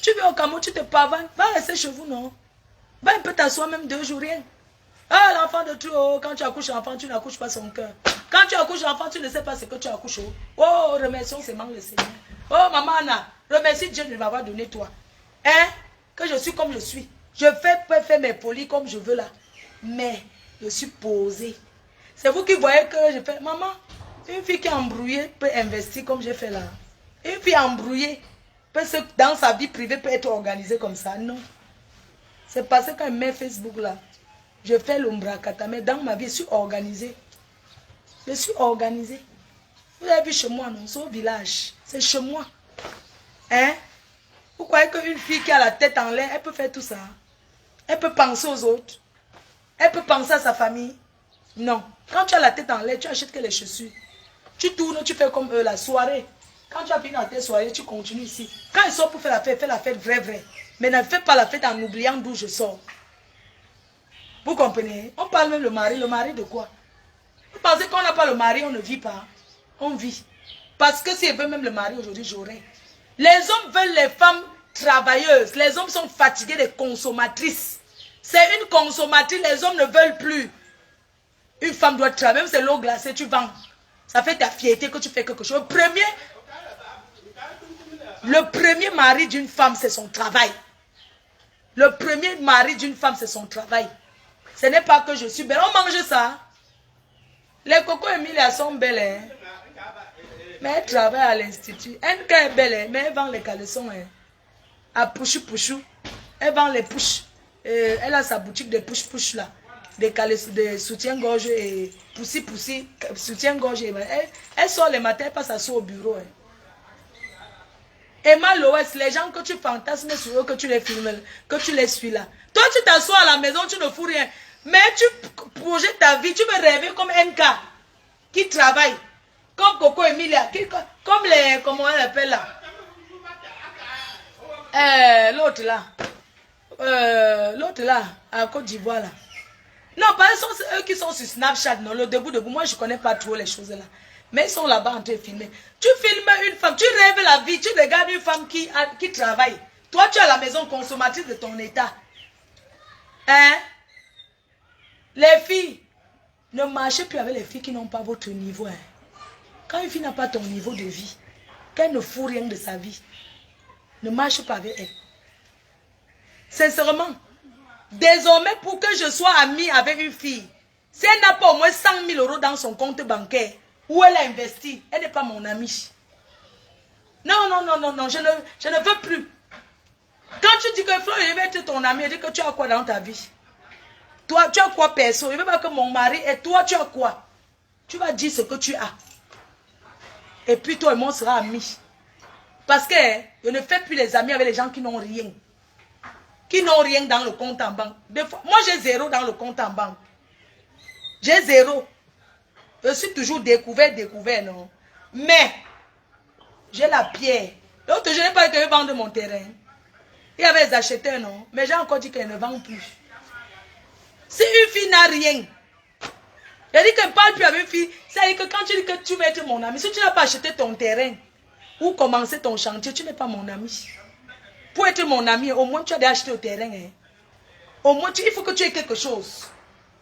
Tu viens au Cameroun, tu te pavanes. Va rester chez vous, non? Va un peu t'asseoir même 2 jours, rien. Ah, l'enfant de tout, oh, quand tu accouches l'enfant, tu n'accouches pas son cœur. Quand tu accouches l'enfant, tu ne sais pas ce que tu accouches. Oh, remercions seulement le Seigneur. Oh, maman Anna, remercie Dieu de m'avoir donné toi. Hein? Que je suis comme je suis. Je peux faire mes polis comme je veux là. Mais je suis posée. C'est vous qui voyez que je fais. Maman, une fille qui est embrouillée peut investir comme j'ai fait là. Une fille embrouillée, dans sa vie privée, peut être organisée comme ça. Non. C'est parce que quand je mets Facebook là, je fais l'ombracata, mais dans ma vie, je suis organisée. Je suis organisée. Vous avez vu chez moi, non? C'est au village. C'est chez moi. Hein? Vous croyez qu'une fille qui a la tête en l'air, elle peut faire tout ça? Elle peut penser aux autres. Elle peut penser à sa famille. Non. Quand tu as la tête en l'air, tu achètes que les chaussures. Tu tournes, tu fais comme eux la soirée. Quand tu as fini dans tes soirées, tu continues ici. Quand ils sortent pour faire la fête, fais la fête vraie. Mais ne fais pas la fête en oubliant d'où je sors. Vous comprenez? On parle même le mari. Le mari de quoi? Vous pensez qu'on n'a pas le mari, on ne vit pas? On vit. Parce que si elle veut même le mari aujourd'hui, j'aurais. Les hommes veulent les femmes travailleuses. Les hommes sont fatigués des consommatrices. C'est une consommatrice, les hommes ne veulent plus. Une femme doit travailler, même c'est l'eau glacée, tu vends. Ça fait ta fierté que tu fais quelque chose. Le premier mari d'une femme, c'est son travail. Le premier mari d'une femme, c'est son travail. Ce n'est pas que je suis belle. On mange ça. Les Coco Emilia sont belles. Hein? Mais elle travaille à l'institut. Elle est belle, hein? Mais elle vend les caleçons. Hein? À Pouchou. Elle vend les pouches. Elle a sa boutique de push là. Des soutiens-gorge et poussi, soutien-gorge. Elle sort les matins, elle passe à au bureau. Hein. Emma Loès, les gens que tu fantasmes sur eux, que tu les filmes, que tu les suis là. Toi, tu t'assois à la maison, tu ne fous rien. Mais tu projettes ta vie, tu veux rêver comme NK qui travaille. Comme Coco Emilia, comme les, comment on l'appelle là. L'autre là. l'autre là, à Côte d'Ivoire là. Non, pas eux qui sont sur Snapchat, non, le debout. Moi, je ne connais pas trop les choses là. Mais ils sont là-bas en train de filmer. Tu filmes une femme, tu rêves la vie, tu regardes une femme qui travaille. Toi, tu es à la maison consommatrice de ton état. Hein? Les filles, ne marchez plus avec les filles qui n'ont pas votre niveau. Hein. Quand une fille n'a pas ton niveau de vie, qu'elle ne fout rien de sa vie, ne marche pas avec elle. Sincèrement, désormais, pour que je sois amie avec une fille, si elle n'a pas au moins 100 000 € dans son compte bancaire, où elle a investi, elle n'est pas mon amie. Non, non, non, non, non, je ne veux plus. Quand tu dis que Flo, je vais être ton ami, je dis que tu as quoi dans ta vie? Toi, tu as quoi perso? Je ne veux pas que mon mari et toi, tu as quoi? Tu vas dire ce que tu as. Et puis toi et moi, on sera amis. Parce que je ne fais plus les amis avec les gens qui n'ont rien. Qui n'ont rien dans le compte en banque. Des fois, moi, j'ai 0 dans le compte en banque. J'ai 0. Je suis toujours découvert, non. Mais, j'ai la pierre. L'autre, je n'ai pas que je vende mon terrain. Il y avait des acheteurs, non. Mais j'ai encore dit qu'elle ne vend plus. Si une fille n'a rien, je dis qu'elle ne parle plus avec une fille. C'est-à-dire que quand tu dis que tu veux être mon ami, si tu n'as pas acheté ton terrain ou commencé ton chantier, tu n'es pas mon ami. Pour être mon ami, au moins tu as déjà acheté le terrain. Hein. Au moins, il faut que tu aies quelque chose.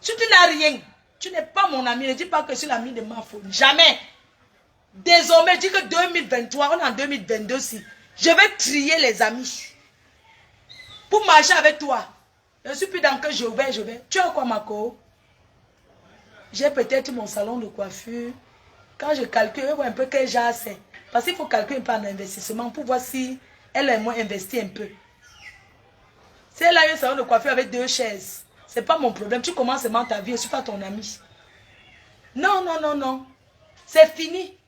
Si tu n'as rien, tu n'es pas mon ami. Ne dis pas que je suis l'ami de ma faute. Jamais. Désormais, je dis que 2023, on est en 2022 si. Je vais trier les amis. Pour marcher avec toi. Je ne suis plus dans que je vais. Tu as quoi, Marco? J'ai peut-être mon salon de coiffure. Quand je calcule, je vois un peu quel genre c'est. Parce qu'il faut calculer un peu en investissement pour voir si elle a moins investi un peu. Si elle a un salon de coiffure avec 2 chaises, ce n'est pas mon problème. Tu commences seulement ta vie, je ne suis pas ton ami. Non, non, non, non. C'est fini.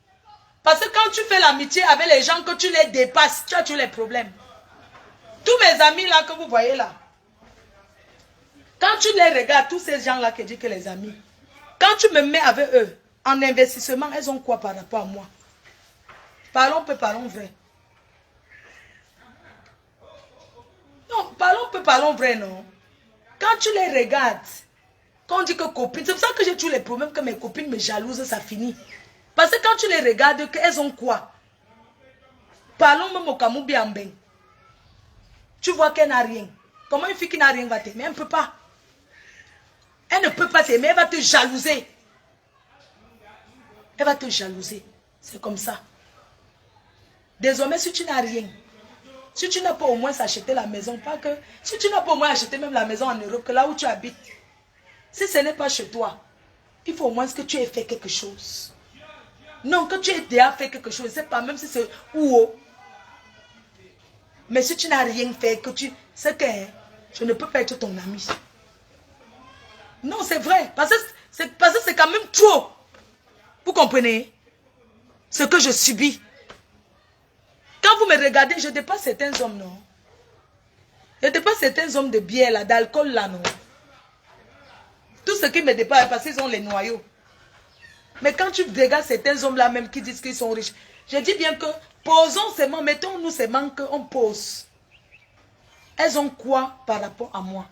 Parce que quand tu fais l'amitié avec les gens que tu les dépasses, tu as tous les problèmes. Tous mes amis là que vous voyez là, quand tu les regardes, tous ces gens là qui disent que les amis, quand tu me mets avec eux, en investissement, elles ont quoi par rapport à moi? Parlons peu, parlons vrai. Non, parlons peu, parlons vrai, non. Quand tu les regardes, quand on dit que copines, c'est pour ça que j'ai tous les problèmes que mes copines me jalousent, ça finit. Parce que quand tu les regardes, elles ont quoi? Parlons même au Kamoubiambeng. Tu vois qu'elle n'a rien. Comment une fille qui n'a rien va t'aimer? Elle ne peut pas. Elle ne peut pas t'aimer, elle va te jalouser. Elle va te jalouser. C'est comme ça. Désormais, si tu n'as rien, si tu n'as pas au moins acheté la maison, pas que, si tu n'as pas au moins acheté même la maison en Europe, que là où tu habites, si ce n'est pas chez toi, il faut au moins que tu aies fait quelque chose. Non, que tu aies déjà fait quelque chose, c'est pas même si c'est où. Mais si tu n'as rien fait, que tu, c'est que je ne peux pas être ton ami. Non, c'est vrai, parce que c'est quand même trop. Vous comprenez? Ce que je subis. Quand vous me regardez, je dépasse certains hommes, non? Je dépasse certains hommes de bière, là, d'alcool, là, non? Tout ce qui me dépasse, parce qu'ils ont les noyaux. Mais quand tu regardes certains hommes, là, même, qui disent qu'ils sont riches, je dis bien que, posons seulement, mettons-nous seulement qu'on pose. Elles ont quoi par rapport à moi?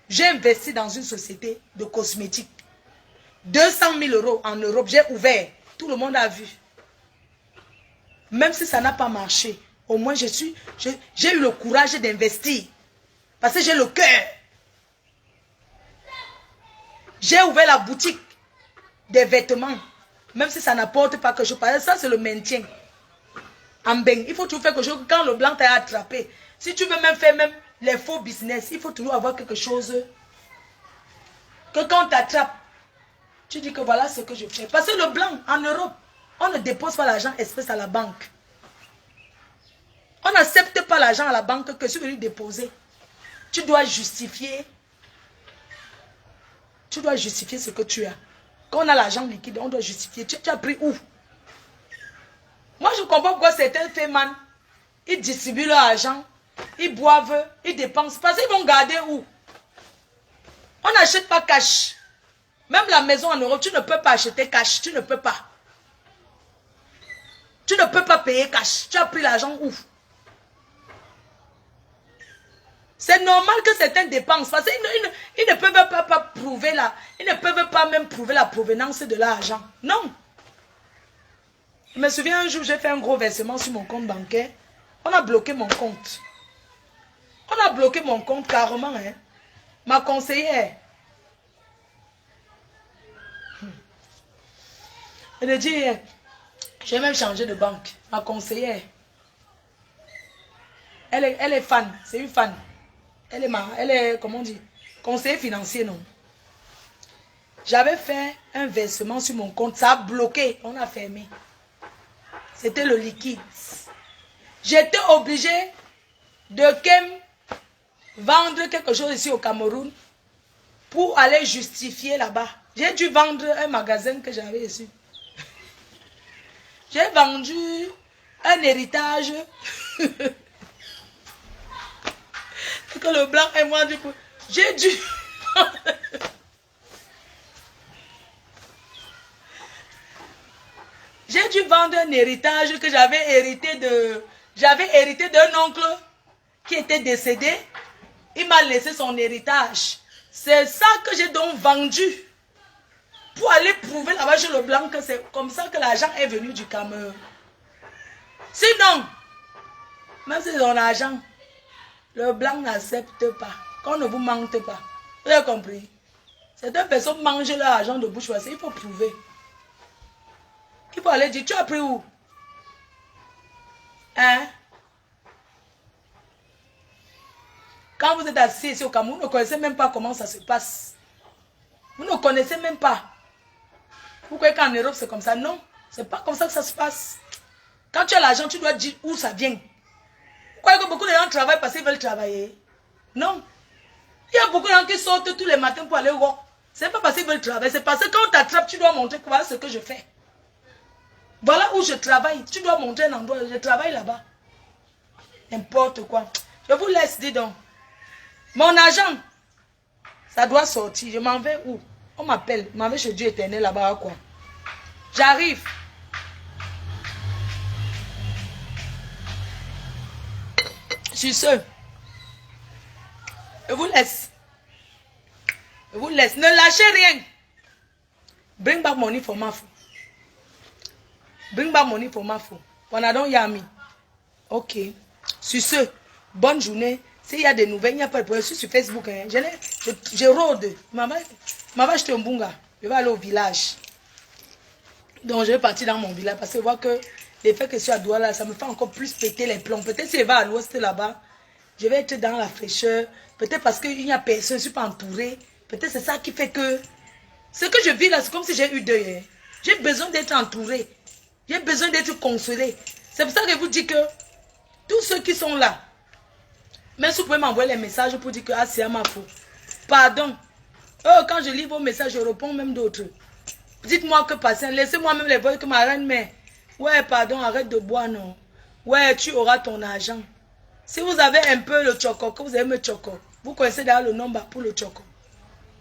J'ai investi dans une société de cosmétiques. 200 000 € en Europe, j'ai ouvert. Tout le monde a vu. Même si ça n'a pas marché, au moins j'ai eu le courage d'investir. Parce que j'ai le cœur. J'ai ouvert la boutique des vêtements. Même si ça n'apporte pas quelque chose. Parce que ça, c'est le maintien. En beng, il faut toujours faire quelque chose. Quand le blanc t'a attrapé, si tu veux même faire même les faux business, il faut toujours avoir quelque chose. Que quand on t'attrape, tu dis que voilà ce que je fais. Parce que le blanc, en Europe, on ne dépose pas l'argent espèce à la banque. On n'accepte pas l'argent à la banque que si tu veux lui déposer. Tu dois justifier. Tu dois justifier ce que tu as. Quand on a l'argent liquide, on doit justifier. Tu as pris où? Moi, je comprends pourquoi certains femmes, ils distribuent leur argent, ils boivent, ils dépensent. Parce qu'ils vont garder où? On n'achète pas cash. Même la maison en Europe, tu ne peux pas acheter cash. Tu ne peux pas. Tu ne peux pas payer cash. Tu as pris l'argent où? C'est normal que certains dépensent parce qu'ils ne peuvent pas prouver ils ne peuvent pas même prouver la provenance de l'argent. Non. Je me souviens un jour, j'ai fait un gros versement sur mon compte bancaire. On a bloqué mon compte. On a bloqué mon compte carrément. Hein. Ma conseillère. Elle a dit, j'ai même changé de banque. Ma conseillère. Elle est fan. C'est une fan. Elle est, comment on dit, conseiller financier, non. J'avais fait un versement sur mon compte. Ça a bloqué. On a fermé. C'était le liquide. J'étais obligée de vendre quelque chose ici au Cameroun pour aller justifier là-bas. J'ai dû vendre un magasin que j'avais ici. J'ai vendu un héritage que le blanc et moi du coup. J'ai dû vendre un héritage que j'avais hérité d'un oncle qui était décédé. Il m'a laissé son héritage. C'est ça que j'ai donc vendu pour aller prouver là-bas chez le blanc que c'est comme ça que l'argent est venu du Cameroun. Sinon, même si c'est son argent, le blanc n'accepte pas. Qu'on ne vous mente pas. Vous avez compris? Certaines personnes mangent leur argent de bouche parce qu'il faut prouver. Il faut aller dire, tu as pris où? Hein? Quand vous êtes assis ici au Cameroun, vous ne connaissez même pas comment ça se passe. Vous ne connaissez même pas. Vous croyez qu'en Europe c'est comme ça? Non, c'est pas comme ça que ça se passe. Quand tu as l'argent, tu dois dire où ça vient. Vous croyez que beaucoup de gens travaillent parce qu'ils veulent travailler? Non. Il y a beaucoup de gens qui sortent tous les matins pour aller work. C'est pas parce qu'ils veulent travailler, c'est parce que quand on t'attrape, tu dois montrer voilà ce que je fais. Voilà où je travaille. Tu dois montrer un endroit. Je travaille là-bas. N'importe quoi. Je vous laisse, dis donc. Mon argent, ça doit sortir. Je m'en vais où? On m'appelle. Je m'en vais chez Dieu éternel là-bas, quoi. J'arrive. Sur ce, je vous laisse. Je vous laisse. Ne lâchez rien. Bring back money for my phone. Bring back money for my phone. When I don't hear me. Ok. Sur ce, bonne journée. S'il y a des nouvelles, il n'y a pas de problème. Je suis sur Facebook. Hein. Je rôde. Maman, acheter un bunga. Je vais aller au village. Donc, je vais partir dans mon village parce que je vois que l'effet que je suis à Douala, ça me fait encore plus péter les plombs. Peut-être si je vais à l'ouest là-bas, je vais être dans la fraîcheur. Peut-être parce qu'il n'y a personne, je ne suis pas entourée. Peut-être c'est ça qui fait que... Ce que je vis là, c'est comme si j'ai eu deuil. Hein. J'ai besoin d'être entourée. J'ai besoin d'être consolée. C'est pour ça que je vous dis que tous ceux qui sont là, même si vous pouvez m'envoyer les messages pour dire que ah, c'est à ma faute. Pardon. Oh, quand je lis vos messages, je réponds même d'autres. Dites-moi que patient, laissez-moi même les voix que ma reine, mais ouais, pardon, arrête de boire, non. Ouais, tu auras ton argent. Si vous avez un peu le choco, que vous aimez le choco, vous connaissez d'ailleurs le nombre pour le choco.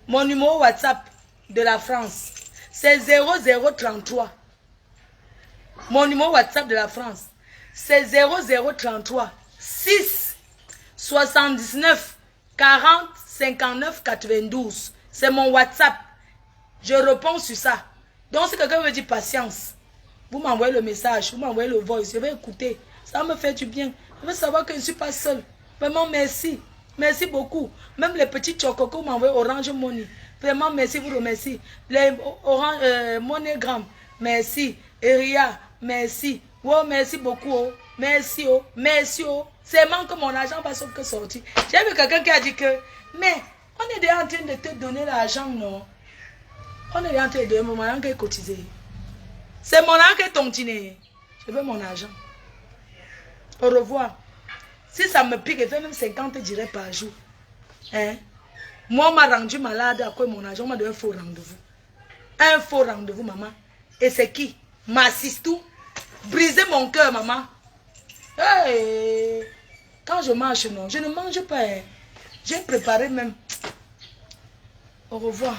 Mon numéro WhatsApp de la France, c'est 0033. Mon numéro WhatsApp de la France, c'est 0033 6 79 40 59 92. C'est mon WhatsApp. Je réponds sur ça. Donc si quelqu'un me dit patience, vous m'envoyez le message, vous m'envoyez le voice, je vais écouter. Ça me fait du bien. Je veux savoir que je ne suis pas seule. Vraiment merci. Merci beaucoup. Même les petits chocos que vous m'envoyez Orange Money. Vraiment merci, vous remercie. Les Orange MoneyGram, merci. Eria, merci. Oh, merci beaucoup. Oh. Merci. Oh. Merci. Oh. C'est vraiment que mon argent va sauf que sortir. J'ai vu quelqu'un qui a dit que, mais on est déjà en train de te donner l'argent, non? On est déjà en train de donner mon argent qui est cotisé. C'est mon argent qui est tontiné. Je veux mon argent. Au revoir. Si ça me pique, je fais même 50 direts par jour. Hein? Moi, on m'a rendu malade à cause de mon argent. On m'a donné un faux rendez-vous. Un faux rendez-vous, maman. Et c'est qui? Ma sistou. Briser mon cœur, maman. Hey! Quand je mange, non, je ne mange pas. Hein. J'ai préparé même. Au revoir.